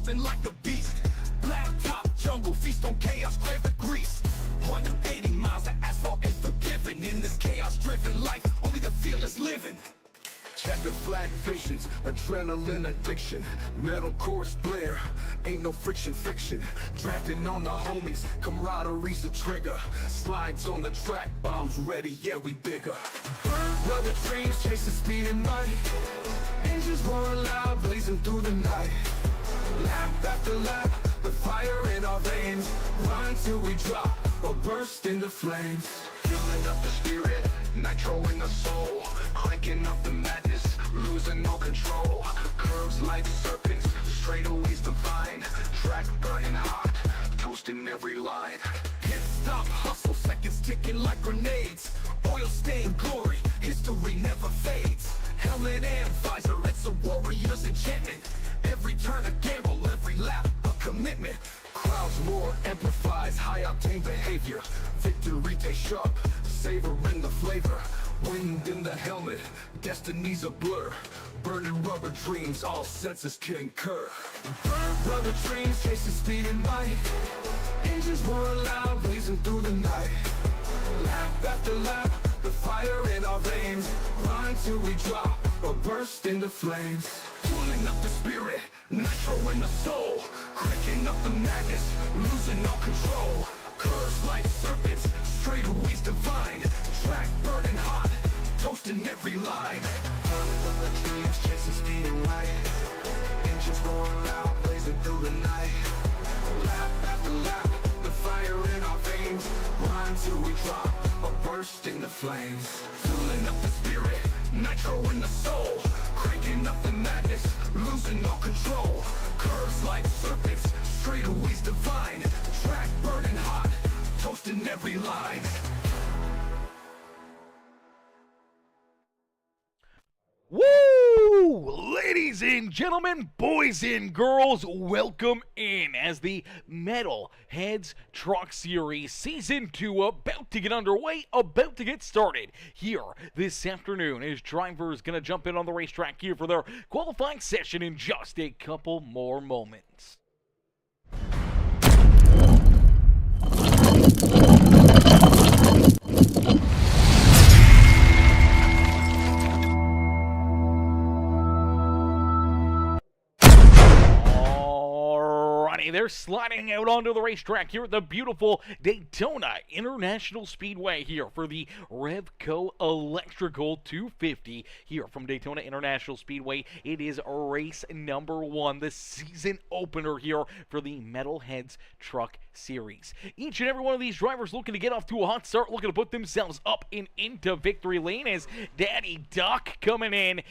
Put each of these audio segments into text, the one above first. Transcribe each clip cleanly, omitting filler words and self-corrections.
moving like a beast. Black top jungle, feast on chaos, crave the grease. 180 miles of asphalt and forgiven. In this chaos-driven life, only the fearless living. Checkered flag visions, adrenaline addiction. Metal chorus blare, ain't no friction fiction. Drafting on the homies, camaraderie's the trigger. Slides on the track, bombs ready, yeah we bigger. Brother dreams, chasing speed and money. Engines roaring loud, blazing through the night. Lap after lap, the fire in our veins. Run till we drop, or burst into flames. Fueling up the spirit, nitro in the soul. Cranking up the madness, losing all control. Curves like serpents, straightaways divine. Track burning hot, toasting every line. Hit stop, hustle, seconds ticking like grenades. Oil stained glory, history never fades. Helmet and visor, it's a warrior's enchantment. Every turn a gamble, every lap a commitment. Crowds roar, amplifies high-octane behavior. Victory tastes sharp, savoring the flavor. Wind in the helmet, destiny's a blur. Burning rubber dreams, all senses concur. Burn rubber dreams, chasing speed and might. Engines roar loud, blazing through the night. Lap after lap, the fire in our veins. Run till we drop, or burst into flames. Pulling up the spirit, nitro in the soul. Cranking up the madness, losing all control. Curves like serpents, straightaways divine. Track burning hot, toasting every line. Running the dreams, chasing speed and light. Engines roaring loud, blazing through the night. Lap after lap, the fire in our veins. Run till we drop, or burst into flames. Fueling up the spirit, nitro in the soul. Cranking up the madness, losing all control. Curves like serpents, straightaways divine. Track burning hot, toasting every line. Woo! Ladies and gentlemen, boys and girls, welcome in as the Metal Heads Truck Series Season 2 about to get underway, about to get started here this afternoon as drivers going to jump in on the racetrack here for their qualifying session in just a couple more moments. They're sliding out onto the racetrack here at the beautiful Daytona International Speedway here for the REVCO Electrical 250 here from Daytona International Speedway. It is race number 1, the season opener here for the Metalheads Truck Series. Each and every one of these drivers looking to get off to a hot start, looking to put themselves up and into victory lane as Daddy Duck coming in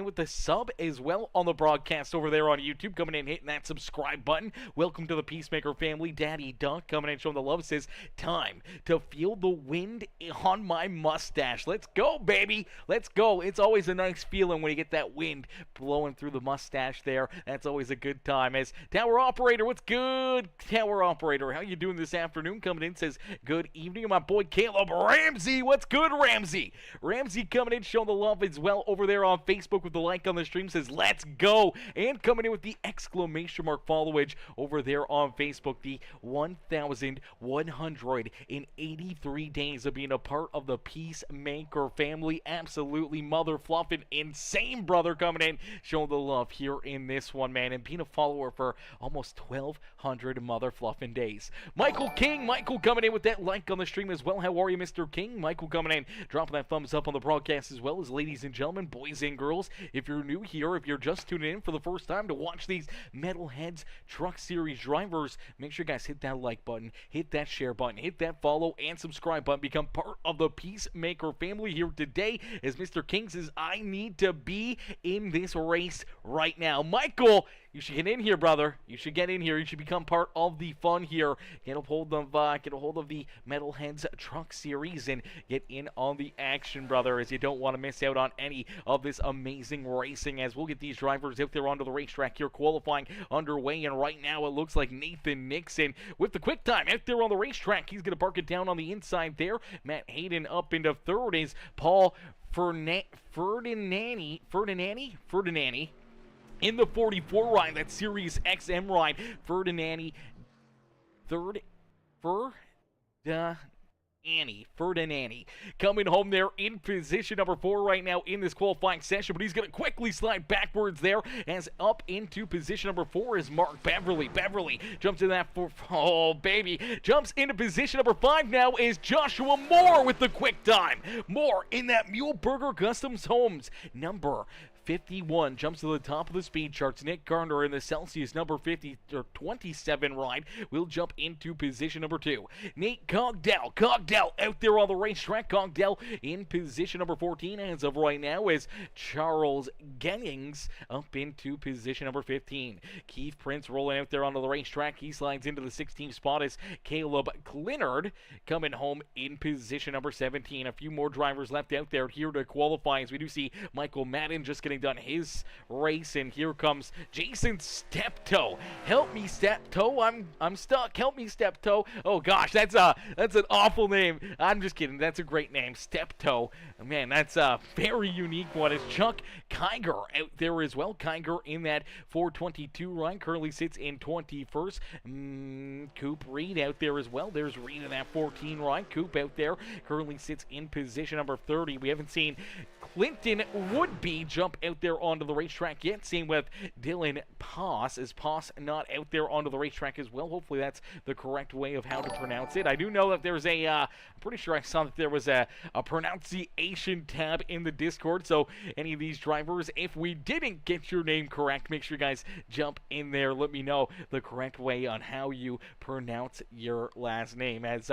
with the sub as well on the broadcast over there on YouTube, coming in hitting that subscribe button. Welcome to the Peacemaker family. Daddy Duck coming in showing the love says, time to feel the wind on my mustache. Let's go, baby. Let's go. It's always a nice feeling when you get that wind blowing through the mustache there. That's always a good time. As Tower Operator, what's good, Tower Operator? How you doing this afternoon? Coming in says, good evening. My boy Caleb Ramsey. What's good, Ramsey? Ramsey coming in showing the love as well over there on Facebook with the like on the stream says, let's go. And coming in with the exclamation mark followage over there on Facebook, the 1,183 days of being a part of the Peacemaker family. Absolutely mother fluffing insane, brother, coming in showing the love here in this one, man, and being a follower for almost 1,200 mother fluffing days. Michael King, Michael coming in with that like on the stream as well. How are you, Mr. King? Michael coming in, dropping that thumbs up on the broadcast as well. As ladies and gentlemen, boys and girls, if you're new here, if you're just tuning in for the first time to watch these Metalheads Truck Series drivers, make sure you guys hit that like button, hit that share button, hit that follow and subscribe button, become part of the Peacemaker family here today. As Mr. King says, I need to be in this race right now. Michael, you should get in here, brother. You should get in here. You should become part of the fun here. Get a hold of the Metalheads Truck Series and get in on the action, brother, as you don't want to miss out on any of this amazing racing. As we'll get these drivers out there onto the racetrack here, qualifying underway, and right now it looks like Nathan Nixon with the quick time out there on the racetrack. He's going to park it down on the inside there. Matt Hayden up into third is Paul Ferdinandi. In the 44 ride, that Sirius XM ride, Ferdinandi, Ferdinandi coming home there in position number 4 right now in this qualifying session, but he's going to quickly slide backwards there as up into position number 4 is Mark Beverly. Beverly jumps in that jumps into position number 5 now is Joshua Moore with the quick time. Moore in that Muehlberger Customs Homes number 51 jumps to the top of the speed charts. Nick Garner in the Celsius number 27 ride will jump into position number 2. Nate Cogdell out there on the racetrack. Cogdell in position number 14 as of right now is Charles Gennings up into position number 15. Keith Prince rolling out there onto the racetrack. He slides into the 16th spot as Caleb Clinard coming home in position number 17. A few more drivers left out there here to qualify as we do see Michael Madden just getting done his race, and here comes Jason Steptoe. Help me, Steptoe. I'm stuck. Help me, Steptoe. Oh gosh, that's an awful name. I'm just kidding. That's a great name, Steptoe. Man, that's a very unique one. It's Chuck Kiger out there as well. Kiger in that 422 run currently sits in 21st. Coop Reed out there as well. There's Reed in that 14 run. Coop out there currently sits in position number 30. We haven't seen Clinton Woodby jump out there onto the racetrack yet. Same with Dylan Poss. Is Poss not out there onto the racetrack as well? Hopefully that's the correct way of how to pronounce it. I do know that there's I'm pretty sure I saw that there was a pronunciation tab in the Discord, so any of these drivers, if we didn't get your name correct, make sure you guys jump in there. Let me know the correct way on how you pronounce your last name. As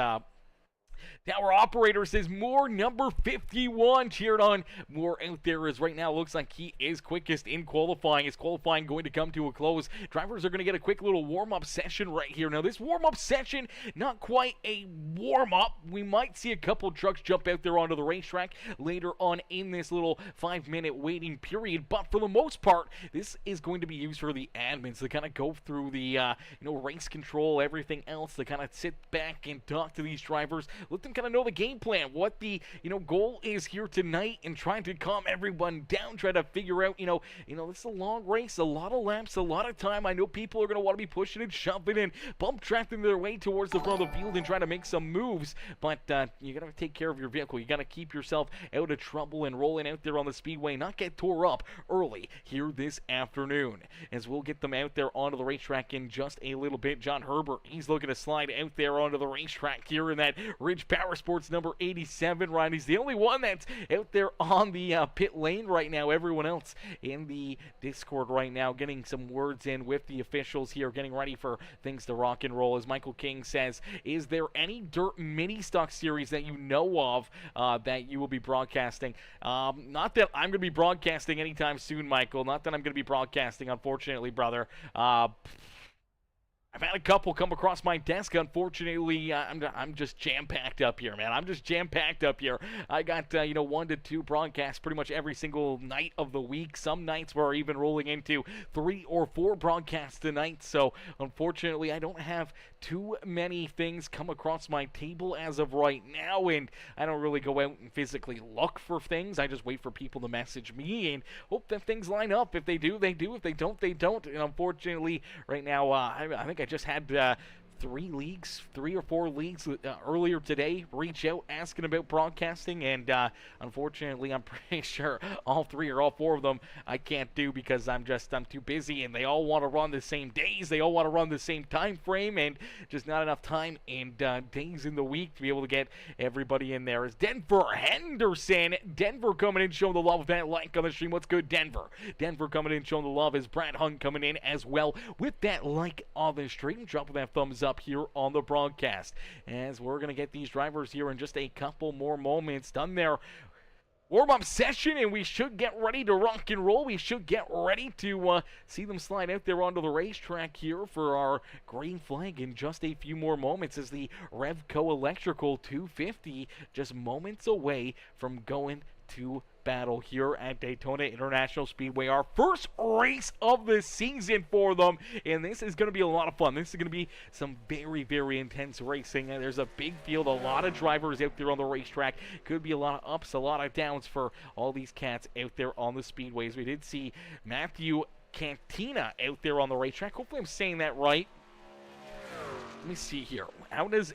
Tower Operator says Moore number 51 cheered on Moore out there as right now looks like he is quickest in qualifying. Is qualifying going to come to a close? Drivers are going to get a quick little warm-up session right here. Now this warm-up session, not quite a warm-up. We might see a couple trucks jump out there onto the racetrack later on in this little 5-minute waiting period, but for the most part, this is going to be used for the admins to kind of go through the race control, everything else, to kind of sit back and talk to these drivers. Let them kind of know the game plan, what the goal is here tonight, and trying to calm everyone down, try to figure out, this is a long race, a lot of laps, a lot of time. I know people are going to want to be pushing and shoving and bump tracking their way towards the front of the field and trying to make some moves, but you got to take care of your vehicle. You got to keep yourself out of trouble and rolling out there on the speedway, not get tore up early here this afternoon. As we'll get them out there onto the racetrack in just a little bit. John Herbert, he's looking to slide out there onto the racetrack here in that Ridge Power Sports number 87 ride. He's the only one that's out there on the pit lane right now. Everyone else in the Discord right now getting some words in with the officials here, getting ready for things to rock and roll. As Michael King says, is there any dirt mini stock series that you know of that you will be broadcasting? Not that I'm going to be broadcasting anytime soon, Michael. Not that I'm going to be broadcasting, unfortunately, brother. I've had a couple come across my desk. Unfortunately, I'm just jam-packed up here, man. I'm just jam-packed up here. I got, 1 to 2 broadcasts pretty much every single night of the week. Some nights we're even rolling into 3 or 4 broadcasts tonight. So, unfortunately, I don't have too many things come across my table as of right now, and I don't really go out and physically look for things. I just wait for people to message me and hope that things line up. If they do, they do. If they don't, they don't. And unfortunately, right now, I think I just had 3 or 4 leagues earlier today reach out asking about broadcasting, and unfortunately I'm pretty sure all 3 or all 4 of them I can't do because I'm too busy, and they all want to run the same days, they all want to run the same time frame, and just not enough time and days in the week to be able to get everybody in there. Is Denver Henderson, Denver coming in showing the love of that like on the stream. What's good, Denver? Denver coming in showing the love. Is Brad Hunt coming in as well with that like on the stream, dropping that thumbs up here on the broadcast, as we're going to get these drivers here in just a couple more moments done their warm-up session, and we should get ready to rock and roll. We should get ready to see them slide out there onto the racetrack here for our green flag in just a few more moments, as the REVCO Electrical 250 just moments away from going to battle here at Daytona International Speedway. Our first race of the season for them, and this is going to be a lot of fun. This is going to be some very, very intense racing. And there's a big field, a lot of drivers out there on the racetrack. Could be a lot of ups, a lot of downs for all these cats out there on the speedways. We did see Matthew Cantina out there on the racetrack. Hopefully I'm saying that right. Let me see here. How does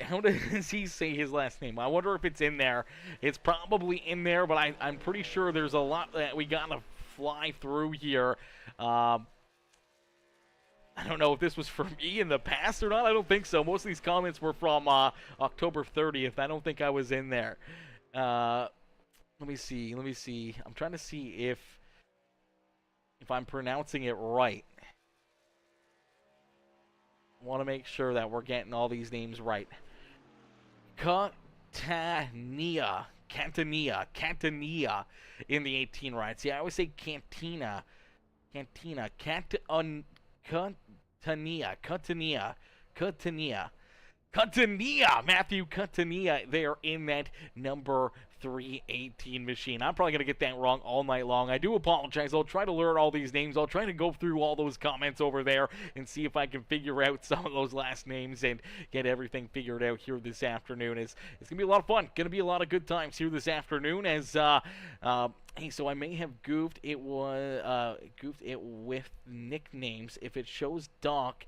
he say his last name? I wonder if it's in there. It's probably in there, but I'm pretty sure there's a lot that we gotta fly through here. I don't know if this was for me in the past or not. I don't think so. Most of these comments were from October 30th. I don't think I was in there. Let me see. I'm trying to see if I'm pronouncing it right. I want to make sure that we're getting all these names right. Catania in the 18 ride. See, I always say Catania, Matthew Catania there in that number 318 machine. I'm probably going to get that wrong all night long. I do apologize. I'll try to learn all these names. I'll try to go through all those comments over there and see if I can figure out some of those last names and get everything figured out here this afternoon. It's going to be a lot of fun. Going to be a lot of good times here this afternoon as hey, so I may have goofed it with nicknames. If it shows Doc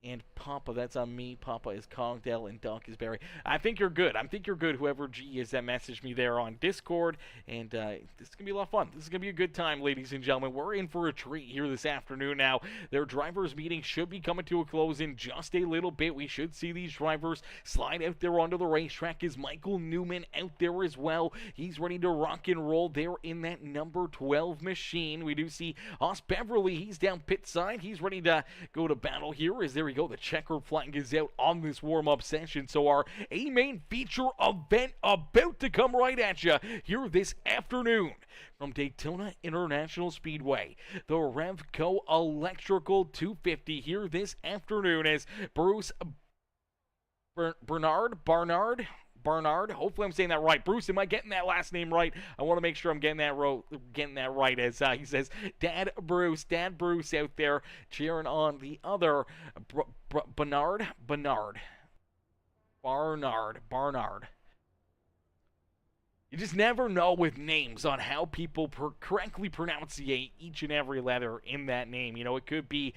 and Papa, that's on me. Papa is Cogdell and Doc is Barry. I think you're good. Whoever G is that messaged me there on Discord. And this is going to be a lot of fun. This is going to be a good time, ladies and gentlemen. We're in for a treat here this afternoon now. Their drivers' meeting should be coming to a close in just a little bit. We should see these drivers slide out there onto the racetrack. Is Michael Newman out there as well? He's ready to rock and roll there in that number 12 machine. We do see Os Beverly. He's down pit side. He's ready to go to battle here. There we go. The checkered flag is out on this warm-up session. So our A-main feature event about to come right at you here this afternoon from Daytona International Speedway. The REVCO Electrical 250 here this afternoon as Bruce Barnard. Hopefully I'm saying that right. Bruce, am I getting that last name right? I want to make sure I'm getting that right as he says, Dad Bruce out there cheering on the other Barnard. You just never know with names on how people correctly pronunciate each and every letter in that name. You know, it could be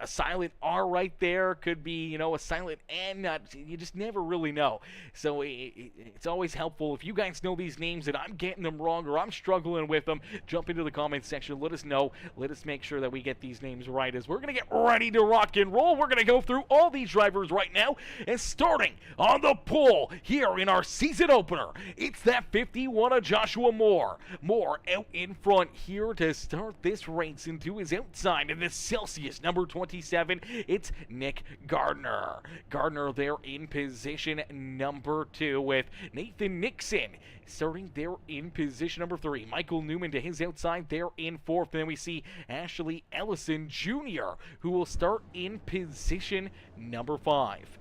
a silent R right there, could be, you know, a silent N. You just never really know. So it's always helpful if you guys know these names and I'm getting them wrong or I'm struggling with them. Jump into the comments section. Let us know. Let us make sure that we get these names right as we're going to get ready to rock and roll. We're going to go through all these drivers right now and starting on the pole here in our season opener. It's that 51 of Joshua Moore. Moore out in front here to start this race into his outside in the Celsius number 27, it's Nick Gardner. Gardner there in position number 2 with Nathan Nixon starting there in position number 3. Michael Newman to his outside there in 4th. And then we see Ashley Ellison Jr., who will start in position number 5.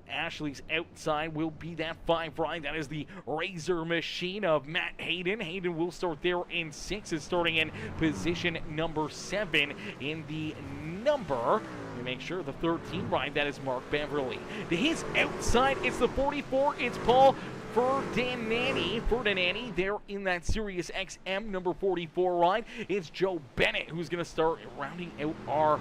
Ashley's outside will be that 5 ride. That is the Razor machine of Matt Hayden. Hayden will start there in 6th, is starting in position number 7 in the number. Let me make sure the 13 ride, that is Mark Beverly. To his outside, it's the 44. It's Paul Ferdinandi there in that Sirius XM number 44 ride. It's Joe Bennett who's going to start rounding out our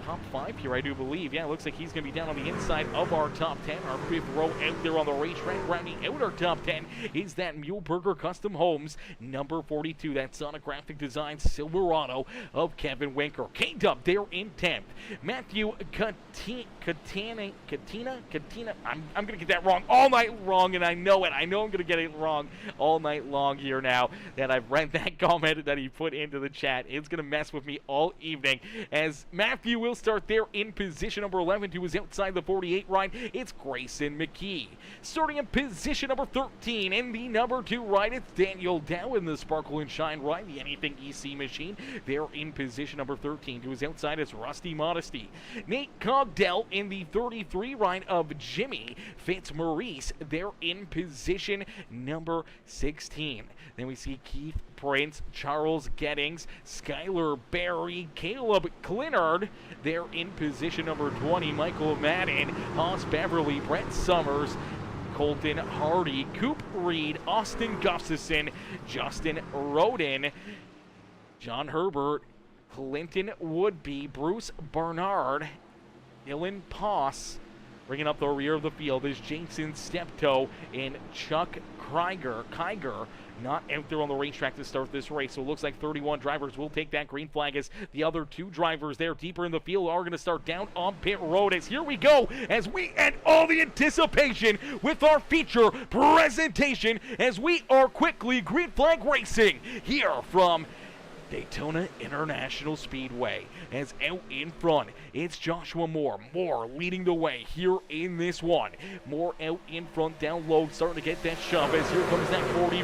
top 5 here, I do believe. Yeah, it looks like he's going to be down on the inside of our top 10. Our 5th row out there on the racetrack. Rounding out our top 10 is that Muleburger Custom Homes number 42. That Sonographic Designs Silverado of Kevin Winker. K-Dub there in 10th. Matthew Katina. I'm going to get that wrong all night long, and I know it. I know I'm going to get it wrong all night long here now that I've read that comment that he put into the chat. It's going to mess with me all evening as Matthew will start there in position number 11 to his outside the 48 ride. It's Grayson McKee. Starting in position number 13 in the number 2 ride, it's Daniel Dow in the Sparkle and Shine ride, the Anything EC machine. There in position number 13 to his outside is Rusty Modesty. Nate Cogdell in the 33 ride of Jimmy Fitzmaurice. There in position number 16. Then we see Keith Prince, Charles Gettings, Skylar Barry, Caleb Clinard. There in position number 20, Michael Madden, Haas Beverly, Brett Summers, Colton Hardy, Coop Reed, Austin Gustafson, Justin Roden, John Herbert, Clinton Woodby, Bruce Barnard, Dylan Poss. Bringing up the rear of the field is Jason Steptoe and Chuck Kiger, not out there on the racetrack to start this race. So it looks like 31 drivers will take that green flag, as the other 2 drivers there deeper in the field are going to start down on pit road. As here we go, as we end all the anticipation with our feature presentation, as we are quickly green flag racing here from Daytona International Speedway. As out in front, it's Joshua Moore. Moore leading the way here in this one. Moore out in front, down low, starting to get that shove, as here comes that 40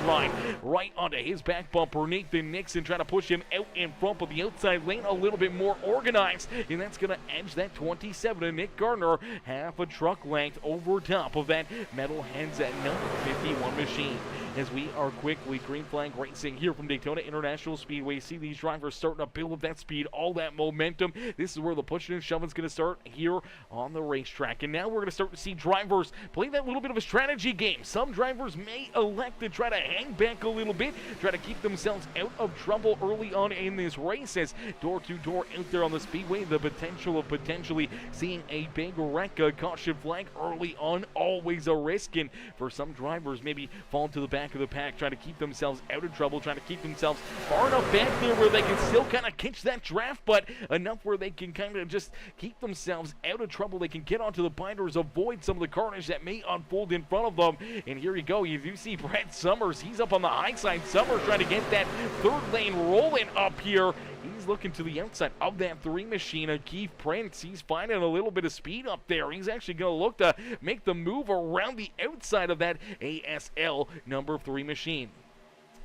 right onto his back bumper. Nathan Nixon trying to push him out in front, but the outside lane a little bit more organized, and that's going to edge that 27 to Nick Gardner, half a truck length over top of that metal heads at number 51 machine. As we are quickly green flag racing here from Daytona International Speedway. See these drivers starting to build up that speed, all that momentum. This is where the pushing and shoving is going to start here on the racetrack. And now we're going to start to see drivers play that little bit of a strategy game. Some drivers may elect to try to hang back a little bit, try to keep themselves out of trouble early on in this race, as door-to-door out there on the speedway, the potential of potentially seeing a big wreck, a caution flag early on, always a risk. And for some drivers, maybe fall to the back of the pack, trying to keep themselves out of trouble, trying to keep themselves far enough back there where they can still kind of catch that draft, but enough where they can kind of just keep themselves out of trouble. They can get onto the binders, avoid some of the carnage that may unfold in front of them. And here you go, you do see Brett Summers. He's up on the high side. Summers trying to get that 3rd lane rolling up here. He's looking to the outside of that 3 machine. Keith Prince, he's finding a little bit of speed up there. He's actually going to look to make the move around the outside of that ASL number 3 machine.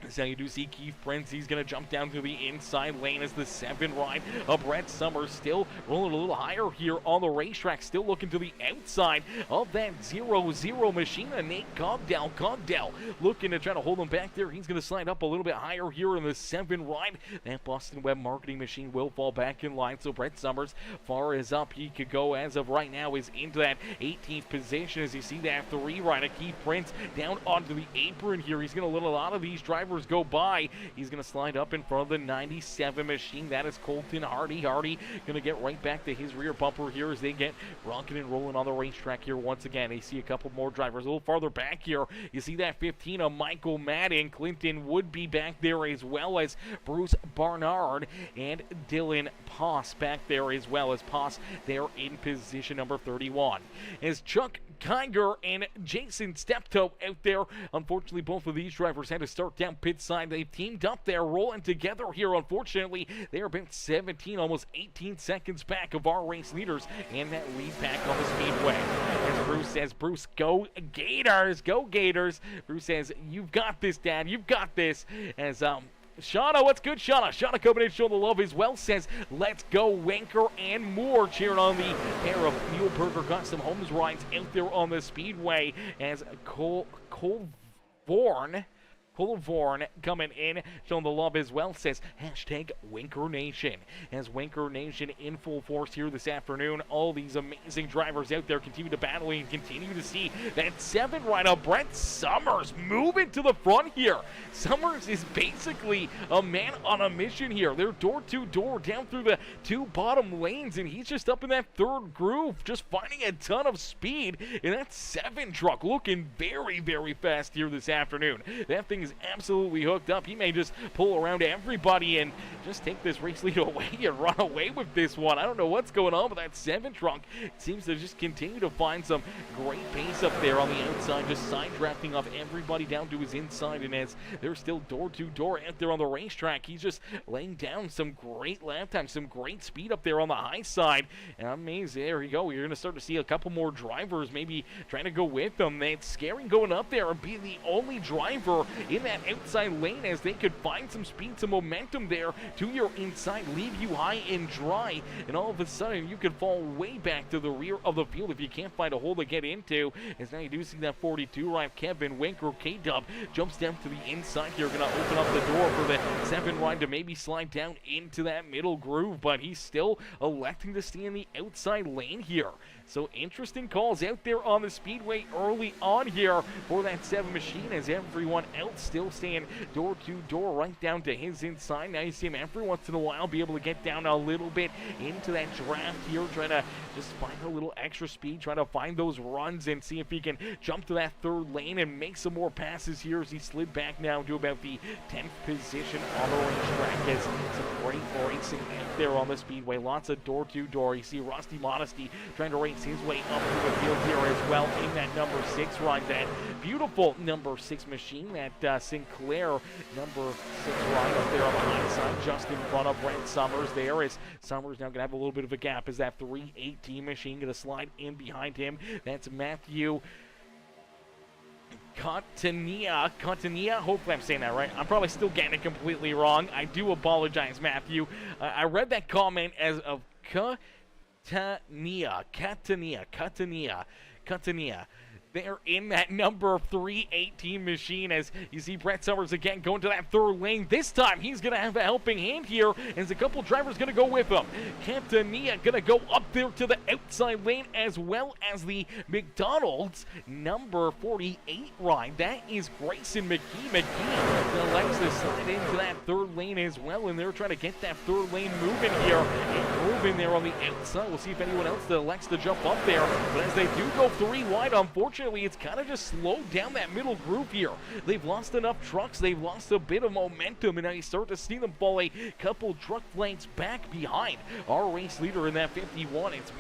So you do see Keith Prince, he's going to jump down to the inside lane as the 7 ride of Brett Summers still rolling a little higher here on the racetrack, still looking to the outside of that 0-0 machine. And Nate Cogdell looking to try to hold him back there. He's going to slide up a little bit higher here in the 7 ride. That Boston Web marketing machine will fall back in line. So Brett Summers, far as up he could go as of right now, is into that 18th position. As you see that 3 ride of Keith Prince down onto the apron here. He's going to let a lot of these drivers go by. He's going to slide up in front of the 97 machine. That is Colton Hardy. Hardy going to get right back to his rear bumper here as they get rocking and rolling on the racetrack here once again. You see a couple more drivers a little farther back here. You see that 15 of Michael Madden. Clinton would be back there, as well as Bruce Barnard and Dylan Poss back there, as well as Poss there in position number 31. As Chuck Kiger and Jason Steptoe out there. Unfortunately, both of these drivers had to start down pit side. They've teamed up there, rolling together here. Unfortunately, they are about 17, almost 18 seconds back of our race leaders and that lead back on the speedway. As Bruce says, Bruce, go Gators, go Gators. Bruce says, you've got this, Dad, you've got this. As Shauna, what's good, Shauna? Shauna coming in showing the love as well, says, let's go, Winker and Moore, cheering on the pair of Muehlberger Custom Homes rides out there on the speedway, as Colvorn coming in, showing the love as well, says hashtag Winker Nation. As Winker Nation in full force here this afternoon, all these amazing drivers out there continue to battle and continue to see that 7 right up. Brett Summers moving to the front here. Summers is basically a man on a mission here. They're door to door down through the 2 bottom lanes, and he's just up in that 3rd groove, just finding a ton of speed in that 7 truck, looking very, very fast here this afternoon. That thing is absolutely hooked up. He may just pull around everybody and just take this race lead away and run away with this one. I don't know what's going on with that 7 truck. It seems to just continue to find some great pace up there on the outside, just side drafting off everybody down to his inside. And as they're still door to door out there on the racetrack, he's just laying down some great lap time, some great speed up there on the high side. And amazing. There you go. You're going to start to see a couple more drivers maybe trying to go with them. It's scary going up there and being the only driver in that outside lane, as they could find some speed, some momentum there to your inside, leave you high and dry, and all of a sudden you could fall way back to the rear of the field if you can't find a hole to get into. As now you do see that 42 ride Kevin Winker. K-Dub jumps down to the inside here, going to open up the door for the 7 ride to maybe slide down into that middle groove, but he's still electing to stay in the outside lane here. So interesting calls out there on the speedway early on here for that 7 machine, as everyone else still staying door to door right down to his inside. Now you see him every once in a while be able to get down a little bit into that draft here, trying to just find a little extra speed, trying to find those runs and see if he can jump to that third lane and make some more passes here as he slid back now to about the 10th position on the racetrack. As some great racing out there on the speedway, lots of door to door. You see Rusty Modesty trying to race his way up to the field here as well in that number 6 ride. That beautiful number 6 machine, that Sinclair number 6 ride up there on the high side, just in front of Brent Summers there. As Summers now going to have a little bit of a gap as that 318 machine going to slide in behind him. That's Matthew Contania, hopefully I'm saying that right. I'm probably still getting it completely wrong. I do apologize, Matthew. I read that comment as of Catania. They're in that number 318 machine as you see Brett Summers again going to that third lane. This time he's going to have a helping hand here as a couple drivers going to go with him. Catania going to go up there to the outside lane as well as the McDonald's number 48 ride. That is Grayson McGee. McGee elects to slide into that third lane as well, and they're trying to get that third lane moving here and moving there on the outside. We'll see if anyone else that elects to jump up there, but as they do go 3 wide, unfortunately it's kind of just slowed down that middle group here. They've lost enough trucks, they've lost a bit of momentum, and now you start to see them fall a couple truck lengths back behind our race leader in that 51. It's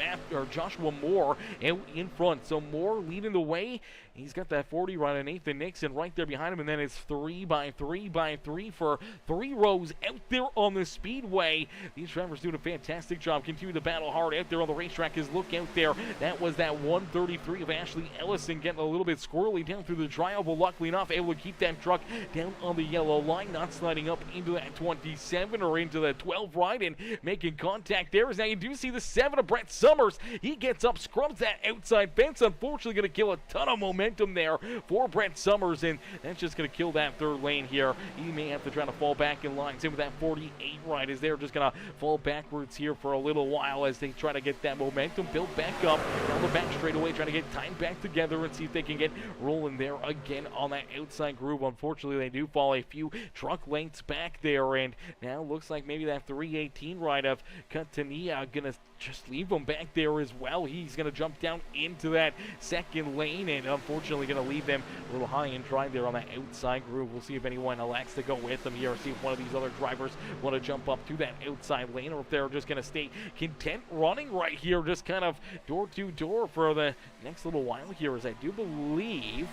Joshua Moore out in front. So Moore leading the way. He's got that 40 ride on Nathan Nixon right there behind him, and then it's 3 by 3 by 3 for 3 rows out there on the speedway. These drivers doing a fantastic job. Continue to battle hard out there on the racetrack. His look out there. That was that 133 of Ashley Ellison getting a little bit squirrely down through the dry oval. Luckily enough, able to keep that truck down on the yellow line, not sliding up into that 27 or into the 12 ride and making contact there. As now you do see the 7 of Brett Summers. He gets up, scrubs that outside fence. Unfortunately, going to kill a ton of momentum there for Brett Summers, and that's just going to kill that third lane here. He may have to try to fall back in line. Same with that 48 ride, as they're just going to fall backwards here for a little while as they try to get that momentum built back up down the back straightaway, trying to get time back together and see if they can get rolling there again on that outside groove. Unfortunately, they do fall a few truck lengths back there, and now looks like maybe that 318 ride of Catania gonna just leave him back there as well. He's gonna jump down into that second lane, and unfortunately gonna leave them a little high and dry there on that outside groove. We'll see if anyone elects to go with them here, see if one of these other drivers want to jump up to that outside lane, or if they're just gonna stay content running right here, just kind of door to door for the next little while here, as I do believe.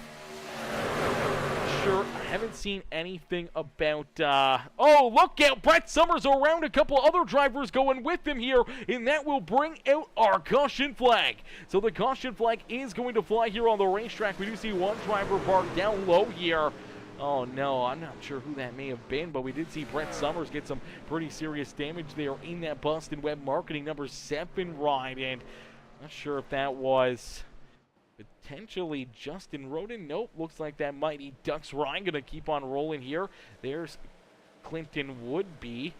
Sure, I haven't seen anything about, oh, look out, Brett Summers around a couple other drivers going with him here, and that will bring out our caution flag. So the caution flag is going to fly here on the racetrack. We do see one driver parked down low here. Oh no, I'm not sure who that may have been, but we did see Brett Summers get some pretty serious damage there in that Boston Web Marketing number 7 ride, and not sure if that was potentially Justin Roden. Nope, looks like that Mighty Ducks Ryan going to keep on rolling here. There's Clinton Woodby.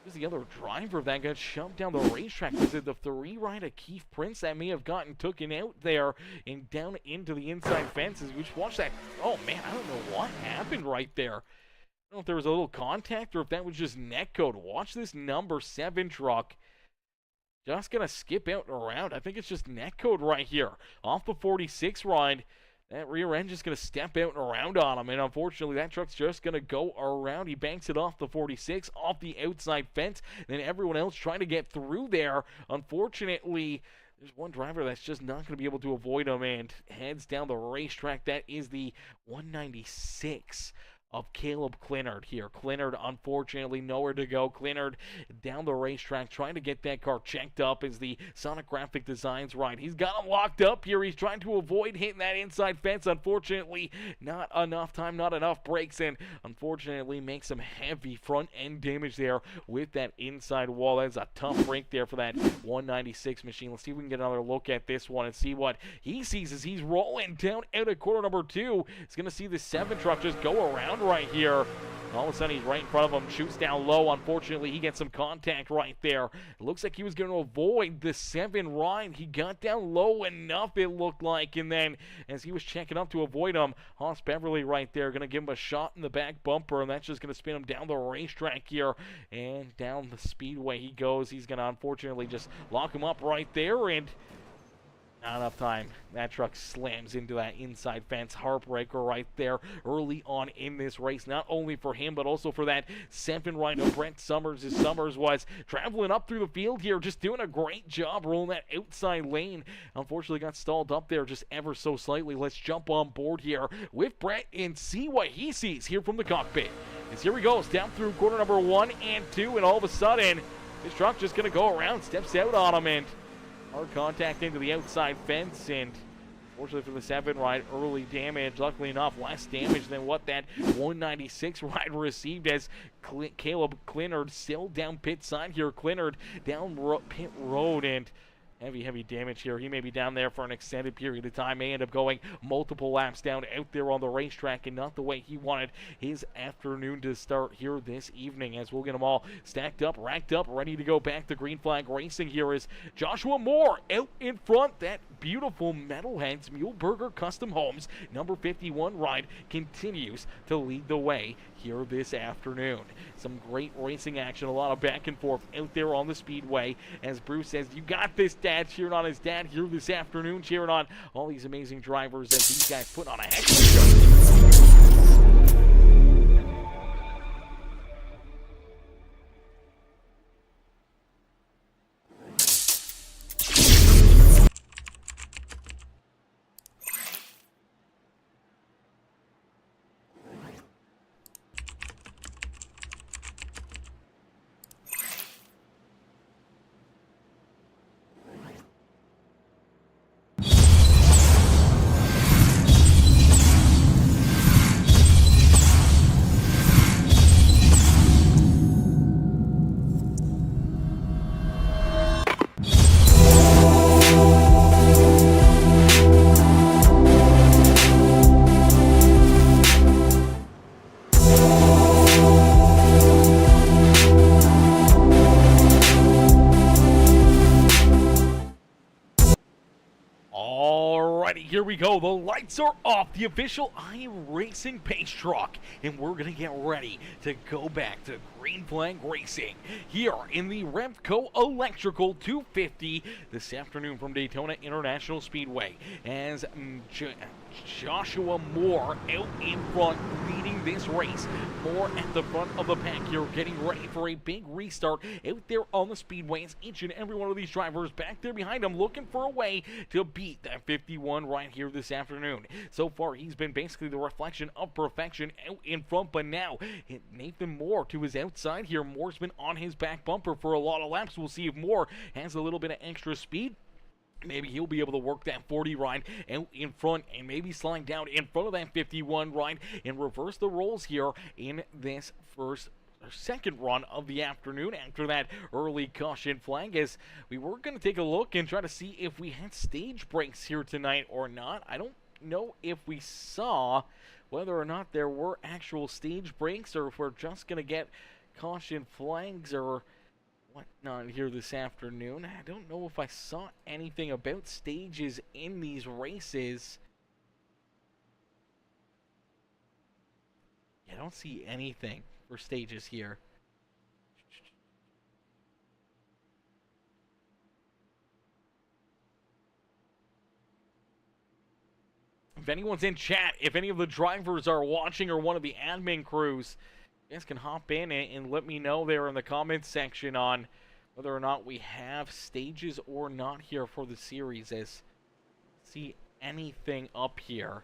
Who's the other driver that got shoved down the racetrack? Was it the 3 ride of Keith Prince that may have gotten taken out there and down into the inside fences? We just watched that. Oh man, I don't know what happened right there. I don't know if there was a little contact or if that was just neck code. Watch this number 7 truck. Just going to skip out and around. I think it's just net code right here. Off the 46 ride, that rear end just going to step out and around on him. And unfortunately, that truck's just going to go around. He banks it off the 46, off the outside fence. Then everyone else trying to get through there. Unfortunately, there's one driver that's just not going to be able to avoid him and heads down the racetrack. That is the 196 of Caleb Clinard here. Clinard, unfortunately, nowhere to go. Clinard down the racetrack trying to get that car checked up as the Sonic Graphic Designs ride. He's got him locked up here. He's trying to avoid hitting that inside fence. Unfortunately, not enough time, not enough brakes, and unfortunately makes some heavy front end damage there with that inside wall. That's a tough break there for that 196 machine. Let's see if we can get another look at this one and see what he sees as he's rolling down out of quarter number 2. He's going to see the 7 truck just go around right here. All of a sudden, he's right in front of him, shoots down low. Unfortunately, he gets some contact right there. It looks like he was going to avoid the 7 ride. He got down low enough, it looked like, and then as he was checking up to avoid him, Haas Beverly right there going to give him a shot in the back bumper, and that's just going to spin him down the racetrack here, and down the speedway he goes. He's going to unfortunately just lock him up right there, and not enough time. That truck slams into that inside fence. Heartbreaker right there early on in this race. Not only for him, but also for that 7 rider, Brent Summers. As Summers was traveling up through the field here, just doing a great job rolling that outside lane. Unfortunately, got stalled up there just ever so slightly. Let's jump on board here with Brett and see what he sees here from the cockpit. As here he goes down through corner number 1 and 2, and all of a sudden, this truck just going to go around, steps out on him, and hard contact into the outside fence, and fortunately for the 7 ride, early damage. Luckily enough, less damage than what that 196 ride received, as Caleb Clinard still down pit side here. Clinard down pit road, and heavy damage here. He may be down there for an extended period of time. May end up going multiple laps down out there on the racetrack, and not the way he wanted his afternoon to start here this evening, as we'll get them all stacked up, racked up, ready to go back to Green Flag Racing. Here is Joshua Moore out in front. That beautiful Metalheads Muleburger Custom Homes number 51 ride continues to lead the way here this afternoon. Some great racing action, a lot of back and forth out there on the speedway, as Bruce says, "You got this, Dad," cheering on his dad here this afternoon, cheering on all these amazing drivers as these guys put on a heck of a show. Here we go. The lights are off. The official iRacing pace truck, and we're going to get ready to go back to Green Flag Racing here in the REVCO Electrical 250 this afternoon from Daytona International Speedway, as Joshua Moore out in front leading this race. Moore at the front of the pack here, getting ready for a big restart out there on the speedways. Each and every one of these drivers back there behind him looking for a way to beat that 51 right here this afternoon. So far, he's been basically the reflection of perfection out in front, but now Nathan Moore to his outside here. Moore's been on his back bumper for a lot of laps. We'll see if Moore has a little bit of extra speed. Maybe he'll be able to work that 40 ride out in front, and maybe slide down in front of that 51 ride and reverse the roles here in this second run of the afternoon after that early caution flag, as we were going to take a look and try to see if we had stage breaks here tonight or not. I don't know if we saw whether or not there were actual stage breaks, or if we're just going to get caution flags or whatnot here this afternoon. I don't know if I saw anything about stages in these races. I don't see anything for stages here. If anyone's in chat, if any of the drivers are watching or one of the admin crews, you guys can hop in and let me know there in the comments section on whether or not we have stages or not here for the series. As see anything up here.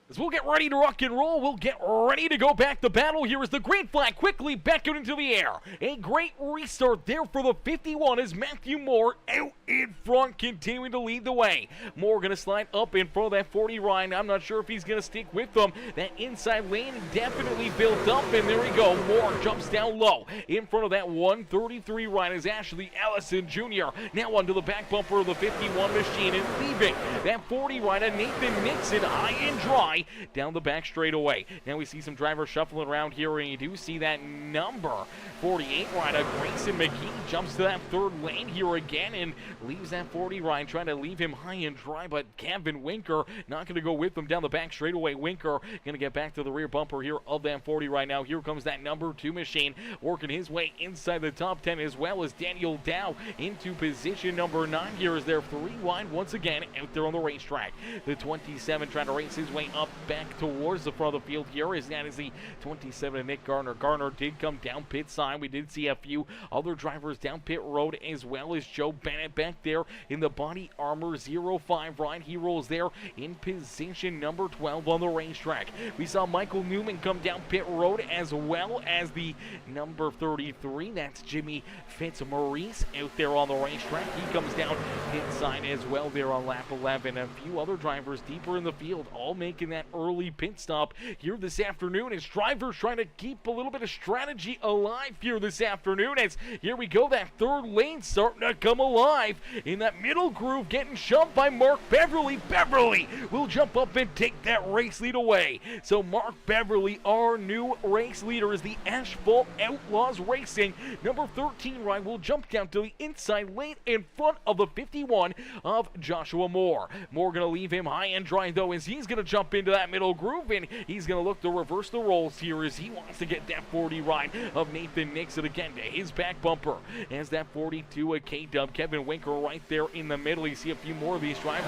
As we'll get ready to rock and roll, we'll get ready to go back to battle. Here is the green flag quickly back out into the air. A great restart there for the 51 as Matthew Moore out in front, continuing to lead the way. Moore going to slide up in front of that 40 ride. I'm not sure if he's going to stick with them. That inside lane definitely built up, and there we go. Moore jumps down low in front of that 133 ride as Ashley Allison Jr. now onto the back bumper of the 51 machine and leaving that 40 ride. Nathan Nixon high and dry high down the back straightaway. Now we see some drivers shuffling around here, and you do see that number 48 rider Grayson McGee jumps to that third lane here again and leaves that 40 ride, trying to leave him high and dry, but Kevin Winker not going to go with him down the back straightaway. Winker going to get back to the rear bumper here of that 40 right now. Here comes that number 2 machine working his way inside the top 10, as well as Daniel Dow into position number 9 here as they're 3 wide once again out there on the racetrack. The 27 trying to race his way up back towards the front of the field here, as that is the 27 Nick Garner. Garner did come down pit side. We did see a few other drivers down pit road, as well as Joe Bennett back there in the body armor 05 ride. He rolls there in position number 12 on the racetrack. We saw Michael Newman come down pit road, as well as the number 33. That's Jimmy Fitzmaurice out there on the racetrack. He comes down pit side as well there on lap 11. A few other drivers deeper in the field all making that early pit stop here this afternoon, as drivers trying to keep a little bit of strategy alive here this afternoon. As here we go, that third lane starting to come alive in that middle groove, getting shoved by Mark Beverly. Beverly will jump up and take that race lead away. So Mark Beverly, our new race leader, is the Asphalt Outlaws Racing number 13 ride, will jump down to the inside lane in front of the 51 of Joshua Moore. Moore going to leave him high and dry though, as he's going to jump into that middle groove, and he's going to look to reverse the roles here as he wants to get that 40 ride of Nathan Nixon again to his back bumper. As that 42 a K-Dub, Kevin Winker right there in the middle. You see a few more of these drivers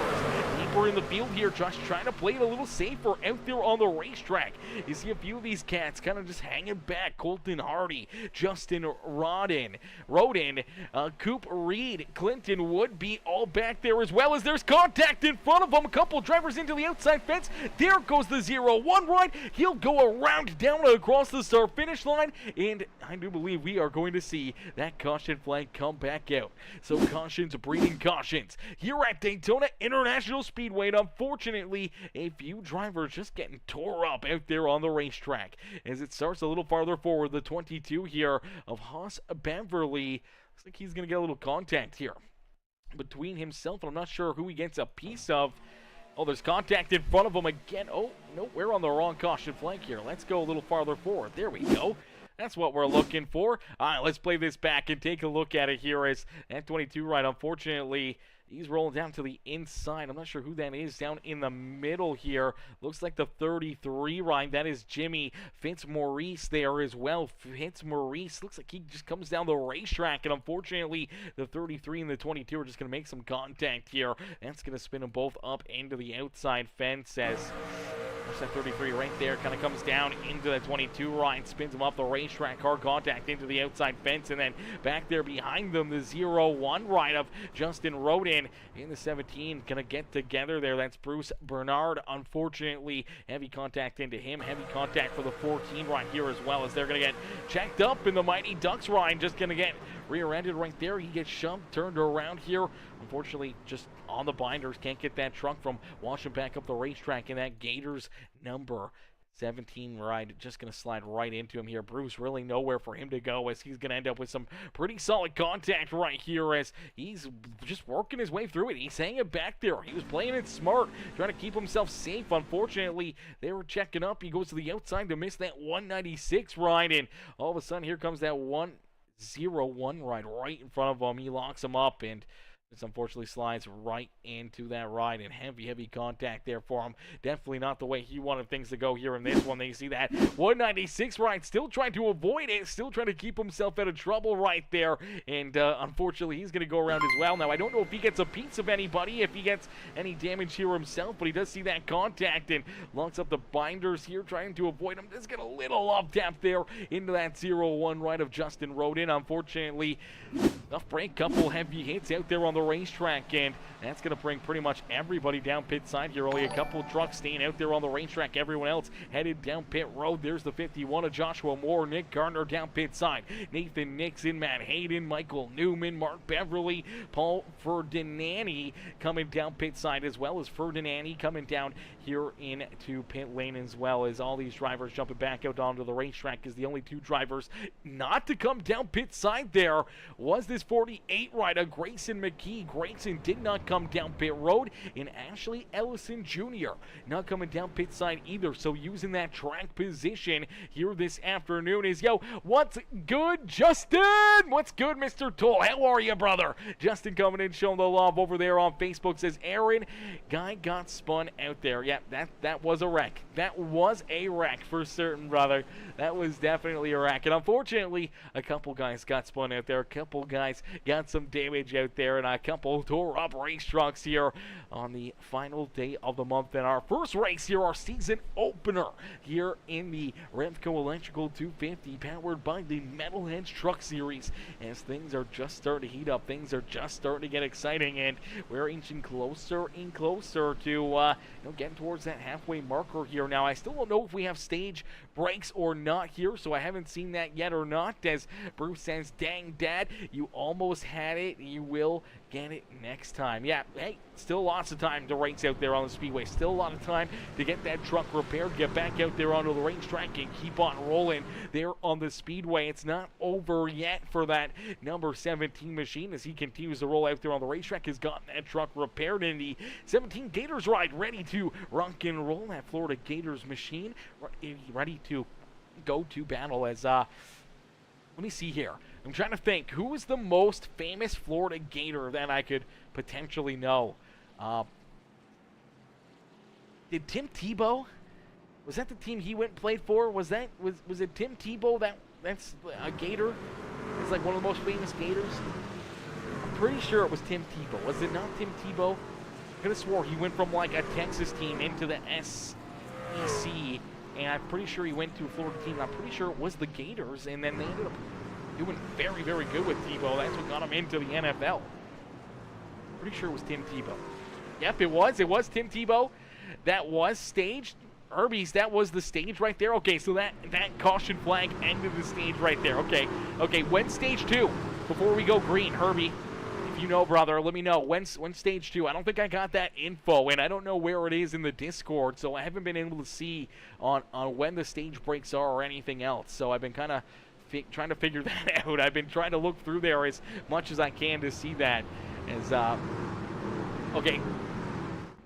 deeper in the field here, just trying to play it a little safer out there on the racetrack. You see a few of these cats kind of just hanging back. Colton Hardy, Justin Rodin, Coop Reed, Clinton Woodby all back there, as well as there's contact in front of them. A couple drivers into the outside fence. There goes the 01 ride. He'll go around down across the start finish line, and I do believe we are going to see that caution flag come back out. So cautions breeding cautions here at Daytona International Speedway, and unfortunately a few drivers just getting tore up out there on the racetrack. As it starts a little farther forward, the 22 here of Haas Beverly, looks like he's going to get a little contact here between himself, and I'm not sure who he gets a piece of. Oh, there's contact in front of him again. Oh, no, we're on the wrong caution flag here. Let's go a little farther forward. There we go. That's what we're looking for. All right, let's play this back and take a look at it here, as that 22 ride, unfortunately, he's rolling down to the inside. I'm not sure who that is down in the middle here. Looks like the 33 ride. That is Jimmy Fitzmaurice there as well. Fitzmaurice looks like he just comes down the racetrack, and unfortunately the 33 and the 22 are just going to make some contact here. That's going to spin them both up into the outside fence, as that 33 right there kind of comes down into the 22 ride, spins him off the racetrack, hard contact into the outside fence, and then back there behind them, the 01 ride of Justin Rodin in the 17 gonna get together there. That's Bruce Bernard. Unfortunately, heavy contact into him, heavy contact for the 14 ride here as well, as they're gonna get checked up in the Mighty Ducks ride, just gonna get rear-ended right there. He gets shoved, turned around here. Unfortunately, just on the binders, can't get that truck from washing back up the racetrack, and that Gators number 17 ride just going to slide right into him here. Bruce, really nowhere for him to go, as he's going to end up with some pretty solid contact right here, as he's just working his way through it. He's hanging back there. He was playing it smart, trying to keep himself safe. Unfortunately, they were checking up. He goes to the outside to miss that 196 ride, and all of a sudden, here comes that 101 ride right in front of him. He locks him up, and this unfortunately slides right into that ride, and heavy contact there for him. Definitely not the way he wanted things to go here in this one. You see that 196 ride still trying to avoid it, still trying to keep himself out of trouble right there, and unfortunately he's going to go around as well. Now, I don't know if he gets a piece of anybody, if he gets any damage here himself, but he does see that contact and locks up the binders here, trying to avoid him. Just get a little up tap there into that 01 ride of Justin Rodin. Unfortunately, enough break, couple heavy hits out there on the racetrack, and that's going to bring pretty much everybody down pit side here. Only a couple trucks staying out there on the racetrack. Everyone else headed down pit road. There's the 51 of Joshua Moore, Nick Gardner down pit side, Nathan Nixon, Matt Hayden, Michael Newman, Mark Beverly, Paul Ferdinandi coming down pit side, as well as Ferdinandi coming down here into pit lane, as well as all these drivers jumping back out onto the racetrack, as the only two drivers not to come down pit side there was this his 48 rider, Grayson McKee. Grayson did not come down pit road, and Ashley Ellison Jr. not coming down pit side either. So using that track position here this afternoon is, yo, what's good, Justin? What's good, Mr. Toll? How are you, brother? Justin coming in, showing the love over there on Facebook, says, Aaron, guy got spun out there. Yeah, that was a wreck. That was a wreck for certain, brother. That was definitely a wreck. And unfortunately, a couple guys got spun out there. A couple guys got some damage out there, and a couple tore up race trucks here on the final day of the month. And our first race here, our season opener here in the REVCO Electrical 250, powered by the Metalheads Truck Series. As things are just starting to heat up, things are just starting to get exciting, and we're inching closer and closer to getting towards that halfway marker here. Now, I still don't know if we have stage breaks or not here, so I haven't seen that yet or not. As Bruce says, dang, Dad, you almost had it. You will get it next time. Yeah, hey, still lots of time to race out there on the speedway. Still a lot of time to get that truck repaired, get back out there onto the racetrack, and keep on rolling there on the speedway. It's not over yet for that number 17 machine as he continues to roll out there on the racetrack. Has gotten that truck repaired, in the 17 Gators ride ready to rock and roll. That Florida Gators machine ready to go to battle. As let me see here. I'm trying to think, who is the most famous Florida Gator that I could potentially know? Did Tim Tebow? Was that the team he went and played for? Was it Tim Tebow that's a Gator? It's like one of the most famous Gators. I'm pretty sure it was Tim Tebow. Was it not Tim Tebow? I could have swore he went from like a Texas team into the SEC, and I'm pretty sure he went to a Florida team. I'm pretty sure it was the Gators, and then they ended up doing very, very good with Tebow. That's what got him into the NFL. Pretty sure it was Tim Tebow. Yep, it was. It was Tim Tebow. That was staged. Herbies, that was the stage right there. Okay, so that caution flag ended the stage right there. Okay, when stage 2? Before we go green, Herbie, if you know, brother, let me know. When's stage 2? I don't think I got that info, and I don't know where it is in the Discord, so I haven't been able to see on when the stage breaks are or anything else. So I've been kind of trying to figure that out. I've been trying to look through there as much as I can to see that. As okay,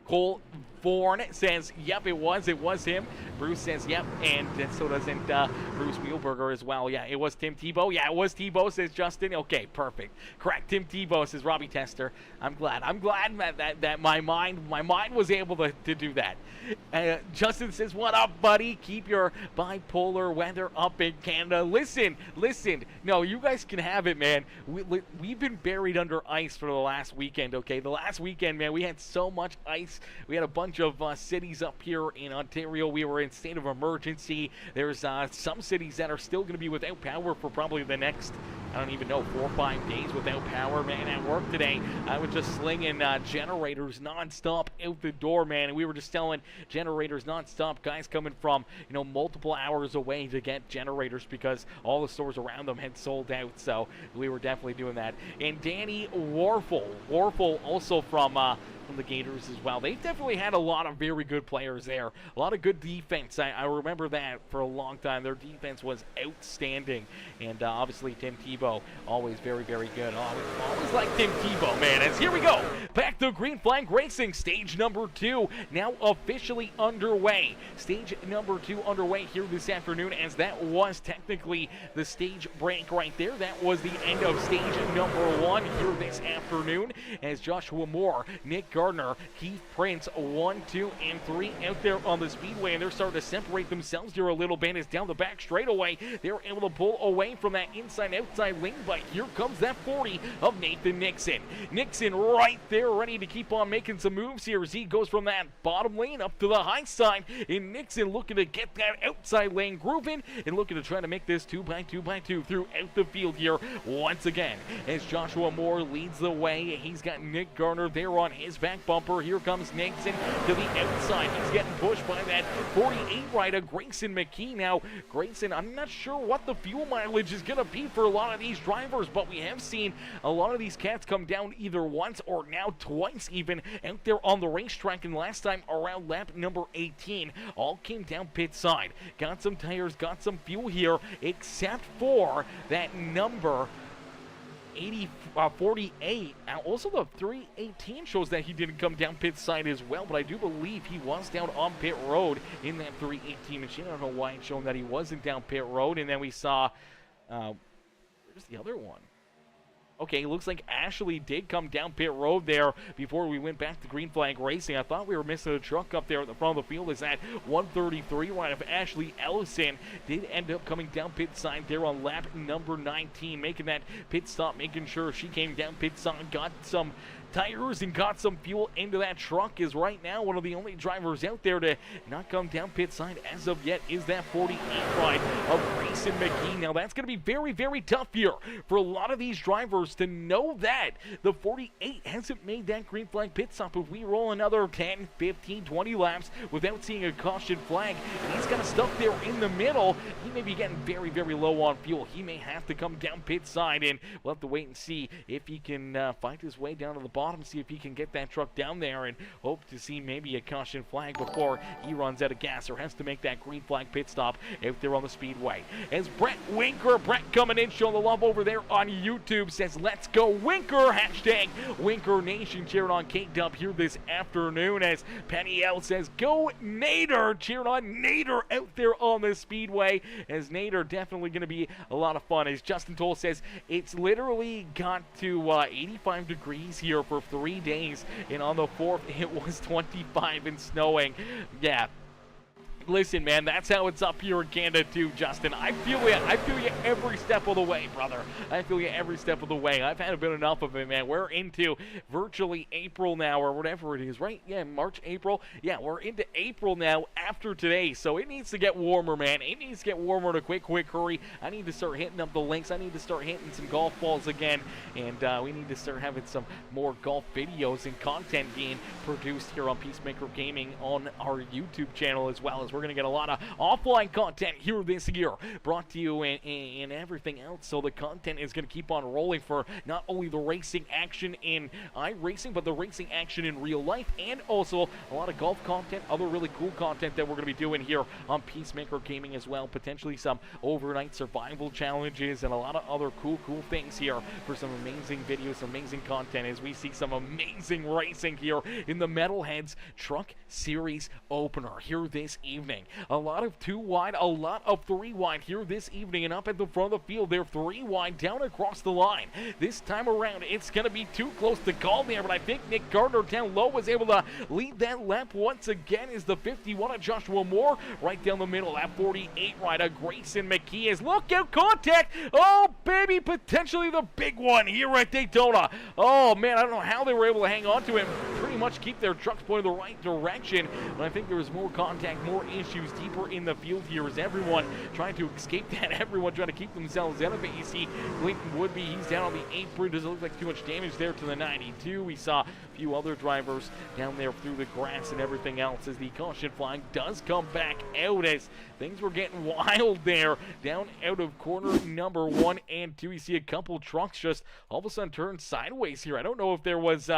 Cole Bourne says, yep, it was him. Bruce says, yep, and so doesn't Bruce Wheelberger as well. Yeah, it was Tim Tebow. Yeah, it was Tebow, says Justin. Okay, perfect. Correct, Tim Tebow, says Robbie Tester. I'm glad that my mind was able to do that. Justin says, what up, buddy? Keep your bipolar weather up in Canada. Listen. No, you guys can have it, man. We've been buried under ice for the last weekend, okay? The last weekend, man, we had so much ice. We had a bunch of cities up here in Ontario. We were in state of emergency. There's some cities that are still going to be without power for probably the next, I don't even know, 4 or 5 days without power, man. At work today, I was just slinging generators nonstop out the door, man, and we were just selling generators nonstop. Guys coming from, multiple hours away to get generators because all the stores around them had sold out, so we were definitely doing that. And Danny Warfel also from the Gators as well. They've definitely had a lot of very good players there. A lot of good defense. I remember that for a long time. Their defense was outstanding. And obviously Tim Tebow, always very, very good. Always like Tim Tebow, man. As here we go. Back to Green Flag Racing. Stage number 2 now officially underway. Stage number 2 underway here this afternoon, as that was technically the stage break right there. That was the end of stage number 1 here this afternoon, as Joshua Moore, Nick Gardner, Keith Prince, 1, 2, and 3 out there on the speedway, and they're starting to separate themselves here a little bit. As down the back straightaway, they're able to pull away from that inside-outside lane, but here comes that 40 of Nathan Nixon. Nixon right there, ready to keep on making some moves here as he goes from that bottom lane up to the high side, and Nixon looking to get that outside lane grooving and looking to try to make this 2x2x2 throughout the field here once again, as Joshua Moore leads the way. He's got Nick Garner there on his back bumper. Here comes Nixon to the outside. He's getting pushed by that 48 rider, Grayson McKee. Now, Grayson, I'm not sure what the fuel mileage is going to be for a lot of these drivers, but we have seen a lot of these cats come down either once or now twice even out there on the racetrack, and last time around lap number 18, all came down pit side. Got some tires, got some fuel here, except for that number 48. Also, the 318 shows that he didn't come down pit side as well, but I do believe he was down on pit road in that 318 machine. I don't know why it's showing that he wasn't down pit road. And then we saw, where's the other one? Okay, looks like Ashley did come down pit road there before we went back to green flag racing. I thought we were missing a truck up there at the front of the field. Is that 133 right of Ashley Ellison did end up coming down pit side there on lap number 19, making that pit stop, making sure she came down pit side, got some tires and got some fuel into that truck. Is right now one of the only drivers out there to not come down pit side as of yet is that 48 ride of Grayson McGee. Now that's going to be very, very tough here for a lot of these drivers to know that the 48 hasn't made that green flag pit stop. If we roll another 10, 15, 20 laps without seeing a caution flag, and he's kind of stuck there in the middle, he may be getting very, very low on fuel. He may have to come down pit side, and we'll have to wait and see if he can fight his way down to the bottom, see if he can get that truck down there, and hope to see maybe a caution flag before he runs out of gas or has to make that green flag pit stop out there on the speedway. As Brett Winker, Brett coming in, showing the love over there on YouTube, says, "Let's go Winker!" Hashtag Winker Nation cheering on K-Dub here this afternoon. As Penny L says, "Go Nader!" Cheering on Nader out there on the speedway. As Nader definitely going to be a lot of fun. As Justin Toll says, it's literally got to 85 degrees here for 3 days, and on the 4th it was 25 and snowing. Yeah. Listen, man, that's how it's up here in Canada too, Justin. I feel you. I feel you every step of the way, brother. I feel you every step of the way. I've had a bit enough of it, man. We're into virtually April now, or whatever it is, right? Yeah, March, April. Yeah, we're into April now after today, so it needs to get warmer, man. It needs to get warmer in a quick hurry. I need to start hitting up the links. I need to start hitting some golf balls again, and we need to start having some more golf videos and content being produced here on Peacemaker Gaming on our YouTube channel, as well as we're going to get a lot of offline content here this year brought to you and everything else. So the content is going to keep on rolling for not only the racing action in iRacing, but the racing action in real life, and also a lot of golf content, other really cool content that we're going to be doing here on Peacemaker Gaming as well. Potentially some overnight survival challenges and a lot of other cool things here for some amazing videos, amazing content, as we see some amazing racing here in the Metalheads Truck Series opener here this evening. A lot of 2 wide, a lot of 3 wide here this evening, and up at the front of the field, they're 3 wide down across the line. This time around, it's going to be too close to call there, but I think Nick Gardner down low was able to lead that lap once again. Is the 51 of Joshua Moore right down the middle. At 48 right of Grayson McKee is look out, contact. Oh, baby, potentially the big one here at Daytona. Oh, man, I don't know how they were able to hang on to him, pretty much keep their trucks pointing the right direction, but I think there was more contact, more issues deeper in the field here as everyone trying to escape that, everyone trying to keep themselves out of it. You see Clayton Woodby, he's down on the apron. Doesn't look like too much damage there to the 92. We saw a few other drivers down there through the grass and everything else as the caution flag does come back out, as things were getting wild there down out of corner number 1 and 2. You see a couple trucks just all of a sudden turn sideways here. I don't know if there was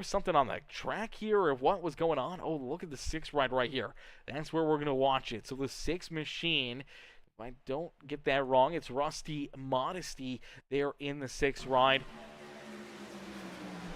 something on the track here or what was going on. Oh, look at the 6 ride right here. That's where we're going to watch it. So the 6 machine, if I don't get that wrong, it's Rusty Modesty there in the 6 ride.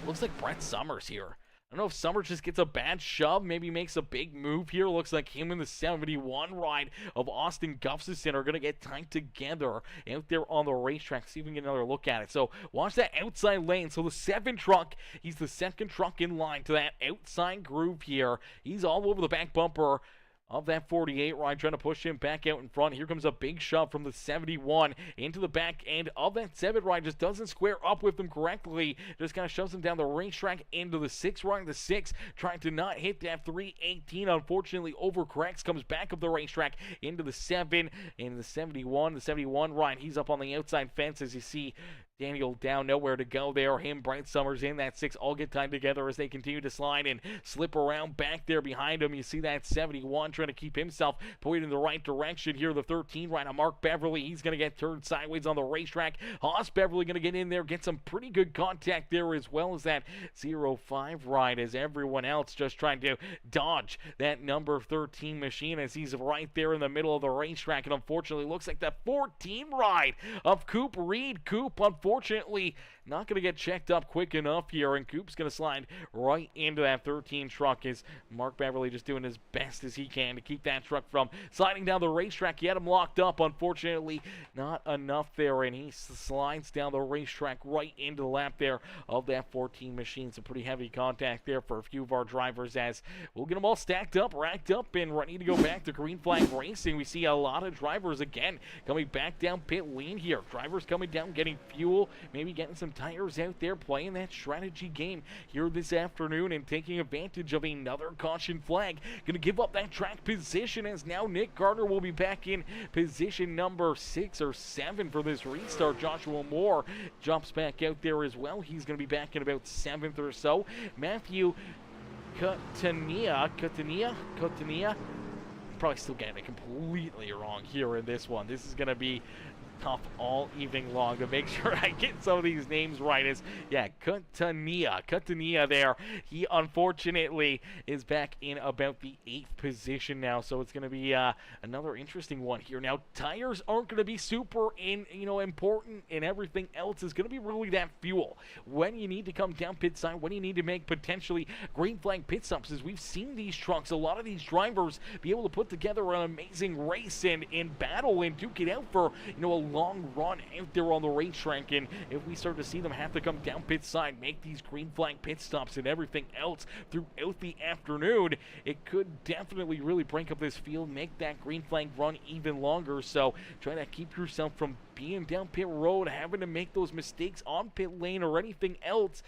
Looks like Brett Summers here. I don't know if Summers just gets a bad shove, maybe makes a big move here. Looks like him and the 71 ride of Austin Gustafson are going to get tied together out there on the racetrack. See if we can get another look at it. So watch that outside lane. So the 7 truck, he's the second truck in line to that outside groove here. He's all over the back bumper of that 48 ride, trying to push him back out in front. Here comes a big shove from the 71 into the back end of that 7 ride. Just doesn't square up with him correctly. Just kind of shoves him down the racetrack into the 6 ride. The 6 trying to not hit that 318. Unfortunately, overcorrects, comes back up the racetrack into the 7 and the 71. The 71 ride, he's up on the outside fence as you see Daniel down, nowhere to go there. Him, Bright Summers in that 6, all get tied together as they continue to slide and slip around back there behind him. You see that 71 trying to keep himself pointed in the right direction here. The 13 right on Mark Beverly, he's going to get turned sideways on the racetrack. Haas Beverly going to get in there, get some pretty good contact there, as well as that 05 ride, as everyone else just trying to dodge that number 13 machine as he's right there in the middle of the racetrack. And unfortunately, looks like that 14 ride of Coop Reed. Coop, unfortunately, unfortunately not going to get checked up quick enough here, and Coop's going to slide right into that 13 truck as Mark Beverly just doing his best as he can to keep that truck from sliding down the racetrack. He had him locked up, unfortunately not enough there, and he slides down the racetrack right into the lap there of that 14 machine. Some pretty heavy contact there for a few of our drivers, as we'll get them all stacked up, racked up, and ready to go back to green flag racing. We see a lot of drivers again coming back down pit lane here. Drivers coming down, getting fuel, maybe getting some tires out there, playing that strategy game here this afternoon and taking advantage of another caution flag. Going to give up that track position, as now Nick Gardner will be back in position number 6 or 7 for this restart. Joshua Moore jumps back out there as well. He's going to be back in about 7th or so. Matthew Catania, probably still getting it completely wrong here in this one. This is going to be tough all evening long to make sure I get some of these names right. Is Catania there. He unfortunately is back in about the 8th position now, so it's going to be another interesting one here. Now, tires aren't going to be super important, and everything else is going to be really that fuel. When you need to come down pit side, when you need to make potentially green flag pit stops, as we've seen these trucks, a lot of these drivers be able to put together an amazing race and battle and duke it out for a long run out there on the racetrack. And if we start to see them have to come down pit side, make these green flag pit stops and everything else throughout the afternoon, it could definitely really break up this field, make that green flag run even longer. So try to keep yourself from being down pit road, having to make those mistakes on pit lane or anything else.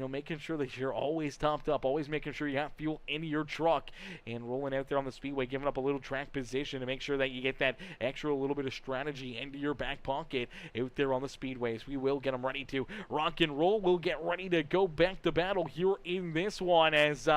Making sure that you're always topped up, always making sure you got fuel in your truck, and rolling out there on the speedway, giving up a little track position to make sure that you get that extra little bit of strategy into your back pocket out there on the speedways. We will get them ready to rock and roll. We'll get ready to go back to battle here in this one, as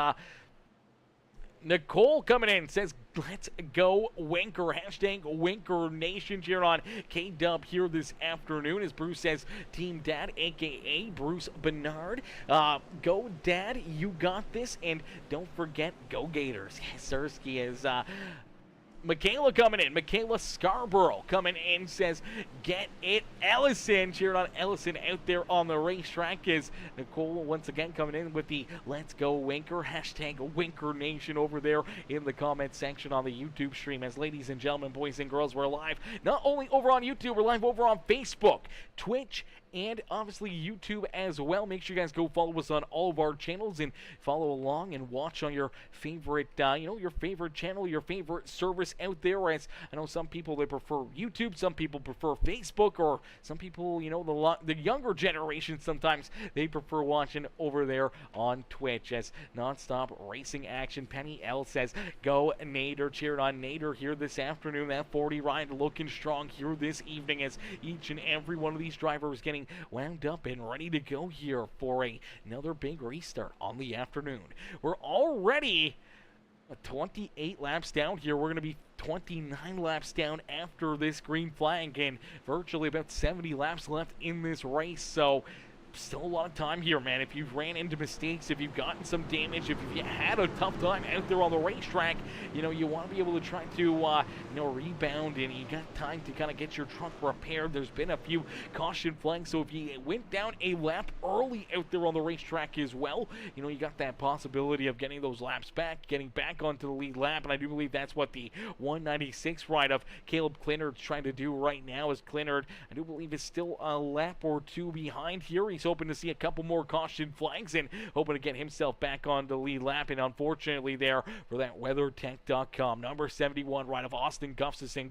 Nicole coming in says, let's go Winker, hashtag Winker Nation, cheering on K-Dub here this afternoon, as Bruce says, Team Dad, aka Bruce Bernard. Go Dad, you got this, and don't forget, go Gators. Sersky is Michaela coming in. Michaela Scarborough coming in says, get it, Ellison. Cheering on Ellison out there on the racetrack, is Nicole once again coming in with the let's go Winker, hashtag Winker Nation over there in the comment section on the YouTube stream. As ladies and gentlemen, boys and girls, we're live not only over on YouTube, we're live over on Facebook, Twitch, and obviously YouTube as well. Make sure you guys go follow us on all of our channels and follow along and watch on your favorite, your favorite channel, your favorite service out there. As I know some people, they prefer YouTube, some people prefer Facebook, or some people, the younger generation, sometimes they prefer watching over there on Twitch. As nonstop racing action, Penny L says, go Nader. Cheering on Nader here this afternoon. That 40 ride looking strong here this evening, as each and every one of these drivers getting wound up and ready to go here for another big restart on the afternoon. We're already 28 laps down here. We're going to be 29 laps down after this green flag, and virtually about 70 laps left in this race. So still a lot of time here, man. If you've ran into mistakes, if you've gotten some damage, if you had a tough time out there on the racetrack, you want to be able to try to, rebound, and you got time to kind of get your truck repaired. There's been a few caution flags, so if you went down a lap early out there on the racetrack as well, you got that possibility of getting those laps back, getting back onto the lead lap, and I do believe that's what the 196 ride of Caleb Clinard's trying to do right now. As Clinard, I do believe, is still a lap or two behind here. He's hoping to see a couple more caution flags and hoping to get himself back on the lead lap. And unfortunately there for that WeatherTech.com number 71 ride of Austin Gustafson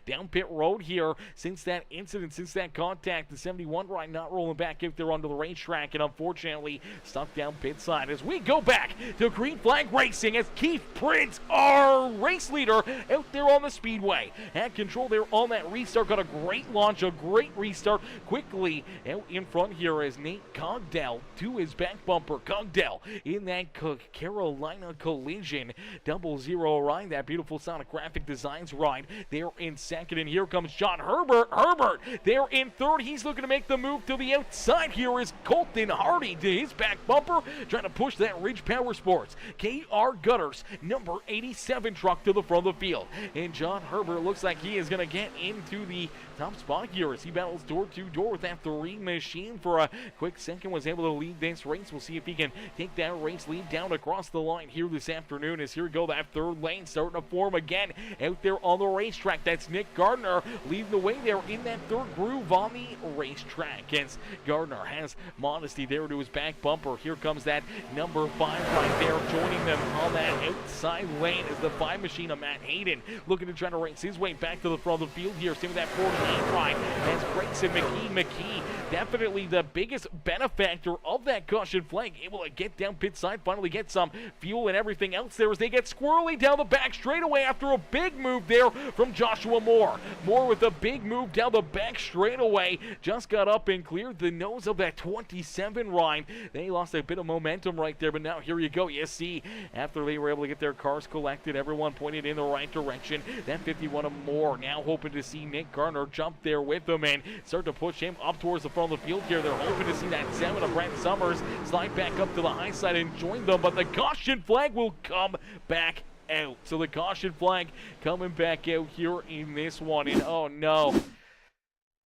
down pit road here since that incident, since that contact. The 71 ride not rolling back out there onto the racetrack, and unfortunately stuck down pit side. As we go back to green flag racing, as Keith Prince, our race leader out there on the speedway, had control there on that restart, got a great launch, a great restart, quickly out in front here as Nate Cogdell to his back bumper. Cogdell in that Carolina collision. 0-0 ride, that beautiful Sonic Graphic Designs ride. They're in second, and here comes John Herbert. Herbert, they're in third. He's looking to make the move to the outside. Here is Colton Hardy to his back bumper, trying to push that Ridge Power Sports KR Gutters number 87 truck to the front of the field. And John Herbert looks like he is going to get into the top spot here as he battles door-to-door with that 3 machine for a quick second. Was able to lead this race. We'll see if he can take that race lead down across the line here this afternoon. As here we go, that third lane starting to form again out there on the racetrack. That's Nick Gardner leading the way there in that third groove on the racetrack. As Gardner has Modesty there to his back bumper. Here comes that number 5 right there, joining them on that outside lane is the 5 machine of Matt Hayden, looking to try to race his way back to the front of the field here. Same with that 48 ride as Grayson McKee, definitely the biggest benefactor of that caution flag, able to get down pit side, finally get some fuel and everything else there as they get squirrely down the back straightaway after a big move there from Joshua Moore. Moore with a big move down the back straightaway, just got up and cleared the nose of that 27 ride. They lost a bit of momentum right there, but now here you go. You see, after they were able to get their cars collected, everyone pointed in the right direction. That 51 of Moore now hoping to see Nick Garner jump there with them and start to push him up towards the front of the field here. They're hoping to see that 7 of Brent Summers slide back up to the high side and join them, but the caution flag will come back out. So the caution flag coming back out here in this one, and oh no,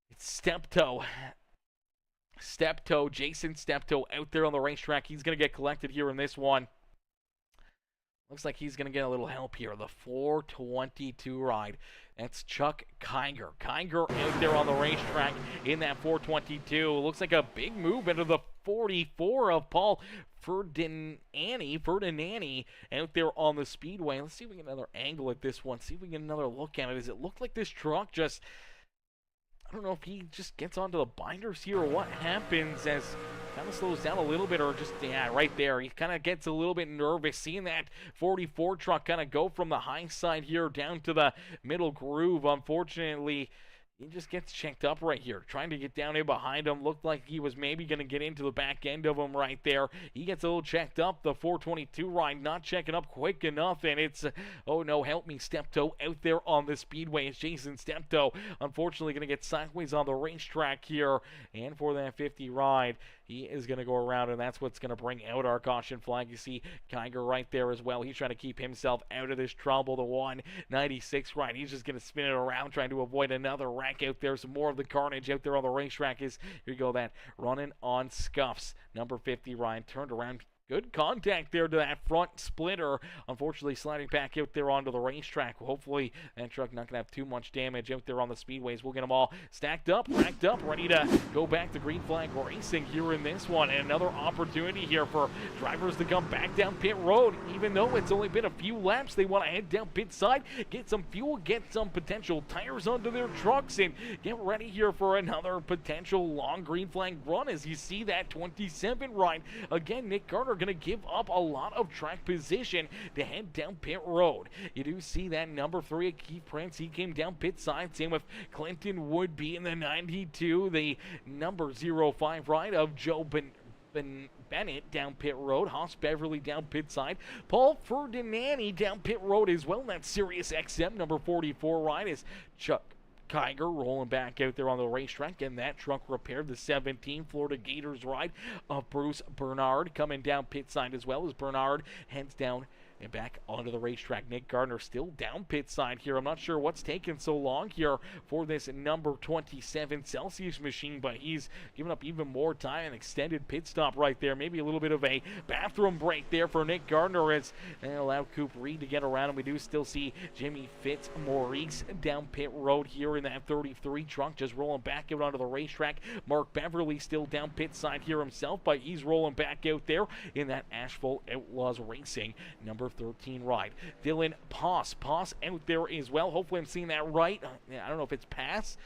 it's Steptoe, Jason Steptoe out there on the racetrack. He's going to get collected here in this one. Looks like he's going to get a little help here. The 422 ride. That's Chuck Kiger. Kiger out there on the racetrack in that 422. Looks like a big move into the 44 of Paul Ferdinandi out there on the speedway. Let's see if we get another angle at this one. See if we get another look at it. Does it look like this truck just... I don't know if he just gets onto the binders here or what happens as kind of slows down a little bit, or just, yeah, right there. He kind of gets a little bit nervous seeing that 44 truck kind of go from the high side here down to the middle groove. Unfortunately, he just gets checked up right here, trying to get down in behind him. Looked like he was maybe going to get into the back end of him right there. He gets a little checked up. The 422 ride not checking up quick enough, and it's, oh no, help me, Steptoe out there on the speedway. It's Jason Steptoe, unfortunately, going to get sideways on the racetrack here, and for that 50 ride, he is going to go around, and that's what's going to bring out our caution flag. You see Kiger right there as well. He's trying to keep himself out of this trouble. The 196 ride, he's just going to spin it around, trying to avoid another wreck out there. Some more of the carnage out there on the racetrack is, here you go, that running on scuffs. Number 50 ride turned around. Good contact there to that front splitter. Unfortunately, sliding back out there onto the racetrack. Hopefully, that truck not going to have too much damage out there on the speedways. We'll get them all stacked up, racked up, ready to go back to green flag racing here in this one. And another opportunity here for drivers to come back down pit road. Even though it's only been a few laps, they want to head down pit side, get some fuel, get some potential tires onto their trucks, and get ready here for another potential long green flag run. As you see that 27 ride. Again, Nick Garner going to give up a lot of track position to head down pit road. You do see that number 3 of Keith Prince. He came down pit side. Same with Clinton Woodby in the 92. The number 05 ride of Joe Bennett down pit road. Haas Beverly down pit side. Paul Ferdinandi down pit road as well. That Sirius XM number 44 ride is Chuck Kiger rolling back out there on the racetrack, and that truck repaired. The 17 Florida Gators ride of Bruce Bernard coming down pit side as well as Bernard heads down and back onto the racetrack. Nick Gardner still down pit side here. I'm not sure what's taking so long here for this number 27 Celsius machine, but he's giving up even more time. An extended pit stop right there. Maybe a little bit of a bathroom break there for Nick Gardner as they allowed Coop Reed to get around him. We do still see Jimmy Fitzmaurice down pit road here in that 33 truck, just rolling back out onto the racetrack. Mark Beverly still down pit side here himself, but he's rolling back out there in that Asheville Outlaws Racing number 13 ride. Dylan Poss out there as well. Hopefully I'm seeing that right. I don't know if it's Pass,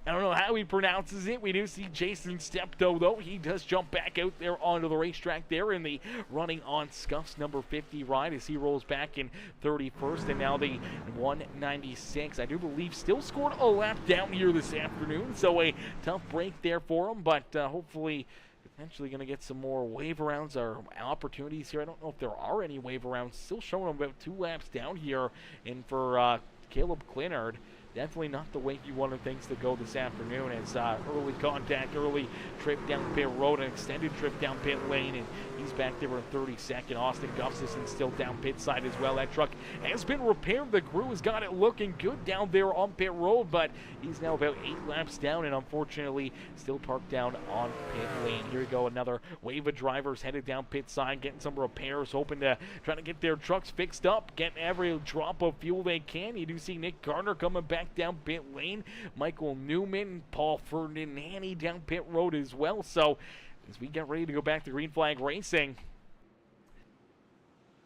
I don't know how he pronounces it. We do see Jason Steptoe, though. He does jump back out there onto the racetrack there in the running on Scuffs number 50 ride as he rolls back in 31st. And now the 196, I do believe, still scored a lap down here this afternoon. So a tough break there for him, but hopefully potentially going to get some more wave arounds or opportunities here. I don't know if there are any wave arounds. Still showing him about 2 laps down here. And for Caleb Clinard, definitely not the way he wanted things to go this afternoon. As early contact, early trip down pit road, an extended trip down pit lane, and he's back there in 32nd. Austin Gustafson still down pit side as well. That truck has been repaired. The crew has got it looking good down there on pit road, but he's now about 8 laps down and unfortunately still parked down on pit lane. Here we go, another wave of drivers headed down pit side, getting some repairs, hoping to try to get their trucks fixed up, getting every drop of fuel they can. You do see Nick Gardner coming back down pit lane, Michael Newman, Paul Ferdinand down pit road as well. So as we get ready to go back to green flag racing,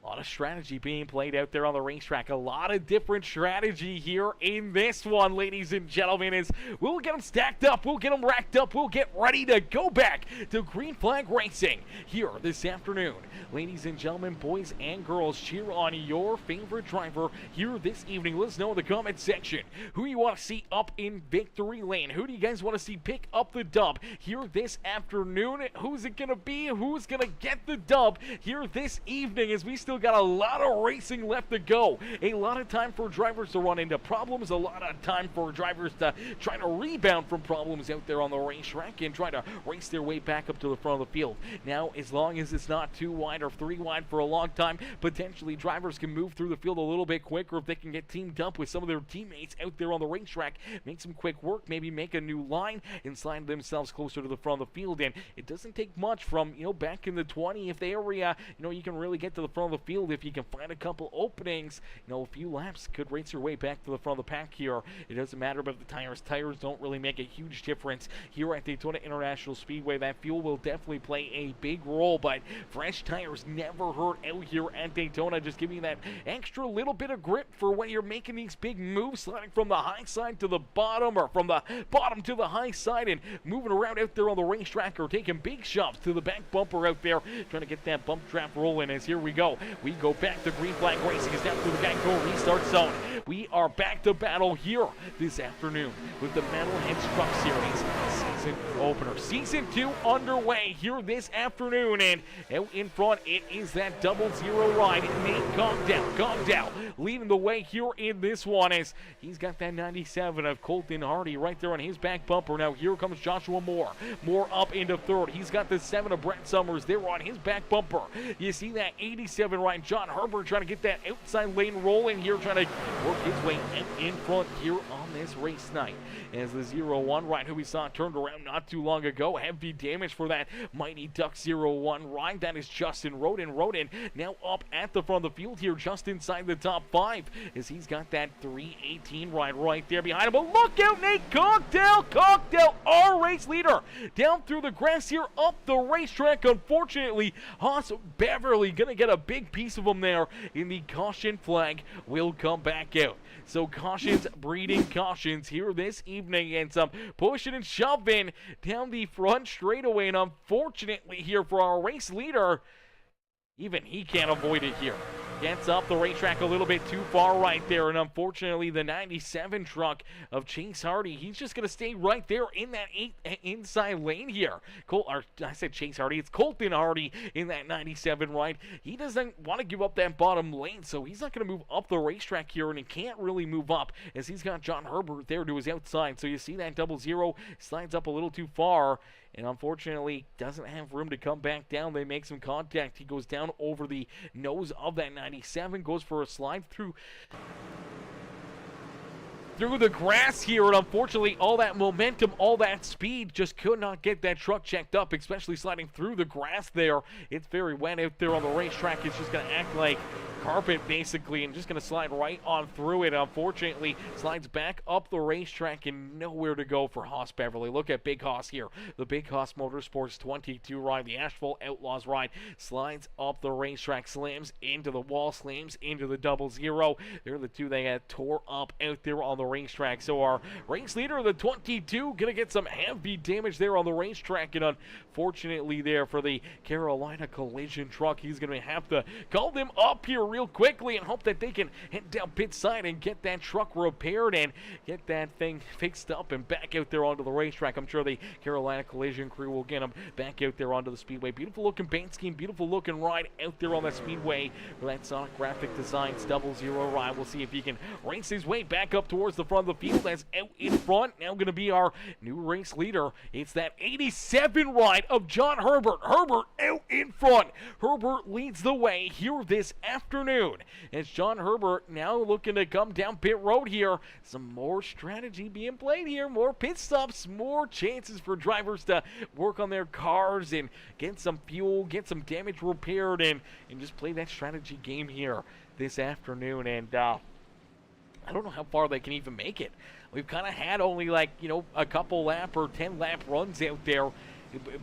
a lot of strategy being played out there on the racetrack. A lot of different strategy here in this one, ladies and gentlemen, as we'll get them stacked up, we'll get them racked up, we'll get ready to go back to green flag racing here this afternoon. Ladies and gentlemen, boys and girls, cheer on your favorite driver here this evening. Let us know in the comment section who you want to see up in victory lane. Who do you guys want to see pick up the dub here this afternoon? Who's it going to be? Who's going to get the dub here this evening, as we still got a lot of racing left to go. A lot of time for drivers to run into problems, a lot of time for drivers to try to rebound from problems out there on the racetrack and try to race their way back up to the front of the field. Now, as long as it's not 2 wide or 3 wide for a long time, potentially drivers can move through the field a little bit quicker if they can get teamed up with some of their teammates out there on the racetrack, make some quick work, maybe make a new line and slide themselves closer to the front of the field. And it doesn't take much from, back in the 20th area, you can really get to the front of the field if you can find a couple openings. A few laps could race your way back to the front of the pack here. It doesn't matter about the tires. Tires don't really make a huge difference here at Daytona International Speedway. That fuel will definitely play a big role, but fresh tires never hurt out here at Daytona. Just giving you that extra little bit of grip for when you're making these big moves, sliding from the high side to the bottom, or from the bottom to the high side, and moving around out there on the racetrack, or taking big shots to the back bumper out there, trying to get that bump trap rolling. As here we go back to green flag racing is down through the Geico restart zone. We are back to battle here this afternoon with the Metalheads Truck Series season opener. Season 2 underway here this afternoon, and out in front it is that 00 ride. Nate Cogdell leading the way here in this one, as he's got that 97 of Colton Hardy right there on his back bumper. Now here comes Joshua Moore up into third. He's got the 7 of Brett Summers there on his back bumper. You see that 87 right, John Herbert trying to get that outside lane rolling here, trying to work his way in front here on this race night. As the 01 ride, who we saw turned around not too long ago, heavy damage for that Mighty Duck 01 ride. That is Justin Roden. Roden now up at the front of the field here, just inside the top 5, as he's got that 318 ride right there behind him. But look out, Nate Cogdell, our race leader, down through the grass here, up the racetrack. Unfortunately, Haas Beverly gonna get a big piece of him there, and the caution flag will come back out. So cautions breeding cautions here this evening, and some pushing and shoving down the front straightaway. And unfortunately here for our race leader, even he can't avoid it here. Gets up the racetrack a little bit too far right there, and unfortunately the 97 truck of Chase Hardy, he's just going to stay right there in that inside lane here. I said Chase Hardy, it's Colton Hardy in that 97 ride. He doesn't want to give up that bottom lane, so he's not going to move up the racetrack here, and he can't really move up as he's got John Herbert there to his outside. So you see that 00 slides up a little too far, and unfortunately doesn't have room to come back down. They make some contact. He goes down over the nose of that 97, goes for a slide through the grass here, and unfortunately all that momentum, all that speed just could not get that truck checked up, especially sliding through the grass there. It's very wet out there on the racetrack. It's just going to act like carpet basically, and just going to slide right on through it. Unfortunately slides back up the racetrack and nowhere to go for Haas Beverly. Look at Big Haas here, the Big Haas Motorsports 22 ride, the Asphalt Outlaws ride, slides up the racetrack, slams into the wall, slams into the 00. They're the two that got tore up out there on the racetrack. So our race leader, the 22, gonna get some heavy damage there on the racetrack, and unfortunately there for the Carolina collision truck, he's gonna have to call them up here real quickly and hope that they can head down pit side and get that truck repaired and get that thing fixed up and back out there onto the racetrack. I'm sure the Carolina collision crew will get him back out there onto the speedway. Beautiful looking paint scheme, beautiful looking ride out there on the speedway for that Sonic Graphic Designs 00 ride. We'll see if he can race his way back up towards the front of the field. As out in front now going to be our new race leader. It's that 87 ride of John Herbert. Herbert out in front. Herbert leads the way here this afternoon. It's John Herbert now looking to come down pit road here. Some more strategy being played here. More pit stops. More chances for drivers to work on their cars and get some fuel, get some damage repaired, and just play that strategy game here this afternoon. And I don't know how far they can even make it. We've kind of had only like, a couple lap or 10 lap runs out there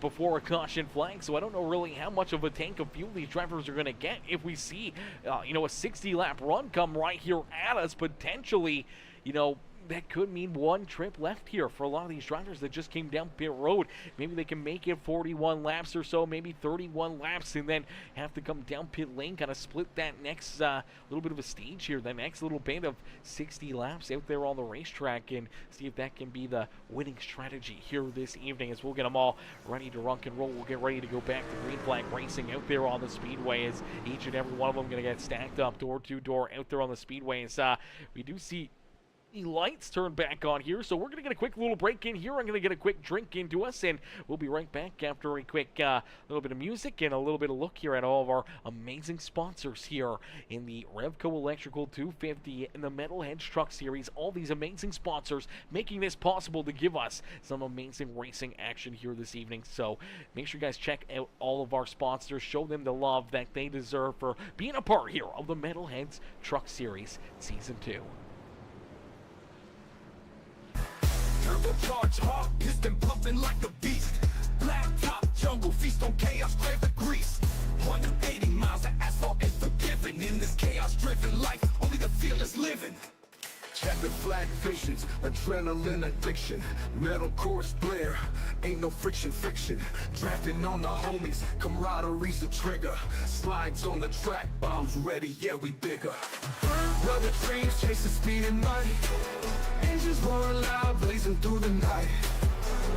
before a caution flag, so I don't know really how much of a tank of fuel these drivers are going to get if we see, a 60 lap run come right here at us, potentially, that could mean one trip left here for a lot of these drivers that just came down pit road. Maybe they can make it 41 laps or so, maybe 31 laps, and then have to come down pit lane, kind of split that next little bit of a stage here, the next little band of 60 laps out there on the racetrack, and see if that can be the winning strategy here this evening as we'll get them all ready to rock and roll. We'll get ready to go back to green flag racing out there on the speedway as each and every one of them going to get stacked up door to door out there on the speedway. As we do see lights turn back on here, so we're going to get a quick little break in here. I'm going to get a quick drink into us, and we'll be right back after a quick little bit of music and a little bit of look here at all of our amazing sponsors here in the REVCO Electrical 250 and the Metalheads Truck Series. All these amazing sponsors making this possible to give us some amazing racing action here this evening. So make sure you guys check out all of our sponsors, show them the love that they deserve for being a part here of the Metalheads Truck Series Season 2. Turbocharged hard, piston pumping like a beast. Black top, jungle feast on chaos, crave the grease. 180 miles of asphalt is forgiven. In this chaos-driven life, only the fearless living. Checkered flag visions, adrenaline addiction. Metal chorus blare, ain't no friction. Drafting on the homies, camaraderie's the trigger. Slides on the track, bombs ready, yeah we bigger. Rubber dreams chasing speed and money. Engines roar loud, blazing through the night.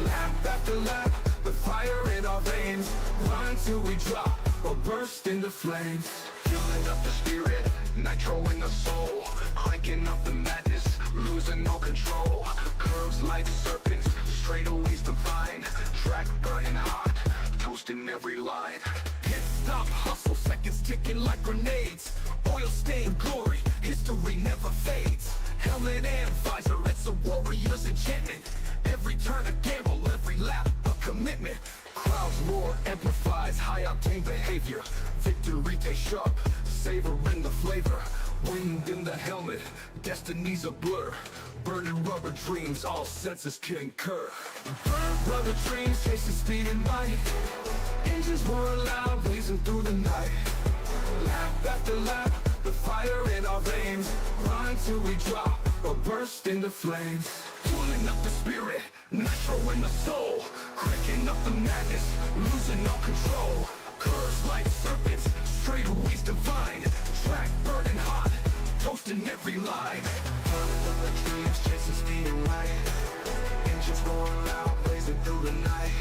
Lap after lap, the fire in our veins. Run till we drop, or burst into flames. Fueling up the spirit, nitro in the soul. Cranking up the madness, losing all control. Curves like serpents, straightaways divine. Track burning hot, toasting every line. Pit stop hustle, seconds ticking like grenades. Oil stained glory, history never fades. Helmet and visor, it's a warrior's enchantment. Every turn a gamble, every lap a commitment. Crowds roar, amplifies high-octane behavior. Victory tastes sharp, savoring the flavor. Wind in the helmet, destiny's a blur. Burning rubber dreams, all senses concur. Rubber dreams, chasing speed and might. Engines roar loud, blazing through the night. Lap after lap, the fire in our veins. Run till we drop, or burst into flames. Pulling up the spirit, nitro in the soul. Cranking up the madness, losing all control. Curves like serpents, straightaways divine. Track burning hot, toasting every line. Rubber dreams, chasing speed and light. Engines roaring loud, blazing through the night.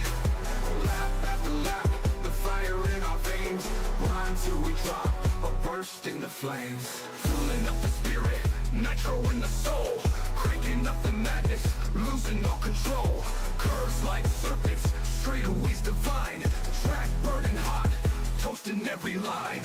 Lap after lap, the fire in our veins. Run till we drop, or burst into flames. Fueling up the spirit, nitro in the soul. Cranking up the madness, losing all control. Curves like serpents, straightaways divine. Track burning hot, toasting every line.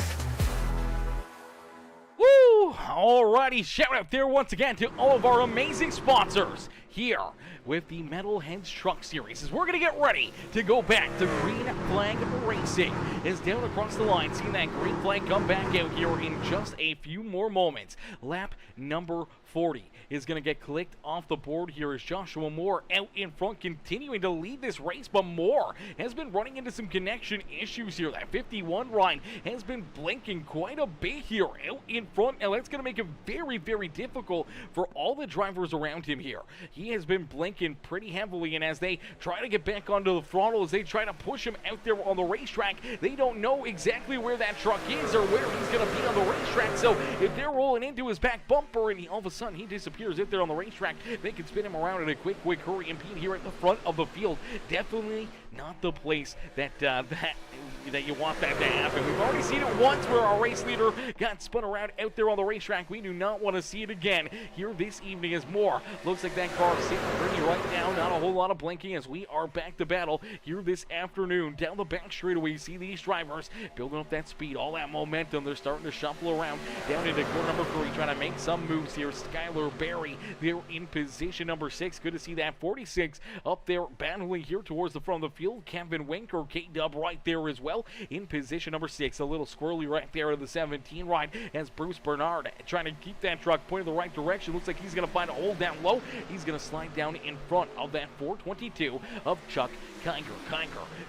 Woo! Alrighty, shout out there once again to all of our amazing sponsors here with the Metalheads Truck Series as we're going to get ready to go back to green flag racing. Is down across the line, seeing that green flag come back out here in just a few more moments. Lap number 40 is going to get clicked off the board here as Joshua Moore out in front, continuing to lead this race, but Moore has been running into some connection issues here. That 51 Ryan has been blinking quite a bit here out in front, and that's going to make it very, very difficult for all the drivers around him here. He has been blinking pretty heavily, and as they try to get back onto the throttle, as they try to push him out there on the racetrack, they don't know exactly where that truck is or where he's going to be on the racetrack. So if they're rolling into his back bumper and all of a sudden he disappears out there on the racetrack, they can spin him around in a quick hurry and be here at the front of the field. Definitely not the place that you want that to happen. We've already seen it once where our race leader got spun around out there on the racetrack. We do not want to see it again here this evening as Moore looks like that car is sitting pretty right now. Not a whole lot of blinking as we are back to battle here this afternoon. Down the back straightaway, you see these drivers building up that speed, all that momentum. They're starting to shuffle around down into corner number 3, trying to make some moves here. Skylar Berry, they're in position number 6. Good to see that 46 up there battling here towards the front of the field. Kevin Winker, K-Dub right there as well in position number 6. A little squirrely right there in the 17 ride as Bruce Bernard trying to keep that truck pointed the right direction. Looks like he's going to find a hole down low. He's going to slide down in front of that 422 of Chuck Kiger.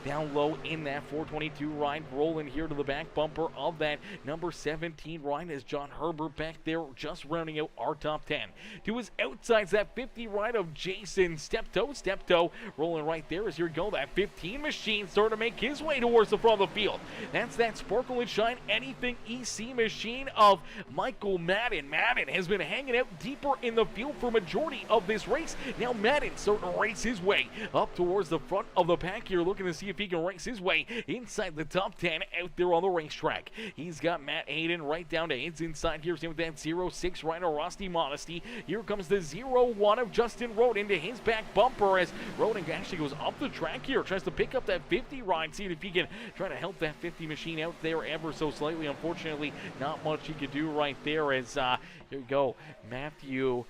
Down low in that 422 ride, rolling here to the back bumper of that number 17 ride as John Herbert back there just rounding out our top 10. To his outsides, that 50 ride of Jason Steptoe rolling right there as here we go. That 15 machine starting to make his way towards the front of the field. That's that Sparkle and Shine Anything EC machine of Michael Madden. Madden has been hanging out deeper in the field for majority of this race. Now Madden starting to race his way up towards the front of the pack here, looking to see if he can race his way inside the top 10 out there on the racetrack. He's got Matt Hayden right down to his inside here, same with that 06 rider Rusty Modesty. Here comes the 01 of Justin Roden into his back bumper as Roden actually goes up the track here, tries to pick up that 50 ride, seeing if he can try to help that 50 machine out there ever so slightly. Unfortunately, not much he could do right there as here we go, Matthew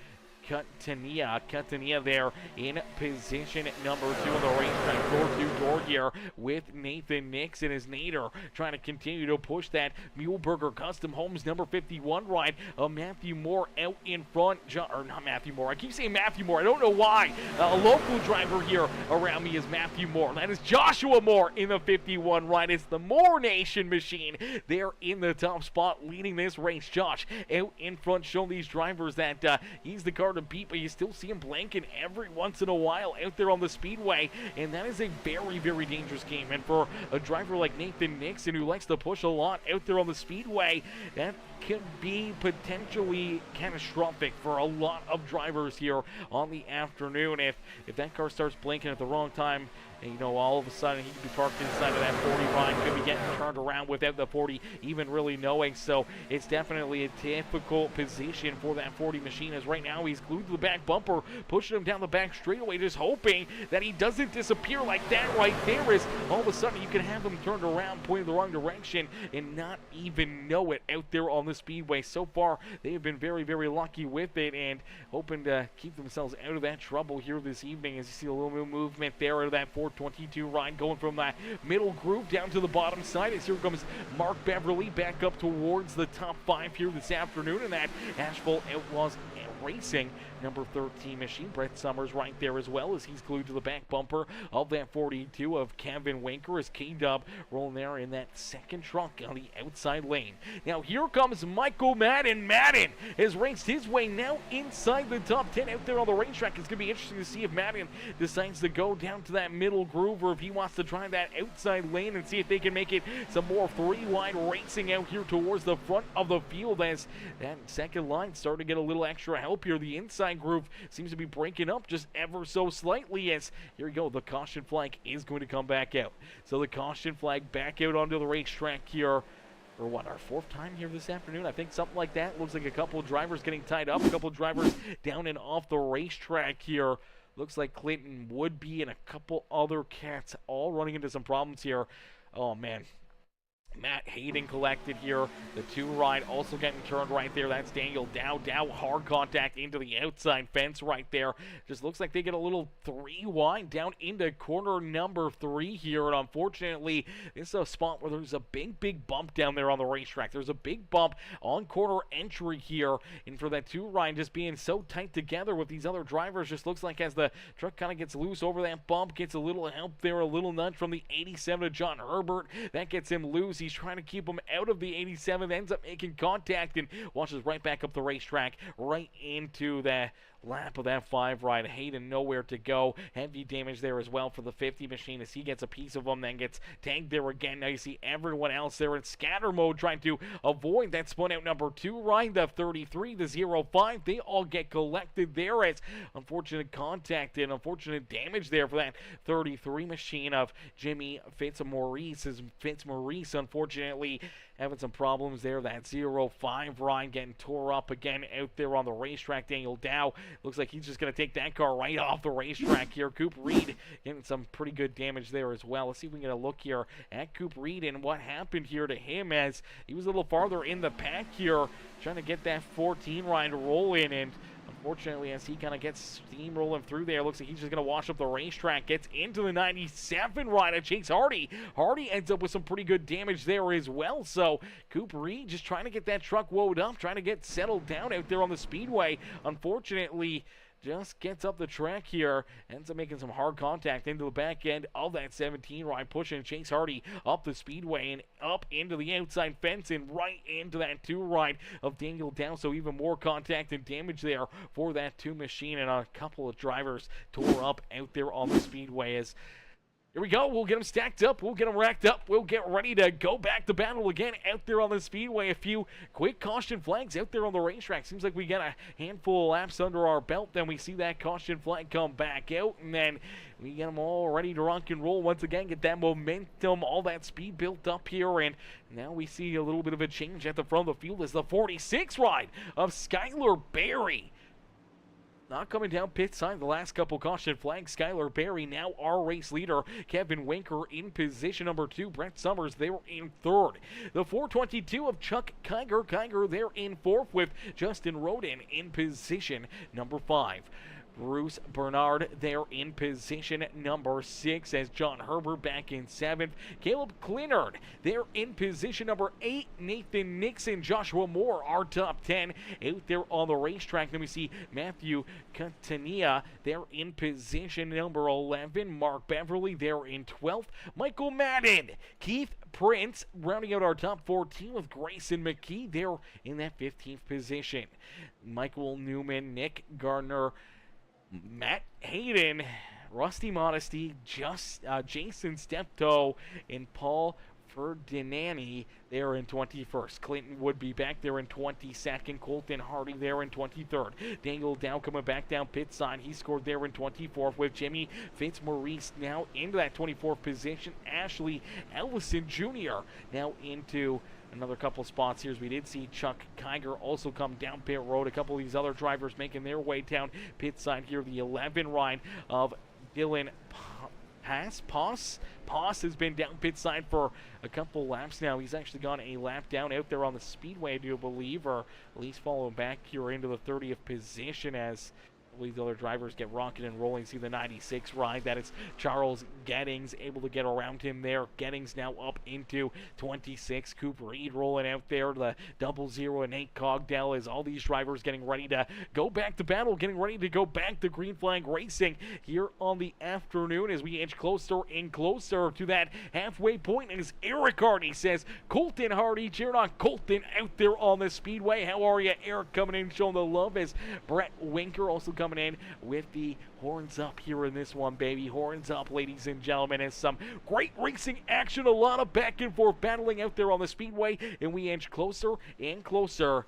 Catania there in position number 2 on the racetrack, door-to-door here with Nathan Nix and his Nader trying to continue to push that Muehlberger Custom Homes number 51 ride. Matthew Moore out in front, not Matthew Moore, I keep saying Matthew Moore, I don't know why. A local driver here around me is Matthew Moore. That is Joshua Moore in the 51 ride. It's the Moore Nation machine there in the top spot leading this race. Josh out in front, showing these drivers that he's the car to beat, but you still see him blanking every once in a while out there on the speedway, and that is a very, very dangerous game. And for a driver like Nathan Nixon, who likes to push a lot out there on the speedway, that could be potentially catastrophic for a lot of drivers here on the afternoon. If that car starts blinking at the wrong time, and, you know, all of a sudden he could be parked inside of that 40 line, could be getting turned around without the 40 even really knowing. So it's definitely a difficult position for that 40 machine, as right now he's glued to the back bumper, pushing him down the back straightaway, just hoping that he doesn't disappear like that right there, as all of a sudden you can have him turned around, pointed the wrong direction, and not even know it out there on the speedway. So far, they have been very, very lucky with it, and hoping to keep themselves out of that trouble here this evening, as you see a little bit of movement there out of that 422 ride, going from that middle groove down to the bottom side, as here comes Mark Beverly back up towards the top 5 here this afternoon in that Asheville Outlaws Racing number 13 machine. Brett Summers right there as well, as he's glued to the back bumper of that 42 of Kevin Winker, as K-Dub rolling there in that second truck on the outside lane. Now here comes Michael Madden. Madden has raced his way now inside the top 10 out there on the racetrack. It's going to be interesting to see if Madden decides to go down to that middle groove, or if he wants to try that outside lane and see if they can make it some more 3-wide racing out here towards the front of the field, as that second line starting to get a little extra help here. The inside groove seems to be breaking up just ever so slightly, as here we go, the caution flag is going to come back out. So the caution flag back out onto the racetrack here, or what, our 4th time here this afternoon? I think something like that. Looks like a couple of drivers getting tied up, a couple of drivers down and off the racetrack here. Looks like Clinton Woodby and a couple other cats all running into some problems here. Oh man, Matt Hayden collected here. The 2 ride also getting turned right there. That's Daniel Dow. Dow hard contact into the outside fence right there. Just looks like they get a little 3 wide down into corner number 3 here. And unfortunately, this is a spot where there's a big bump down there on the racetrack. There's a big bump on corner entry here. And for that 2 ride just being so tight together with these other drivers, just looks like as the truck kind of gets loose over that bump, gets a little help there, a little nudge from the 87 of John Herbert. That gets him loose. He's trying to keep him out of the 87, ends up making contact and washes right back up the racetrack, right into the lap of that 5 ride. Hayden nowhere to go. Heavy damage there as well for the 50 machine as he gets a piece of them, then gets tagged there again. Now you see everyone else there in scatter mode trying to avoid that spun out number 2 ride. The 33, the 05, they all get collected there as unfortunate contact and unfortunate damage there for that 33 machine of Jimmy Fitzmaurice. As Fitzmaurice unfortunately having some problems there. That 05 ride getting tore up again out there on the racetrack. Daniel Dow looks like he's just going to take that car right off the racetrack here. Coop Reed getting some pretty good damage there as well. Let's see if we can get a look here at Coop Reed and what happened here to him as he was a little farther in the pack here, trying to get that 14 ride to roll in, and unfortunately, as he kind of gets steamrolling through there, looks like he's just going to wash up the racetrack. Gets into the 97 ride of Chase Hardy. Hardy ends up with some pretty good damage there as well. So Coop Reed just trying to get that truck woed up, trying to get settled down out there on the speedway. Unfortunately, just gets up the track here, ends up making some hard contact into the back end of that 17 ride, pushing Chase Hardy up the speedway and up into the outside fence and right into that 2 ride of Daniel Dow. So even more contact and damage there for that 2 machine, and a couple of drivers tore up out there on the speedway. As here we go. We'll get them stacked up. We'll get them racked up. We'll get ready to go back to battle again out there on the speedway. A few quick caution flags out there on the racetrack. Seems like we got a handful of laps under our belt. Then we see that caution flag come back out, and then we get them all ready to rock and roll once again. Get that momentum, all that speed built up here, and now we see a little bit of a change at the front of the field as the 46 ride of Skylar Berry. Not coming down pit side the last couple caution flags. Skylar Berry now our race leader. Kevin Winker in position number 2. Brett Summers, they were in 3rd. The 422 of Chuck Kiger. Kiger, they're in 4th with Justin Roden in position number 5. Bruce Bernard there in position number 6 as John Herbert back in 7th. Caleb Clinard there in position number 8. Nathan Nixon, Joshua Moore, our top 10 out there on the racetrack. Then we see Matthew Catania there in position number 11. Mark Beverly there in 12th. Michael Madden, Keith Prince rounding out our top 14 with Grayson McKee there in that 15th position. Michael Newman, Nick Gardner, Matt Hayden, Rusty Modesty, Jason Steptoe, and Paul Ferdinandi there in 21st. Clinton would be back there in 22nd. Colton Hardy there in 23rd. Daniel Dow coming back down pit side. He scored there in 24th with Jimmy Fitzmaurice now into that 24th position. Ashley Ellison Jr. now into another couple spots here, as we did see Chuck Kiger also come down pit road. A couple of these other drivers making their way down pit side here. The 11 ride of Dylan Poss has been down pit side for a couple laps now. He's actually gone a lap down out there on the speedway, I do believe, or at least following back here into the 30th position as the other drivers get rocking and rolling. See the 96 ride. That is Charles Gettings able to get around him there. Gettings now up into 26. Coop Reed rolling out there. The 00 and Nate Cogdell as all these drivers getting ready to go back to battle, getting ready to go back to green flag racing here on the afternoon as we inch closer and closer to that halfway point. And as Eric Hardy says, Colton Hardy, cheering on Colton out there on the speedway. How are you, Eric? Coming in showing the love as Brett Winker also coming in with the horns up here in this one, baby. Horns up, ladies and gentlemen, as some great racing action, a lot of back and forth battling out there on the speedway, and we inch closer and closer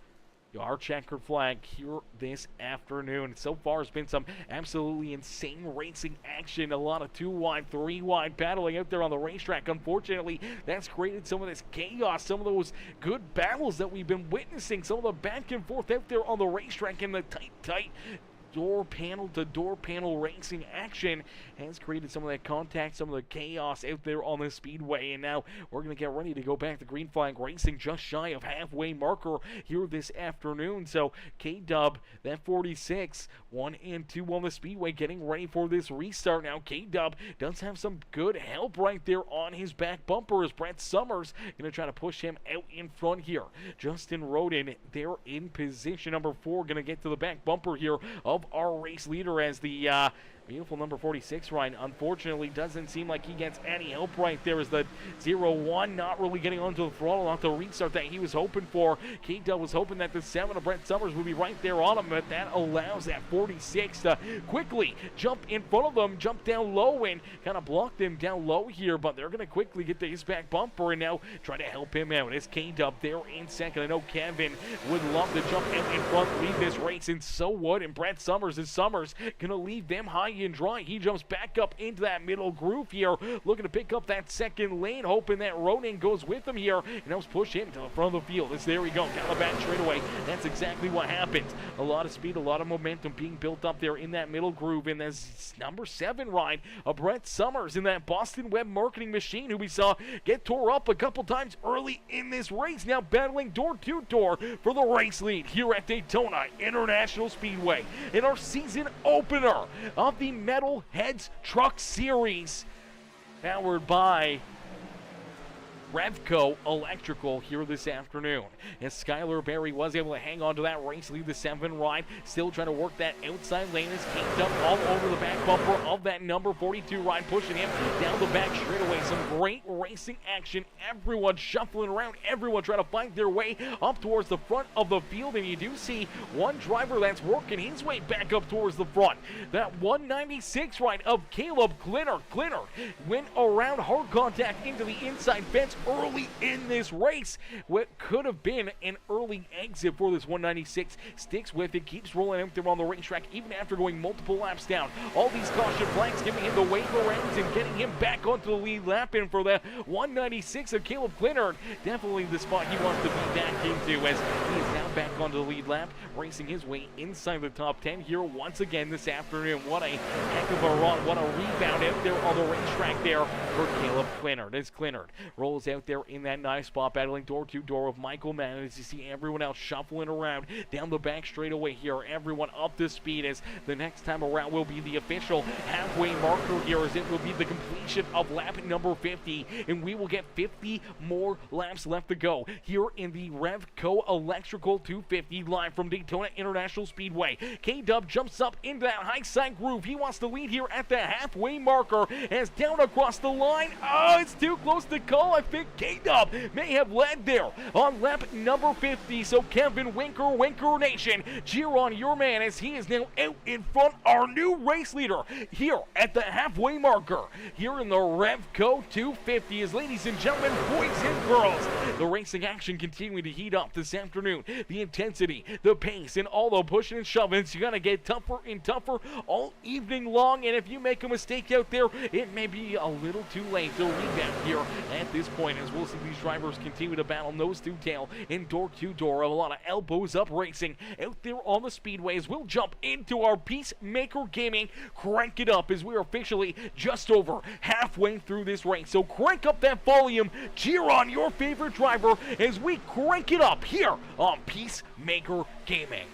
to our checkered flag here this afternoon. So far, it's been some absolutely insane racing action, a lot of 2 wide, 3 wide battling out there on the racetrack. Unfortunately, that's created some of this chaos, some of those good battles that we've been witnessing, some of the back and forth out there on the racetrack in the tight door panel to door panel racing action has created some of that contact, some of the chaos out there on the speedway. And now we're going to get ready to go back to green flag racing just shy of halfway marker here this afternoon. So K-Dub, that 46, 1 and 2 on the speedway, getting ready for this restart. Now K-Dub does have some good help right there on his back bumper as Brett Summers going to try to push him out in front here. Justin Roden there in position number 4, going to get to the back bumper here of our race leader as the beautiful number 46, Ryan, unfortunately doesn't seem like he gets any help right there as the 0-1 not really getting onto the throttle, not the restart that he was hoping for. K-Dub was hoping that the 7 of Brett Summers would be right there on him, but that allows that 46 to quickly jump in front of them, jump down low and kind of block them down low here, but they're going to quickly get to his back bumper and now try to help him out. It's K-Dub there in second. I know Kevin would love to jump out in front, lead this race, and so would, and Brett Summers is going to leave them high and dry. He jumps back up into that middle groove here, looking to pick up that second lane, hoping that Ronan goes with him here and helps push him to the front of the field. There we go, down the back straightaway. That's exactly what happens. A lot of speed, a lot of momentum being built up there in that middle groove, and there's number 7 ride of Brett Summers in that Boston Web marketing machine who we saw get tore up a couple times early in this race, now battling door to door for the race lead here at Daytona International Speedway in our season opener of the Metal Heads Truck Series, powered by REVCO Electrical here this afternoon. And Skylar Berry was able to hang on to that race lead, the 7 ride, still trying to work that outside lane as Kate up all over the back bumper of that number 42 ride, pushing him down the back straightaway. Some great racing action, everyone shuffling around, everyone trying to find their way up towards the front of the field, and you do see one driver that's working his way back up towards the front. That 196 ride of Caleb Klinner went around hard contact into the inside fence early in this race. What could have been an early exit for this 196 sticks with it, keeps rolling out there on the racetrack even after going multiple laps down. All these caution flags giving him the wave arounds and getting him back onto the lead lap, and for the 196 of Caleb Klinner, definitely the spot he wants to be back into as he is now back onto the lead lap, racing his way inside the top 10 here once again this afternoon. What a heck of a run, what a rebound out there on the racetrack there for Caleb Klinner. As Klinner rolls out there in that nice spot, battling door to door with Michael Mann as you see everyone else shuffling around down the back straightaway here. Everyone up to speed as the next time around will be the official halfway marker here, as it will be the completion of lap number 50, and we will get 50 more laps left to go here in the REVCO Electrical 250 live from Daytona International Speedway. K-Dub jumps up into that high side groove. He wants to lead here at the halfway marker as down across the line. Oh, it's too close to call. I think K-Dub may have led there on lap number 50. So Kevin Winker Nation, cheer on your man as he is now out in front, our new race leader here at the halfway marker here in the REVCO 250. As ladies and gentlemen, boys and girls, the racing action continuing to heat up this afternoon. The intensity, the pace, and all the pushing and shoving, it's going to get tougher and tougher all evening long, and if you make a mistake out there, it may be a little too late to rebound here at this point, as we'll see these drivers continue to battle nose to tail and door to door. A lot of elbows up racing out there on the speedways. We'll jump into our Peacemaker Gaming crank it up as we're officially just over halfway through this race. So crank up that volume, cheer on your favorite driver as we crank it up here on Peacemaker Gaming.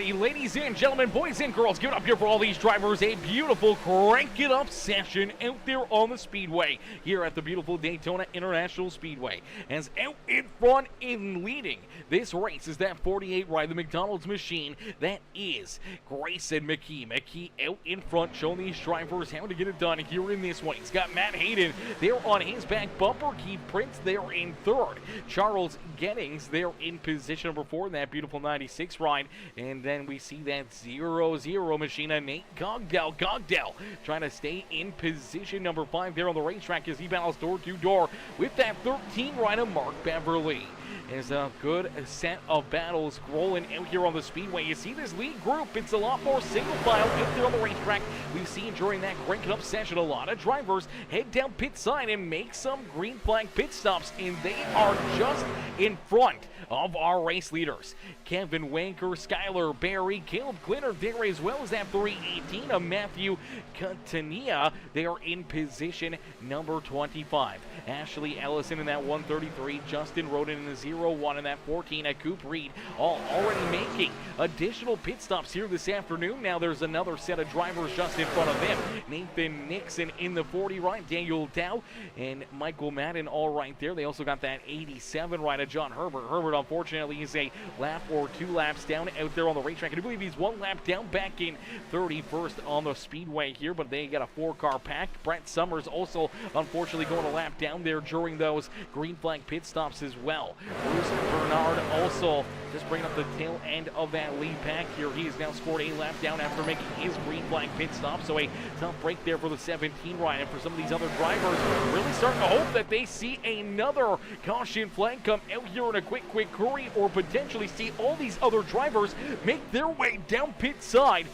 Alrighty, ladies and gentlemen, boys and girls, give it up here for all these drivers. A beautiful crank it up session out there on the Speedway here at the beautiful Daytona International Speedway. As out in front in leading this race is that 48 ride, the McDonald's machine. That is Grayson McKee. McKee out in front, showing these drivers how to get it done here in this one. He's got Matt Hayden there on his back bumper. Keith Prince there in third. Charles Gettings there in position number 4 in that beautiful 96 ride. And then we see that 0-0 machine, Nate Gogdell trying to stay in position number 5 there on the racetrack as he battles door to door with that 13 rider, Mark Beverly. Is a good set of battles rolling out here on the Speedway. You see this lead group, it's a lot more single file out there on the racetrack. We've seen during that crank it up session a lot of drivers head down pit side and make some green flag pit stops, and they are just in front of our race leaders. Kevin Wanker, Skylar Berry, Caleb Glitter there, as well as that 318 of Matthew Catania. They are in position number 25. Ashley Ellison in that 133, Justin Roden in the 0-1 in that 14 at Coop Reed, all already making additional pit stops here this afternoon. Now there's another set of drivers just in front of them. Nathan Nixon in the 40 right, Daniel Dow and Michael Madden all right there. They also got that 87 right of John Herbert. Herbert unfortunately is a lap or 2 laps down out there on the racetrack. I do believe he's 1 lap down back in 31st on the Speedway here, but they got a 4-car pack. Brett Summers also unfortunately going a lap down there during those green flag pit stops as well. Bruce Bernard also just bringing up the tail end of that lead pack here. He has now scored a lap down after making his green flag pit stop, so a tough break there for the 17 ride. And for some of these other drivers, really starting to hope that they see another caution flag come out here in a quick hurry, or potentially see all these other drivers make their way down pit side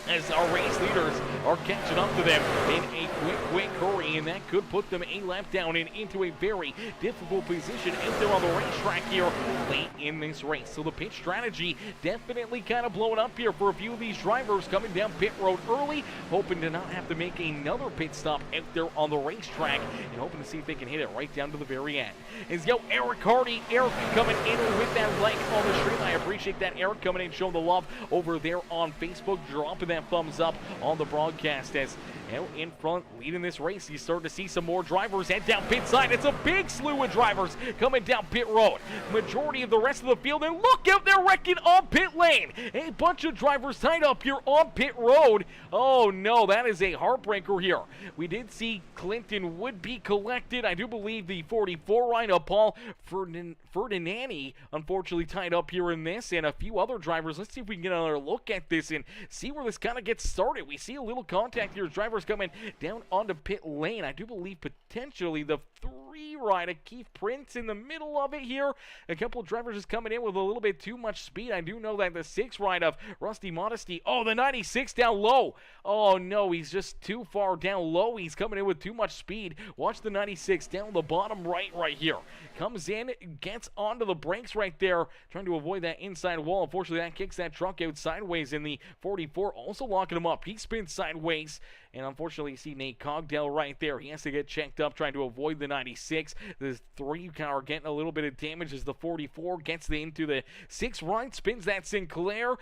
as our race leaders are catching up to them in a quick hurry, and that could put them a lap down and into a very difficult position out there on the racetrack here late in this race. So the pit strategy definitely kind of blowing up here for a few of these drivers coming down pit road early, hoping to not have to make another pit stop out there on the racetrack, and hoping to see if they can hit it right down to the very end. Is Eric Hardy, Eric coming in with that like on the stream. I appreciate that, Eric, coming in showing the love over there on Facebook, dropping that thumbs up on the broadcast as out in front leading this race. You start to see some more drivers head down pit side. It's a big slew of drivers coming down pit road. Majority of the rest of the field, and look out, they're wrecking on pit lane. A bunch of drivers tied up here on pit road. Oh no, that is a heartbreaker here. We did see Clinton would be collected. I do believe the 44 ride of Paul Ferdinandi unfortunately tied up here in this, and a few other drivers. Let's see if we can get another look at this and see where this kind of gets started. We see a little contact here as drivers coming down onto pit lane. I do believe potentially the 3 ride of Keith Prince in the middle of it here. A couple of drivers just coming in with a little bit too much speed. I do know that the 6 ride of Rusty Modesty, oh, the 96 down low. Oh no, he's just too far down low. He's coming in with too much speed. Watch the 96 down the bottom right here. Comes in, gets onto the brakes right there, trying to avoid that inside wall. Unfortunately, that kicks that truck out sideways, in the 44 also locking him up. He spins sideways, and unfortunately, you see Nate Cogdell right there. He has to get checked up, trying to avoid the 96. The 3 car getting a little bit of damage as the 44 gets into the 6 right, spins that Sinclair.